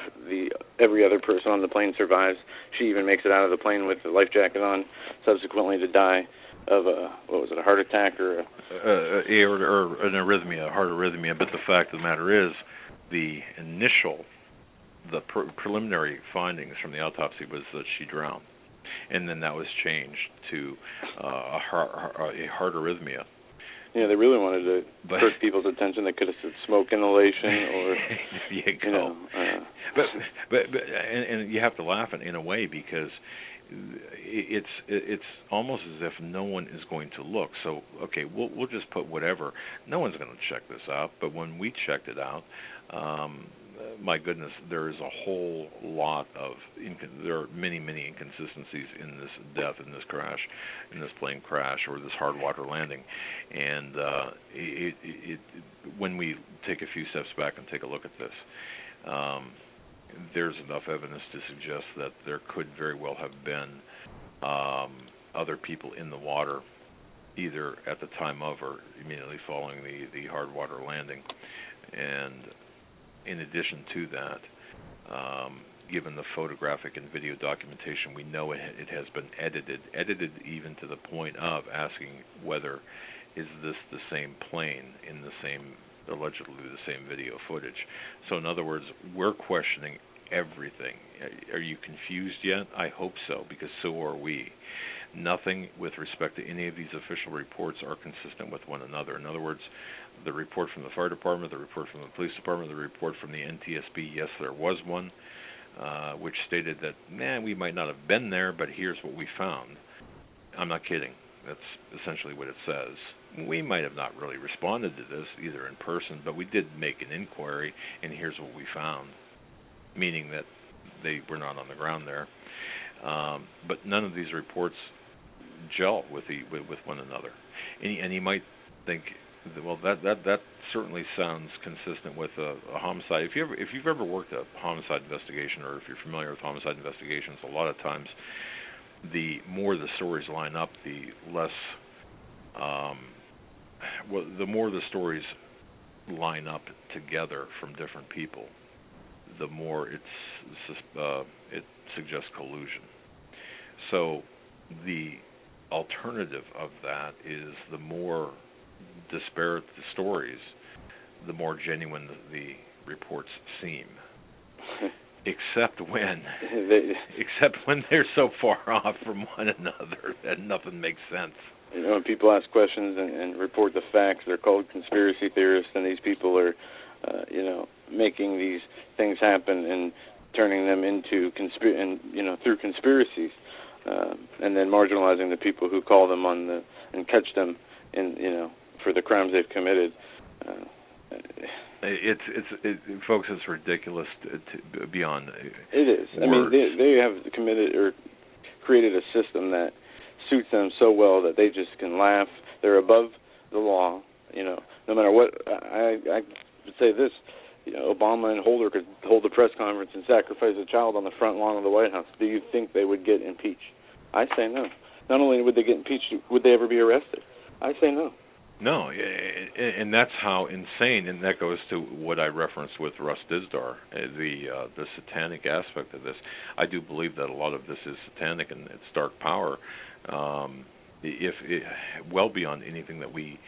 every other person on the plane survives. She even makes it out of the plane with the life jacket on, subsequently to die of a heart attack or an arrhythmia, a heart arrhythmia. But the fact of the matter is, the preliminary findings from the autopsy was that she drowned, and then that was changed to a heart arrhythmia. Yeah, they really wanted to first people's attention. They could have said smoke inhalation or you know. But you have to laugh in a way, because it's almost as if no one is going to look. So okay, we'll just put whatever. No one's going to check this out. But when we checked it out, my goodness, there is a whole lot of there are many inconsistencies in this death, in this crash, in this plane crash, or this hard water landing. And when we take a few steps back and take a look at this, there's enough evidence to suggest that there could very well have been other people in the water, either at the time of or immediately following the hard water landing. And in addition to that, given the photographic and video documentation, we know it has been edited even to the point of asking whether is this the same plane in the same, allegedly the same video footage. So in other words, we're questioning everything. Are you confused yet? I hope so, because so are we. Nothing with respect to any of these official reports are consistent with one another. In other words, the report from the fire department, the report from the police department, the report from the NTSB, yes, there was one, which stated that, we might not have been there, but here's what we found. I'm not kidding. That's essentially what it says. We might have not really responded to this, either in person, but we did make an inquiry, and here's what we found, meaning that they were not on the ground there. But none of these reports gel with one another. And you might think, well, that certainly sounds consistent with a homicide. If you've ever worked a homicide investigation, or if you're familiar with homicide investigations, a lot of times the more the stories line up, the less the more the stories line up together from different people, the more it suggests collusion. So the alternative of that is the more disparate the stories, the more genuine the reports seem. Except when they're so far off from one another that nothing makes sense. You know, when people ask questions and report the facts, they're called conspiracy theorists, and these people are, making these things happen and turning them into through conspiracies, and then marginalizing the people who call them on and catch them in for the crimes they've committed. Folks, it's ridiculous to beyond. It is. Words. I mean, they have committed or created a system that suits them so well that they just can laugh. They're above the law. No matter what. I would say this. Obama and Holder could hold a press conference and sacrifice a child on the front lawn of the White House. Do you think they would get impeached? I say no. Not only would they get impeached, would they ever be arrested? I say no. No, and that's how insane, and that goes to what I referenced with Russ Dizdar, the satanic aspect of this. I do believe that a lot of this is satanic and it's dark power, well beyond anything that we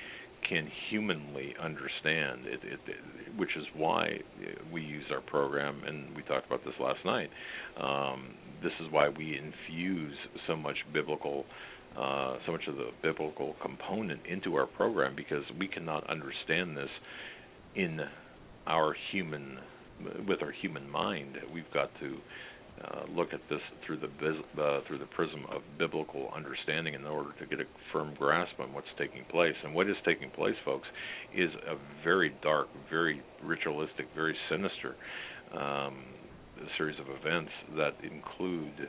can humanly understand, which is why we use our program, and we talked about this last night. This is why we infuse so much of the biblical component into our program, because we cannot understand this with our human mind. We've got to look at this through the prism of biblical understanding in order to get a firm grasp on what's taking place. And what is taking place, folks, is a very dark, very ritualistic, very sinister series of events that include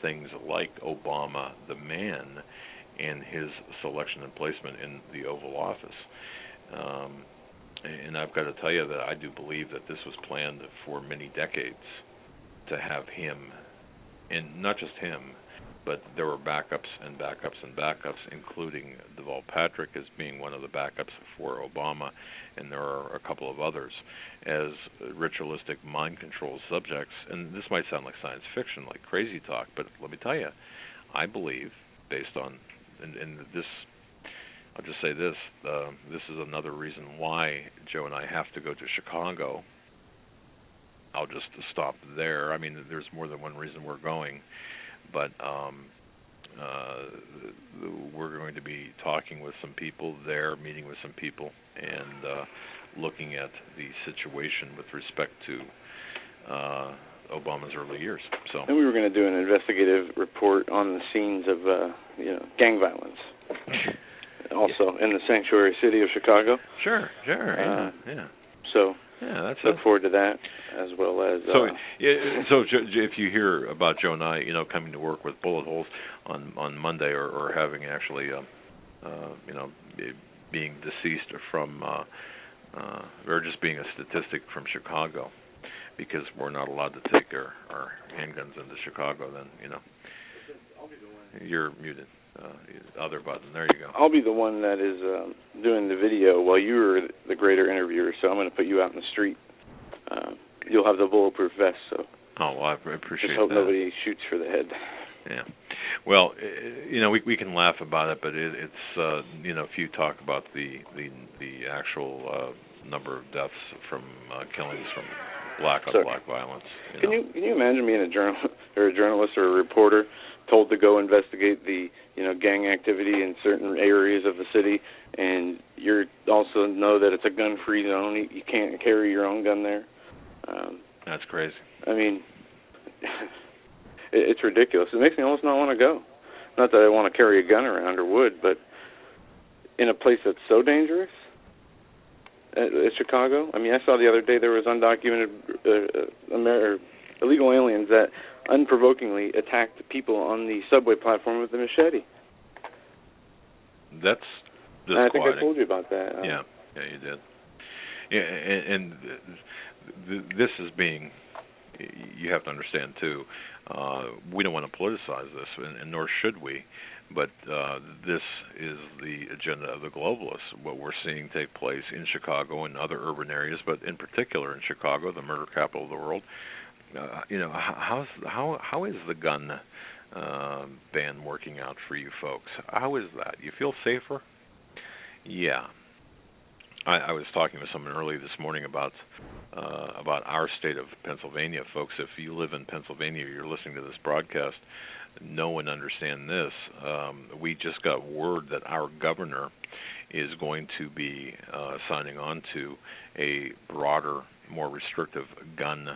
things like Obama, the man, and his selection and placement in the Oval Office. And I've got to tell you that I do believe that this was planned for many decades to have him, and not just him, but there were backups and backups and backups, including Deval Patrick as being one of the backups for Obama, and there are a couple of others as ritualistic mind control subjects. And this might sound like science fiction, like crazy talk, but let me tell you, I believe, based on, and this, I'll just say this, this is another reason why Joe and I have to go to Chicago. I'll just stop there. I mean, there's more than one reason we're going, but we're going to be talking with some people there, meeting with some people, and looking at the situation with respect to Obama's early years. So, and we were going to do an investigative report on the scenes of gang violence, also in the sanctuary city of Chicago. Sure, yeah. So. Yeah, look forward to that, as well as. So if you hear about Joe and I, coming to work with bullet holes on Monday, or having actually, being deceased from, or just being a statistic from Chicago, because we're not allowed to take our handguns into Chicago, then you're muted. Other button. There you go. I'll be the one that is doing the video while you're the greater interviewer, so I'm going to put you out in the street. You'll have the bulletproof vest, so. Oh, well, I appreciate just hope that. nobody shoots for the head. Yeah. Well, we can laugh about it, but it's if you talk about the actual number of deaths from killings from black on black violence. Can you imagine being a journalist or a reporter told to go investigate the gang activity in certain areas of the city, and you also know that it's a gun-free zone. You can't carry your own gun there. That's crazy. I mean, it's ridiculous. It makes me almost not want to go. Not that I want to carry a gun around or would, but in a place that's so dangerous, at Chicago. I mean, I saw the other day there was undocumented illegal aliens that unprovokingly attacked people on the subway platform with a machete. That's disquieting. I think I told you about that. Yeah, you did. Yeah, and this is being, you have to understand too, we don't want to politicize this, and nor should we, but this is the agenda of the globalists, what we're seeing take place in Chicago and other urban areas, but in particular in Chicago, the murder capital of the world. How is the gun ban working out for you folks? How is that? You feel safer? Yeah. I was talking with someone early this morning about our state of Pennsylvania, folks. If you live in Pennsylvania, you're listening to this broadcast, no one understand this. We just got word that our governor is going to be signing on to a broader, more restrictive gun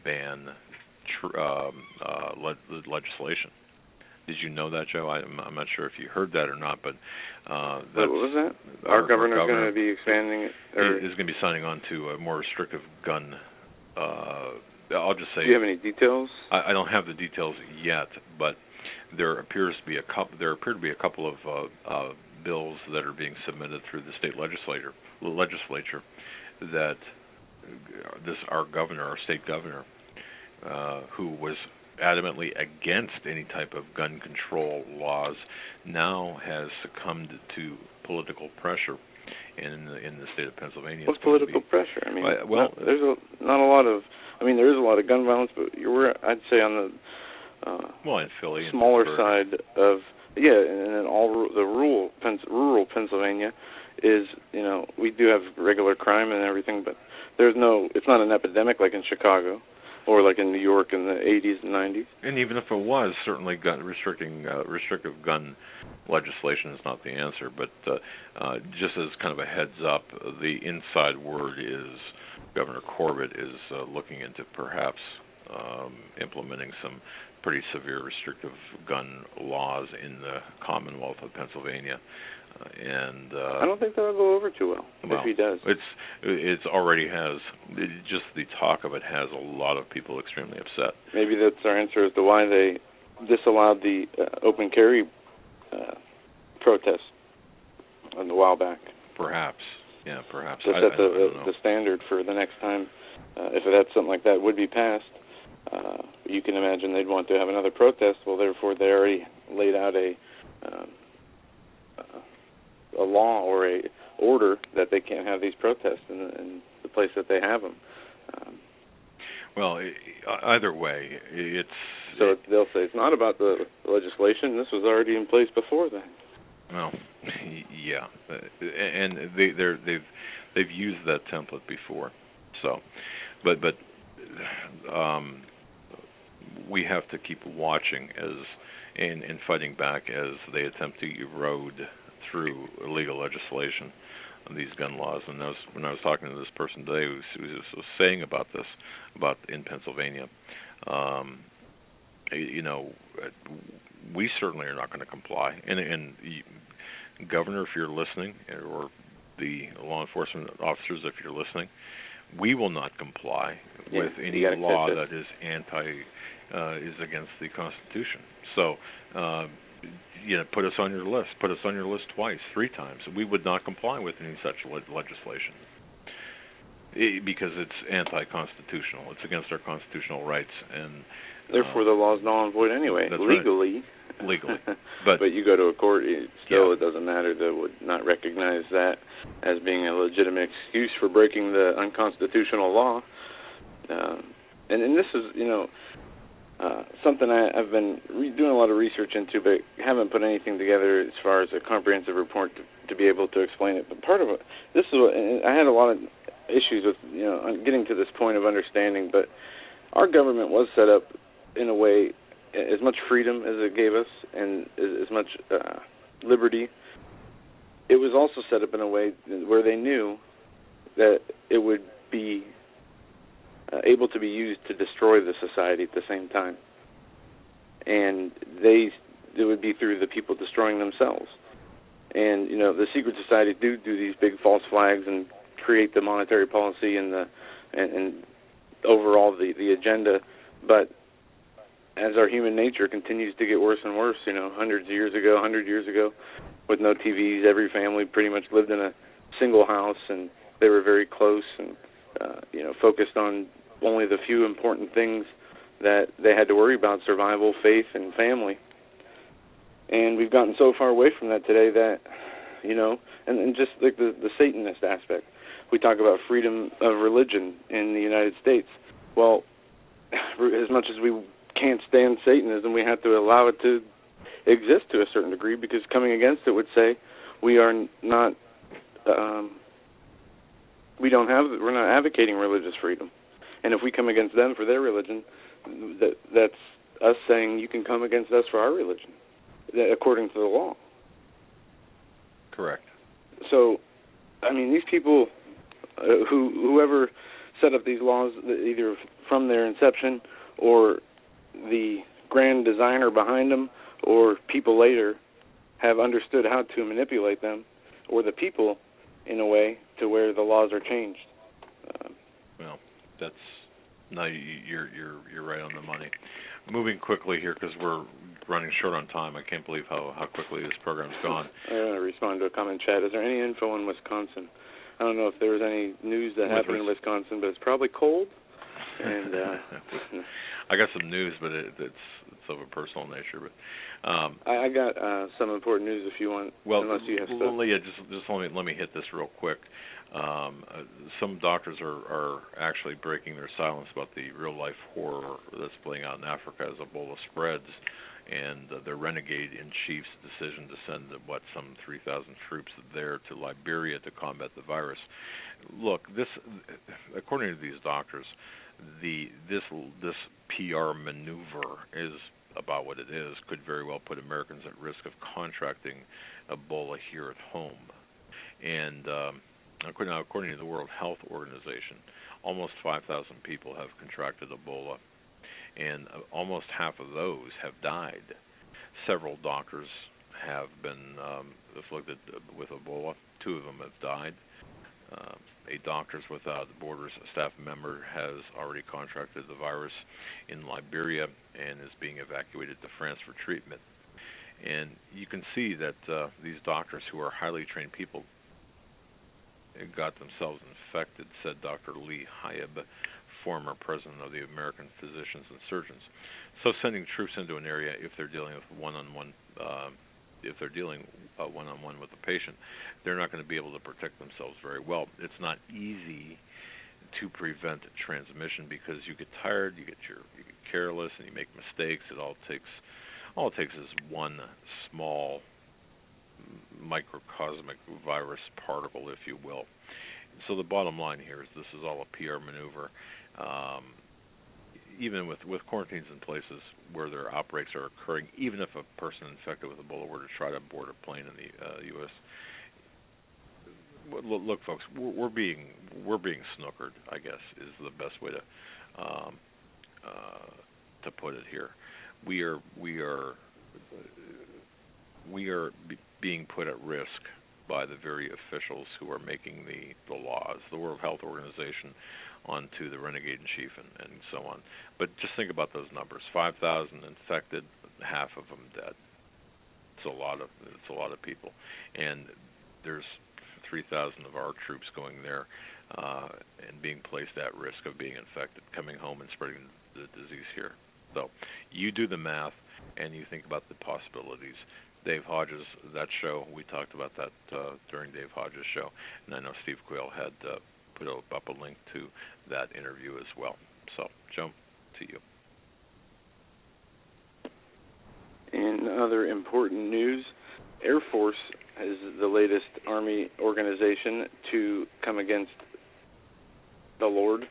ban legislation. Did you know that, Joe? I'm not sure if you heard that or not, but what was that? Our governor's going to be expanding it? Is going to be signing on to a more restrictive gun. I'll just say. Do you have any details? I don't have the details yet, but there appear to be a couple of bills that are being submitted through the state legislature that our state governor, who was adamantly against any type of gun control laws, now has succumbed to political pressure in the state of Pennsylvania. What's political pressure? I mean, there is a lot of gun violence, but I'd say on the in Philly, smaller side of and then all the rural Pennsylvania is, we do have regular crime and everything, but it's not an epidemic like in Chicago or like in New York in the 80s and 90s. And even if it was, certainly restrictive gun legislation is not the answer. But just as kind of a heads up, the inside word is Governor Corbett is looking into perhaps implementing some pretty severe restrictive gun laws in the Commonwealth of Pennsylvania. And I don't think that'll go over too well if he does. It's already has. Just the talk of it has a lot of people extremely upset. Maybe that's our answer as to why they disallowed the open carry protest a while back. Perhaps. Yeah, perhaps. Just that the standard for the next time, if it had something like that would be passed, you can imagine they'd want to have another protest. Well, therefore, they already laid out a law or a order that they can't have these protests in the place that they have them. Either way, they'll say it's not about the legislation. This was already in place before that. Well, yeah, and they've used that template before. So, but we have to keep watching and fighting back as they attempt to erode through illegal legislation on these gun laws. And when I was talking to this person today who was saying about in Pennsylvania, we certainly are not going to comply. And Governor, if you're listening, or the law enforcement officers, if you're listening, we will not comply with any law that is is against the Constitution. So, put us on your list. Put us on your list twice, 3 times. We would not comply with any such legislation because it's anti-constitutional. It's against our constitutional rights, and therefore the law is null and void anyway. Legally. Right. Legally, but you go to a court, it doesn't matter. They would not recognize that as being a legitimate excuse for breaking the unconstitutional law. And this is, something I've been doing a lot of research into, but haven't put anything together as far as a comprehensive report to be able to explain it. But part of it, I had a lot of issues with, getting to this point of understanding, but our government was set up in a way, as much freedom as it gave us and as much liberty, it was also set up in a way where they knew that it would be able to be used to destroy the society at the same time. And it would be through the people destroying themselves. And, the secret society do these big false flags and create the monetary policy and overall the agenda. But as our human nature continues to get worse and worse, 100 years ago, with no TVs, every family pretty much lived in a single house, and they were very close and, focused on only the few important things that they had to worry about: survival, faith, and family. And we've gotten so far away from that today that, and just like the Satanist aspect. We talk about freedom of religion in the United States. Well, as much as we can't stand Satanism, we have to allow it to exist to a certain degree, because coming against it would say we are not we're not advocating religious freedom. And if we come against them for their religion, that's us saying you can come against us for our religion, according to the law. Correct. So, I mean, these people, whoever set up these laws, either from their inception or the grand designer behind them or people later, have understood how to manipulate them, or the people, in a way, to where the laws are changed. Well, that's you're right on the money. Moving quickly here because we're running short on time. I can't believe how quickly this program's gone. I want to respond to a comment chat. Is there any info on Wisconsin? I don't know if there was any news that happened in Wisconsin, but it's probably cold. And I got some news, but it's of a personal nature. But I got some important news if you want. Well, unless you have stuff. Yeah, just let me hit this real quick. Some doctors are actually breaking their silence about the real-life horror that's playing out in Africa as Ebola spreads, and the renegade-in-chief's decision to send, some 3,000 troops there to Liberia to combat the virus. Look, according to these doctors, this PR maneuver is about what it is, could very well put Americans at risk of contracting Ebola here at home. And according to the World Health Organization, almost 5,000 people have contracted Ebola, and almost half of those have died. Several doctors have been afflicted with Ebola. 2 of them have died. A Doctors Without Borders staff member has already contracted the virus in Liberia and is being evacuated to France for treatment. And you can see that these doctors, who are highly trained people, got themselves infected, said Dr. Lee Hyab, former president of the American Physicians and Surgeons. So sending troops into an area, if they're dealing with one-on-one with the patient, they're not going to be able to protect themselves very well. It's not easy to prevent transmission because you get tired, you get careless, and you make mistakes. All it takes is one small microcosmic virus particle, if you will. So the bottom line here is this is all a PR maneuver. Even with quarantines in places where their outbreaks are occurring, even if a person infected with Ebola were to try to board a plane in the U.S., look, folks, we're being snookered, I guess, is the best way to put it here. We are being put at risk by the very officials who are making the laws, the World Health Organization, onto the renegade-in-chief and so on. But just think about those numbers: 5,000 infected, half of them dead. It's a lot of people, and there's 3,000 of our troops going there and being placed at risk of being infected, coming home and spreading the disease here. So you do the math and you think about the possibilities. Dave Hodges, that show, we talked about that during Dave Hodges' show, and I know Steve Quayle had put up a link to that interview as well. So, Joe, to you. In other important news, Air Force is the latest Army organization to come against the Lord.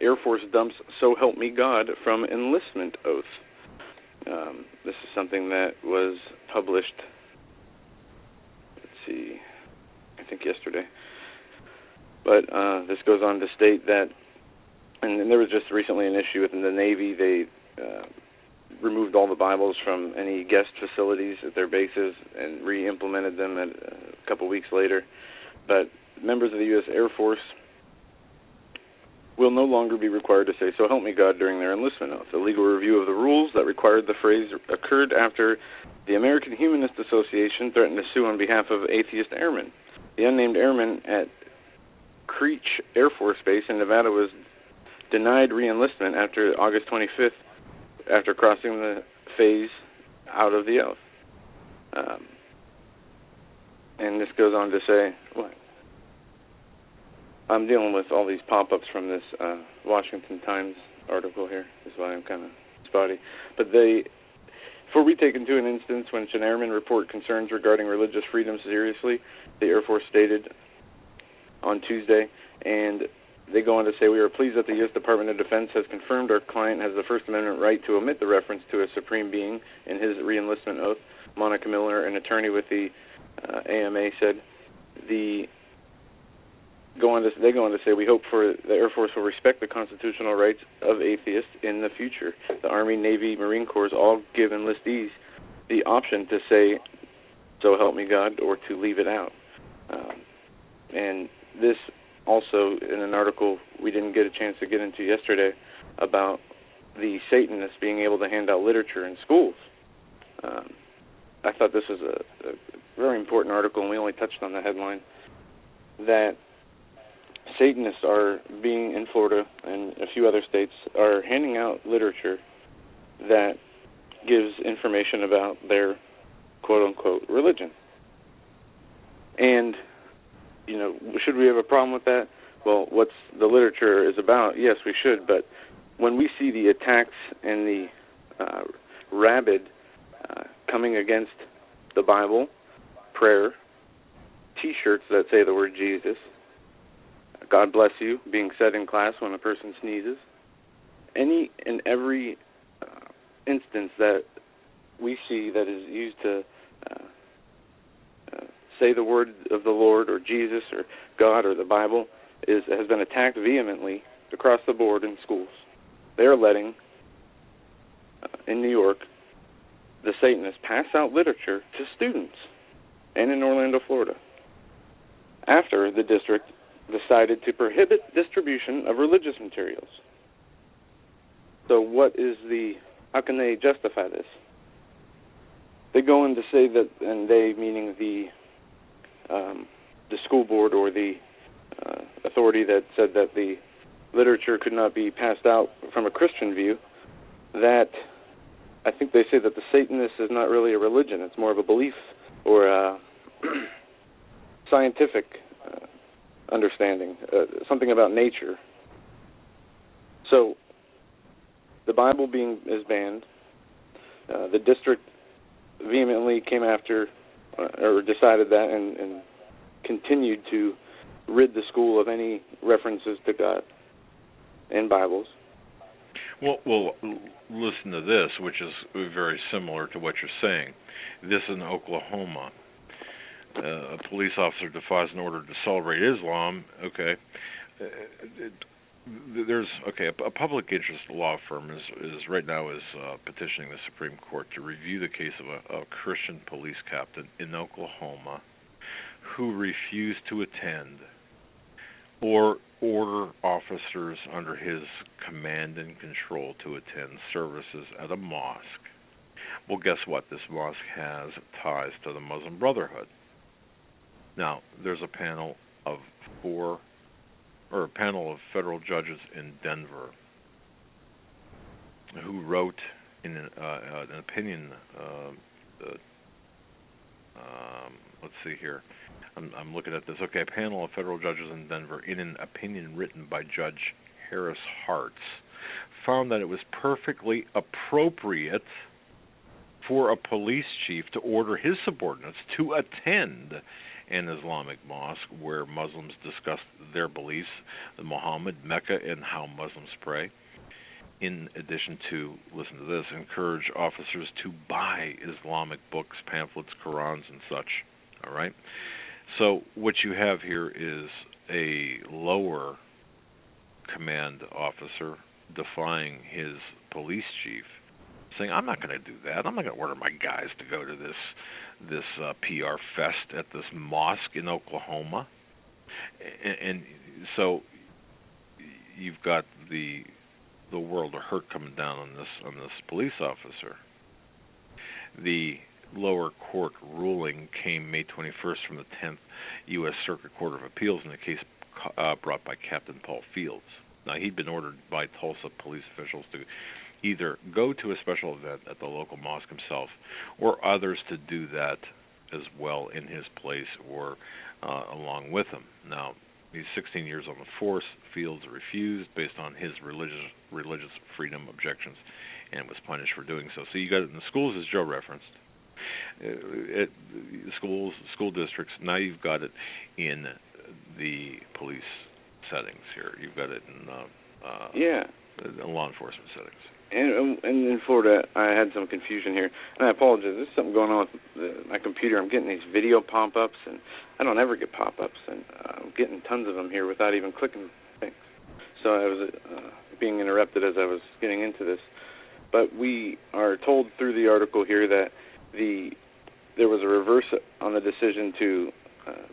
Air Force dumps "So Help Me God" from enlistment oath. This is something that was published, I think yesterday. But this goes on to state that, and there was just recently an issue within the Navy. They removed all the Bibles from any guest facilities at their bases and re-implemented them a couple weeks later. But members of the U.S. Air Force will no longer be required to say "So Help Me God" during their enlistment oath. A legal review of the rules that required the phrase occurred after the American Humanist Association threatened to sue on behalf of atheist airmen. The unnamed airman at Creech Air Force Base in Nevada was denied re-enlistment after August 25th after crossing the phase out of the oath. And this goes on to say, what? I'm dealing with all these pop-ups from this Washington Times article here. That's why I'm kind of spotty. But before we take into an instance when an airmen report concerns regarding religious freedom seriously, the Air Force stated on Tuesday, And they go on to say, we are pleased that the U.S. Department of Defense has confirmed our client has the First Amendment right to omit the reference to a supreme being in his reenlistment oath. Monica Miller, an attorney with the AMA, said they go on to say, we hope for the Air Force will respect the constitutional rights of atheists in the future. The Army, Navy, Marine Corps all give enlistees the option to say, so help me God, or to leave it out. And this also in an article we didn't get a chance to get into yesterday about the Satanists being able to hand out literature in schools. I thought this was a very important article, and we only touched on the headline, that Satanists are being, in Florida and a few other states, are handing out literature that gives information about their quote-unquote religion. And, you know, should we have a problem with that? Well, what's the literature is about, yes, we should, but when we see the attacks and the rabid coming against the Bible, prayer, T-shirts that say the word Jesus, God bless you being said in class when a person sneezes, any and every instance that we see that is used to say the word of the Lord or Jesus or God or the Bible has been attacked vehemently across the board in schools. They are letting, in New York, the Satanists pass out literature to students, and in Orlando, Florida, after the district decided to prohibit distribution of religious materials. So how can they justify this? They go in to say that, and they meaning the school board or the authority that said that the literature could not be passed out from a Christian view, that I think they say that the Satanist is not really a religion, it's more of a belief or a scientific understanding, something about nature. So the Bible is banned. The district vehemently came after or decided that and continued to rid the school of any references to God in Bibles. Well, listen to this, which is very similar to what you're saying. This in Oklahoma. A police officer defies an order to celebrate Islam. Okay. A public interest law firm is right now petitioning the Supreme Court to review the case of a Christian police captain in Oklahoma who refused to attend or order officers under his command and control to attend services at a mosque. Well, guess what? This mosque has ties to the Muslim Brotherhood. Now, there's a panel of federal judges in Denver who wrote in an opinion. Let's see here. I'm looking at this. Okay, a panel of federal judges in Denver, in an opinion written by Judge Harris Hartz, found that it was perfectly appropriate for a police chief to order his subordinates to attend an Islamic mosque where Muslims discuss their beliefs, the Muhammad, Mecca, and how Muslims pray. In addition to, listen to this, encourage officers to buy Islamic books, pamphlets, Qurans, and such. All right? So what you have here is a lower command officer defying his police chief, saying, I'm not going to do that. I'm not going to order my guys to go to this PR fest at this mosque in Oklahoma. And so you've got the world of hurt coming down on this police officer. The lower court ruling came May 21st from the 10th U.S. Circuit Court of Appeals in a case brought by Captain Paul Fields. Now, he'd been ordered by Tulsa police officials to either go to a special event at the local mosque himself or others to do that as well in his place or along with him. Now, he's 16 years on the force. Fields refused based on his religious freedom objections and was punished for doing so. So you got it in the schools, as Joe referenced, at schools, school districts. Now you've got it in the police settings here. You've got it in law enforcement settings. And in Florida, I had some confusion here, and I apologize. There's something going on with my computer. I'm getting these video pop-ups, and I don't ever get pop-ups, and I'm getting tons of them here without even clicking things. So I was being interrupted as I was getting into this. But we are told through the article here that there was a reverse on the decision to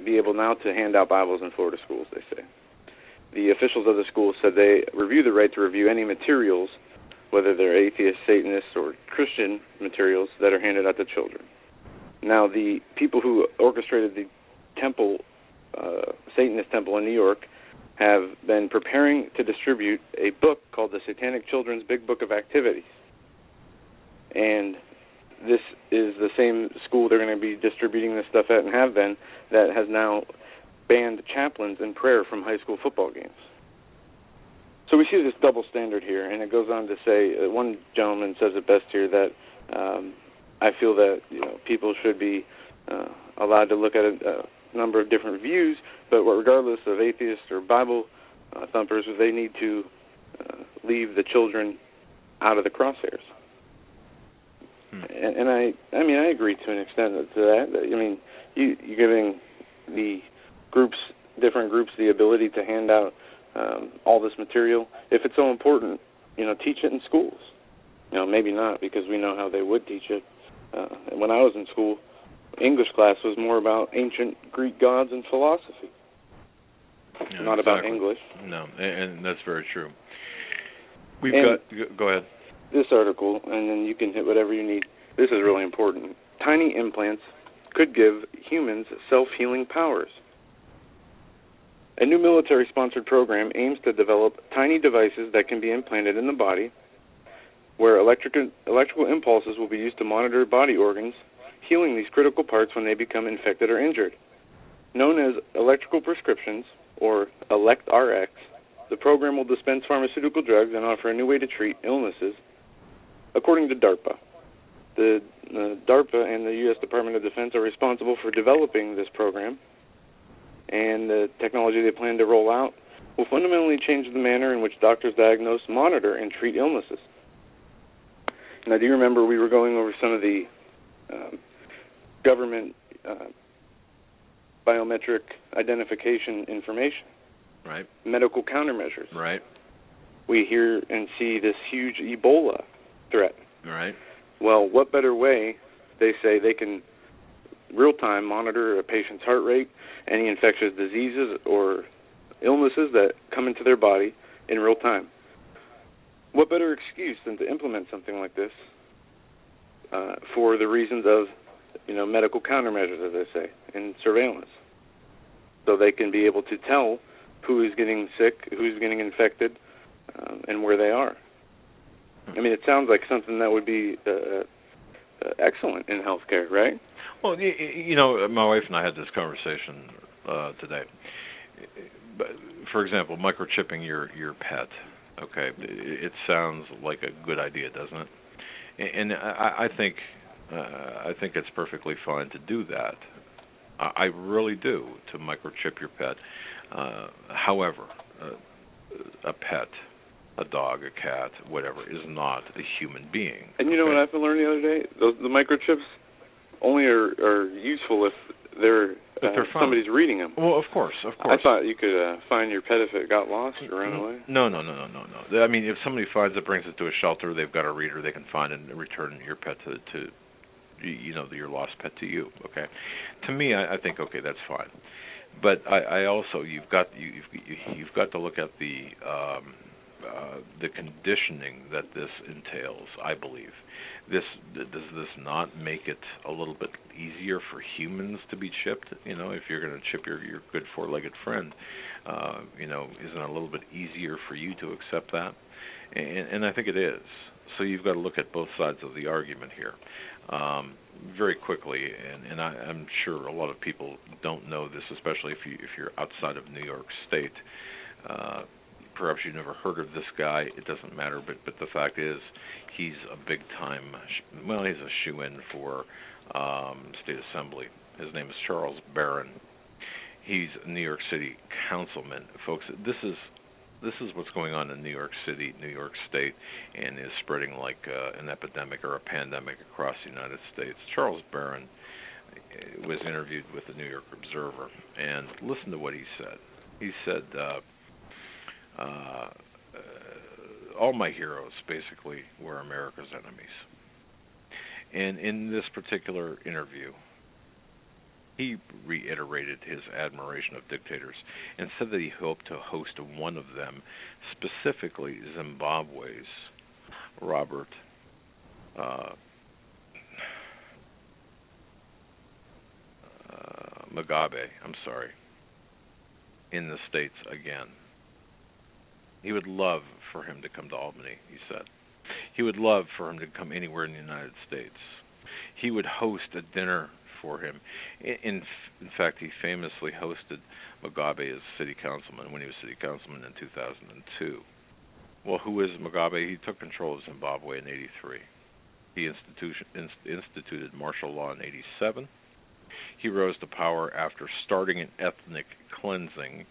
be able now to hand out Bibles in Florida schools, they say. The officials of the school said they review the right to review any materials, whether they're atheist, Satanist, or Christian materials that are handed out to children. Now, the people who orchestrated the temple, Satanist temple in New York, have been preparing to distribute a book called the Satanic Children's Big Book of Activities. And this is the same school they're going to be distributing this stuff at and have been, that has now banned chaplains and prayer from high school football games. So we see this double standard here, and it goes on to say, one gentleman says it best here, that I feel that people should be allowed to look at a number of different views, but regardless of atheists or Bible thumpers, they need to leave the children out of the crosshairs. And I mean, I agree to an extent to that. I mean, you're giving the different groups, the ability to hand out all this material. If it's so important, teach it in schools. Maybe not, because we know how they would teach it. When I was in school, English class was more about ancient Greek gods and philosophy, not about English. No, and that's very true. Go ahead. This article, and then you can hit whatever you need. This is really important. Tiny implants could give humans self-healing powers. A new military-sponsored program aims to develop tiny devices that can be implanted in the body, where electrical impulses will be used to monitor body organs, healing these critical parts when they become infected or injured. Known as electrical prescriptions, or ElectRx, the program will dispense pharmaceutical drugs and offer a new way to treat illnesses. According to DARPA, the DARPA and the U.S. Department of Defense are responsible for developing this program, and the technology they plan to roll out will fundamentally change the manner in which doctors diagnose, monitor, and treat illnesses. Now, do you remember we were going over some of the government biometric identification information? Right. Medical countermeasures. Right. We hear and see this huge Ebola threat. Right. Well, what better way, they say, they can real-time monitor a patient's heart rate, any infectious diseases or illnesses that come into their body in real time. What better excuse than to implement something like this for the reasons of, medical countermeasures, as they say, and surveillance, so they can be able to tell who is getting sick, who's getting infected, and where they are. I mean, it sounds like something that would be excellent in healthcare, right? Well, my wife and I had this conversation today. But, for example, microchipping your pet. Okay, it sounds like a good idea, doesn't it? And I think it's perfectly fine to do that. I really do, to microchip your pet. However, a pet, a dog, a cat, whatever, is not a human being. And you know what I've learned the other day? The microchips only are useful if they're somebody's reading them. Well, of course. I thought you could find your pet if it got lost or ran away. No. I mean, if somebody finds it, brings it to a shelter, they've got a reader, they can find and return your pet to your lost pet to you. Okay. To me, I think that's fine. But I also you've got to look at the conditioning that this entails. I believe does this not make it a little bit easier for humans to be chipped? If you're going to chip your good four-legged friend, isn't it a little bit easier for you to accept that? And I think it is. So you've got to look at both sides of the argument here. Very quickly, and I'm sure a lot of people don't know this, especially if you're outside of New York State. Perhaps you've never heard of this guy. It doesn't matter, but the fact is, he's a big-time. He's a shoo-in for state assembly. His name is Charles Barron, He's a New York City councilman. Folks, this is what's going on in New York City, New York State, and is spreading like an epidemic or a pandemic across the United States. Charles Barron was interviewed with the New York Observer, and listen to what he said. He said, all my heroes basically were America's enemies. And in this particular interview, he reiterated his admiration of dictators and said that he hoped to host one of them, specifically Zimbabwe's Robert Mugabe, in the States again. He would love for him to come to Albany, he said. He would love for him to come anywhere in the United States. He would host a dinner for him. In fact, he famously hosted Mugabe as city councilman when he was city councilman in 2002. Well, who is Mugabe? He took control of Zimbabwe in 83. He instituted martial law in 87. He rose to power after starting an ethnic cleansing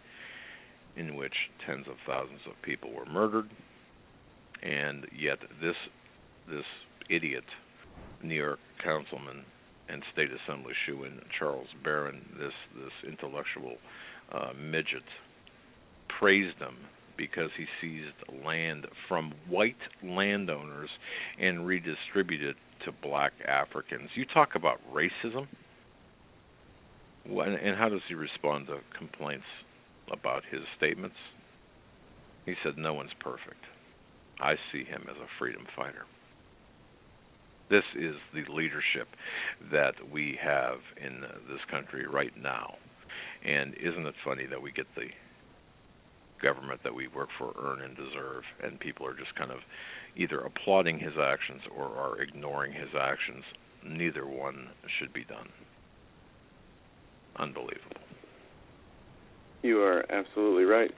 in which tens of thousands of people were murdered. And yet this idiot New York councilman and state assembly shoo-in Charles Barron, this intellectual midget, praised him because he seized land from white landowners and redistributed it to black Africans. You talk about racism? And how does he respond to complaints about his statements? He said, no one's perfect. I see him as a freedom fighter. This is the leadership that we have in this country right now. And isn't it funny that we get the government that we work for, earn and deserve, and people are just kind of either applauding his actions or are ignoring his actions? Neither one should be done. Unbelievable. You are absolutely right.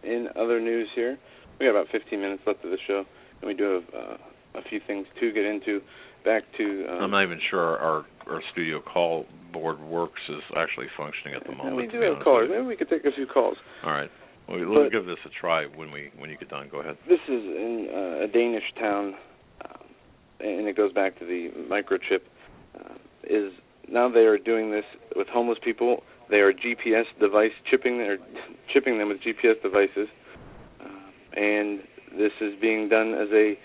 In other news here, we have about 15 minutes left of the show, and we do have a few things to get into. Back to... I'm not even sure our studio call board works is actually functioning at the moment. We do have callers. Maybe we could take a few calls. All right. Well, let's give this a try when you get done. Go ahead. This is in a Danish town, and it goes back to the microchip. Now they are doing this with homeless people. They are GPS device chipping. They're chipping them with GPS devices, and this is being done as a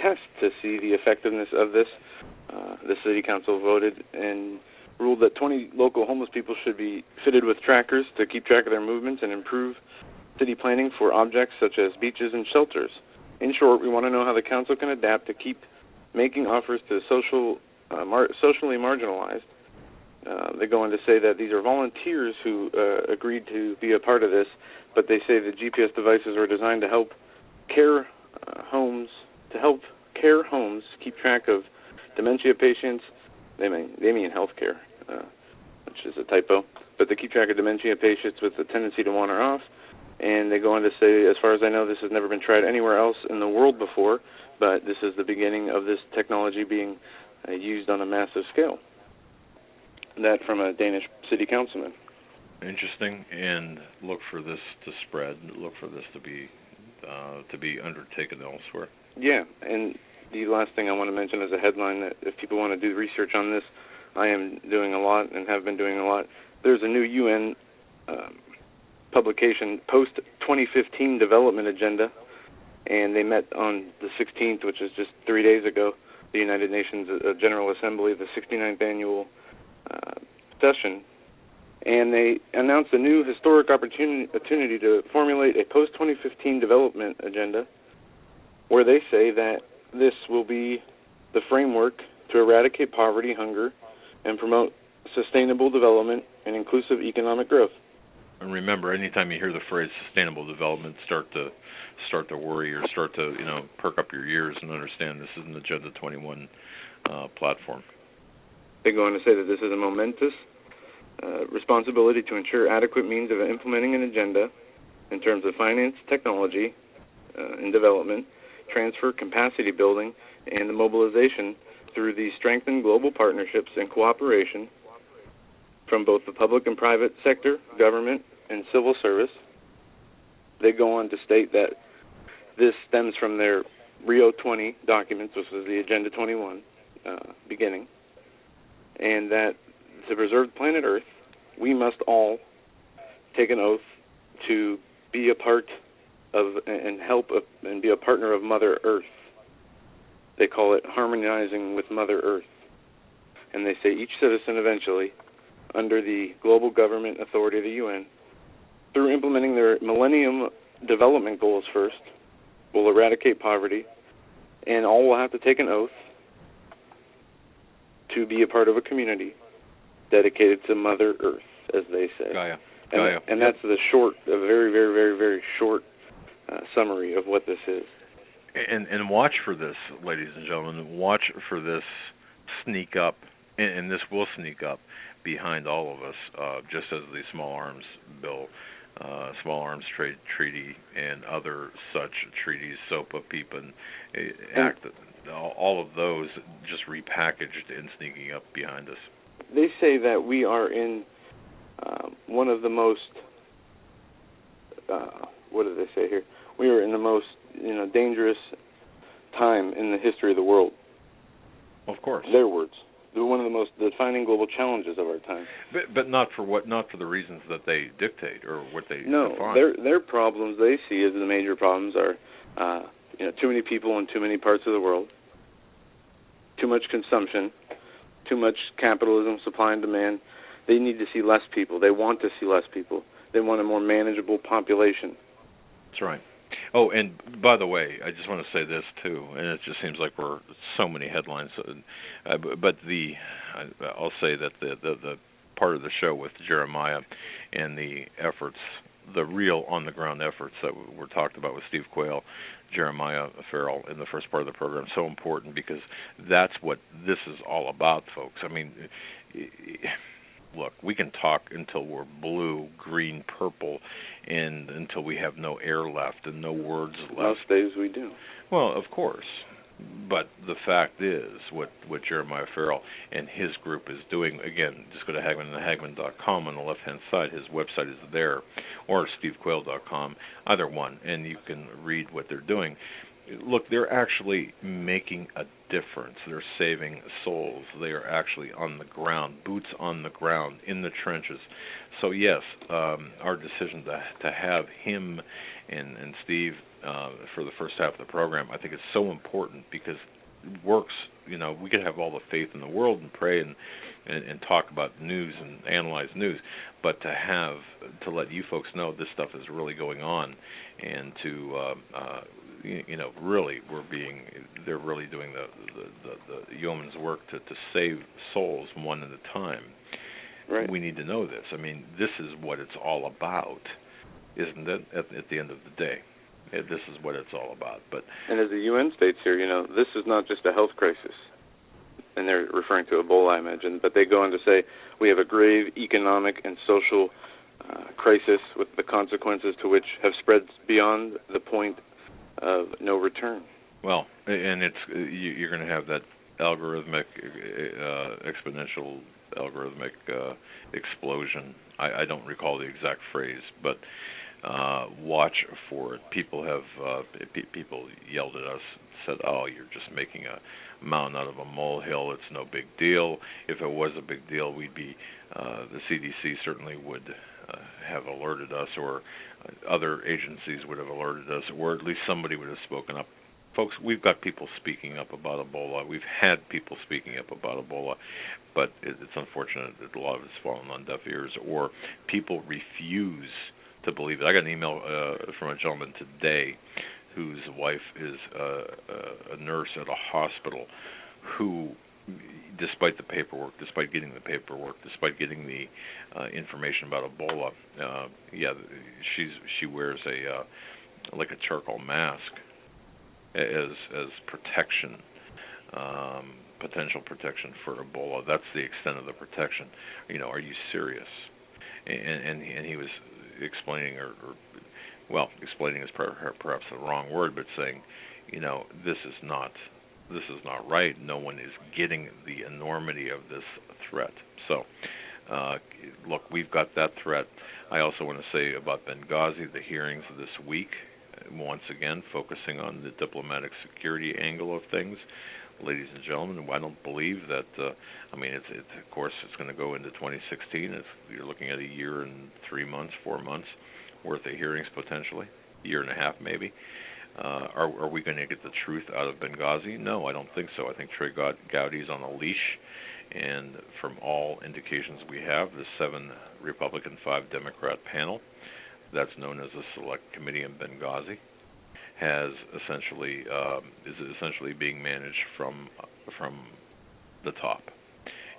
test to see the effectiveness of this. The city council voted and ruled that 20 local homeless people should be fitted with trackers to keep track of their movements and improve city planning for objects such as beaches and shelters. In short, we want to know how the council can adapt to keep making offers to socially marginalized. They go on to say that these are volunteers who agreed to be a part of this, but they say the GPS devices are designed to help care homes keep track of dementia patients. They mean health care, which is a typo, but they keep track of dementia patients with a tendency to wander off. And they go on to say, as far as I know, this has never been tried anywhere else in the world before, but this is the beginning of this technology being used on a massive scale. That from a Danish city councilman. Interesting, and look for this to spread. Look for this to be undertaken elsewhere. Yeah, and the last thing I want to mention is a headline that if people want to do research on this, I am doing a lot and have been doing a lot. There's a new UN publication, post-2015 development agenda, and they met on the 16th, which is just 3 days ago, the United Nations General Assembly, the 69th annual session, and they announced a new historic opportunity to formulate a post-2015 development agenda where they say that this will be the framework to eradicate poverty, hunger, and promote sustainable development and inclusive economic growth. And remember, anytime you hear the phrase sustainable development, start to worry or start to perk up your ears and understand this is an Agenda 21 platform. They go on to say that this is a momentous responsibility to ensure adequate means of implementing an agenda in terms of finance, technology, and development, transfer, capacity building, and the mobilization through the strengthened global partnerships and cooperation from both the public and private sector, government, and civil service. They go on to state that this stems from their Rio 20 documents, which was the Agenda 21 beginning, and that to preserve planet Earth, we must all take an oath to be a part of and help and be a partner of Mother Earth. They call it harmonizing with Mother Earth. And they say each citizen eventually, under the global government authority of the UN, through implementing their Millennium Development Goals first, will eradicate poverty, and all will have to take an oath to be a part of a community dedicated to Mother Earth, as they say. Gaia. And that's a very, very, very, very short summary of what this is. And watch for this, ladies and gentlemen. Watch for this sneak up, and this will sneak up behind all of us, just as the Small Arms Bill, Small Arms Trade Treaty, and other such treaties, SOPA, PIPA, Act, all of those just repackaged and sneaking up behind us. They say that we are in one of the most, what do they say here? We are in the most, dangerous time in the history of the world. Of course. Their words. They're one of the most defining global challenges of our time. But not for the reasons that they dictate or what they No, define. their problems they see as the major problems are, too many people in too many parts of the world, too much consumption, too much capitalism, supply and demand. They need to see less people. They want to see less people. They want a more manageable population. That's right. Oh, and by the way, I just want to say this too, and it just seems like we're so many headlines. But I'll say that the part of the show with Jeremiah and the efforts, the real on-the-ground efforts that were talked about with Steve Quayle, Jeremiah Farrell in the first part of the program, so important because that's what this is all about, folks. I mean, look, we can talk until we're blue, green, purple, and until we have no air left and no words left. Most days we do. Well, of course. But the fact is, what Jeremiah Farrell and his group is doing, again, just go to Hagmann.com on the left-hand side. His website is there, or SteveQuayle.com, either one, and you can read what they're doing. Look, they're actually making a difference. They're saving souls. They are actually on the ground, boots on the ground, in the trenches. So, yes, our decision to have him and Steve for the first half of the program, I think it's so important because it works. We can have all the faith in the world and pray and talk about news and analyze news, but to let you folks know this stuff is really going on, and to really they're really doing the yeoman's work to save souls one at a time. Right. We need to know this. I mean, this is what it's all about, isn't it? At the end of the day, this is what it's all about. And as the UN states here, this is not just a health crisis, and they're referring to Ebola, I imagine, but they go on to say we have a grave economic and social crisis with the consequences to which have spread beyond the point of no return. Well, and you're going to have that algorithmic, exponential algorithmic explosion. I don't recall the exact phrase, but watch for it. People yelled at us, said, "Oh, you're just making a mountain out of a molehill. It's no big deal. If it was a big deal, we'd be the CDC certainly would have alerted us, or other agencies would have alerted us, or at least somebody would have spoken up." Folks, we've got people speaking up about Ebola. We've had people speaking up about Ebola, but it's unfortunate that a lot of it's fallen on deaf ears, or people refuse to believe it. I got an email from a gentleman today whose wife is a nurse at a hospital who, despite the paperwork, despite getting the information about Ebola, she wears like a charcoal mask as protection, potential protection for Ebola. That's the extent of the protection. Are you serious? And he was explaining, explaining is perhaps the wrong word, but saying, this is not right. No one is getting the enormity of this threat. So Look, we've got that threat. I also want to say about Benghazi, the hearings this week, once again, focusing on the diplomatic security angle of things. Ladies and gentlemen, I don't believe that, it's of course, it's going to go into 2016. You're looking at a year and 3 months, 4 months worth of hearings potentially, a year and a half maybe. Are we going to get the truth out of Benghazi? No, I don't think so. I think Trey Gowdy's on a leash, and from all indications we have, the 7 Republican, 5 Democrat panel, that's known as the Select Committee in Benghazi, is essentially being managed from the top,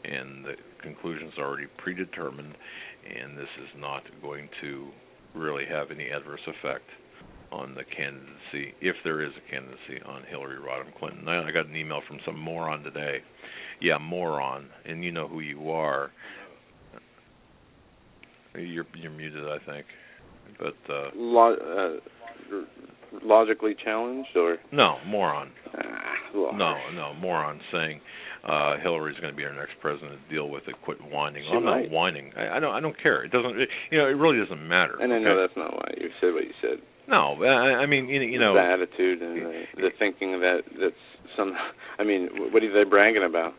and the conclusions are already predetermined, and this is not going to really have any adverse effect on the candidacy, if there is a candidacy, on Hillary Rodham Clinton. I got an email from some moron today. Yeah, moron, and you know who you are. You're muted, I think. But logically challenged, or no, moron. Well, No, moron saying Hillary's going to be our next president. Deal with it. Quit whining. I'm not whining. I don't care. It doesn't. It really doesn't matter. And I know that's not why you said what you said. No, I mean, the attitude and the thinking that's some. I mean, what are they bragging about?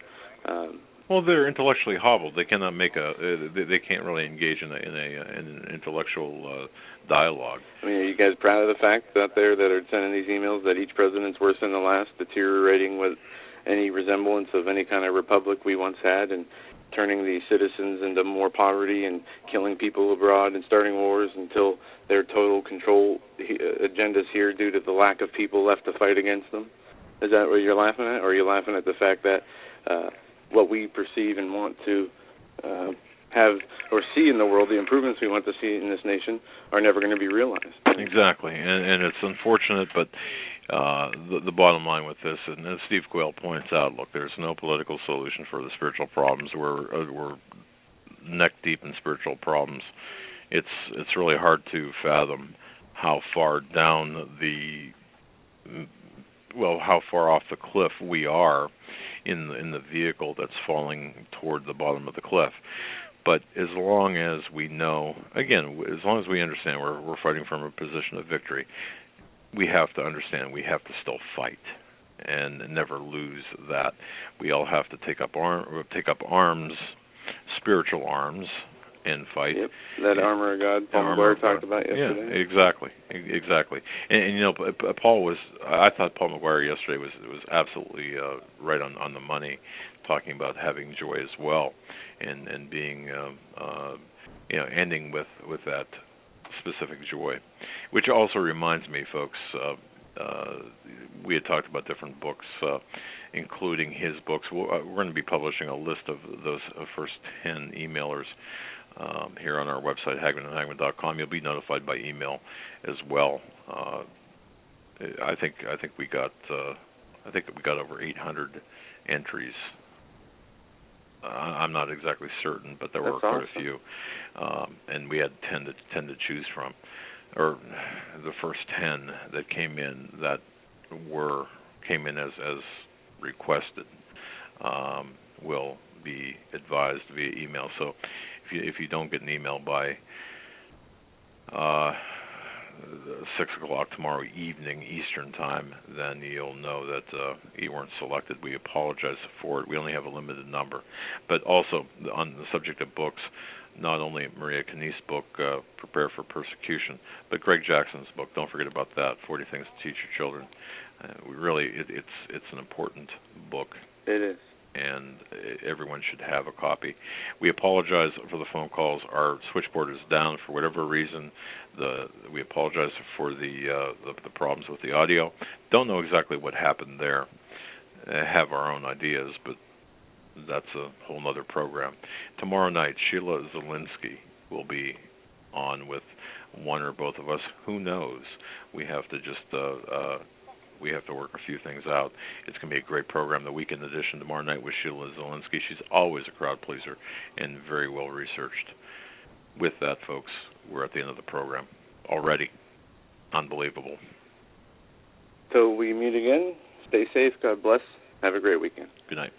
Well, they're intellectually hobbled. They cannot make they can't really engage in an intellectual dialogue. I mean, are you guys proud of the fact out there that are sending these emails that each president's worse than the last, deteriorating with any resemblance of any kind of republic we once had, and turning the citizens into more poverty and killing people abroad and starting wars until their total control agendas here due to the lack of people left to fight against them? Is that what you're laughing at, or are you laughing at the fact that what we perceive and want to have or see in the world, the improvements we want to see in this nation, are never going to be realized? Exactly, and it's unfortunate, but the bottom line with this, and as Steve Quayle points out, look, there's no political solution for the spiritual problems. We're neck deep in spiritual problems. It's really hard to fathom how far how far off the cliff we are in the vehicle that's falling toward the bottom of the cliff. But as long as we know, again, as long as we understand we're fighting from a position of victory, we have to understand we have to still fight and never lose that. We all have to take up arms, spiritual arms, and fight. Yep, that armor of God Paul McGuire talked about yesterday. Yeah, exactly. And I thought Paul McGuire yesterday was absolutely right on the money, talking about having joy as well, and being ending with that specific joy, which also reminds me, folks. We had talked about different books, including his books. We're going to be publishing a list of those first 10 emailers here on our website, HagmanandHagmann.com. You'll be notified by email as well. I think we got over 800 entries. I'm not exactly certain, but there were quite a few, and we had 10 to choose from, or the first 10 that came in as requested will be advised via email. So if you don't get an email by 6 o'clock tomorrow evening Eastern time, then you'll know that you weren't selected. We apologize for it. We only have a limited number. But also, on the subject of books, not only Maria Knies's book, Prepare for Persecution, but Greg Jackson's book, don't forget about that, 40 Things to Teach Your Children. It's an important book. It is. And everyone should have a copy. We apologize for the phone calls. Our switchboard is down for whatever reason. We apologize for the problems with the audio. Don't know exactly what happened there. Have our own ideas, but that's a whole other program. Tomorrow night, Sheila Zielinski will be on with one or both of us. Who knows? We have to just we have to work a few things out. It's going to be a great program. The weekend edition tomorrow night with Sheila Zielinski. She's always a crowd pleaser and very well researched. With that, folks, we're at the end of the program already. Unbelievable. Till we meet again, stay safe. God bless. Have a great weekend. Good night.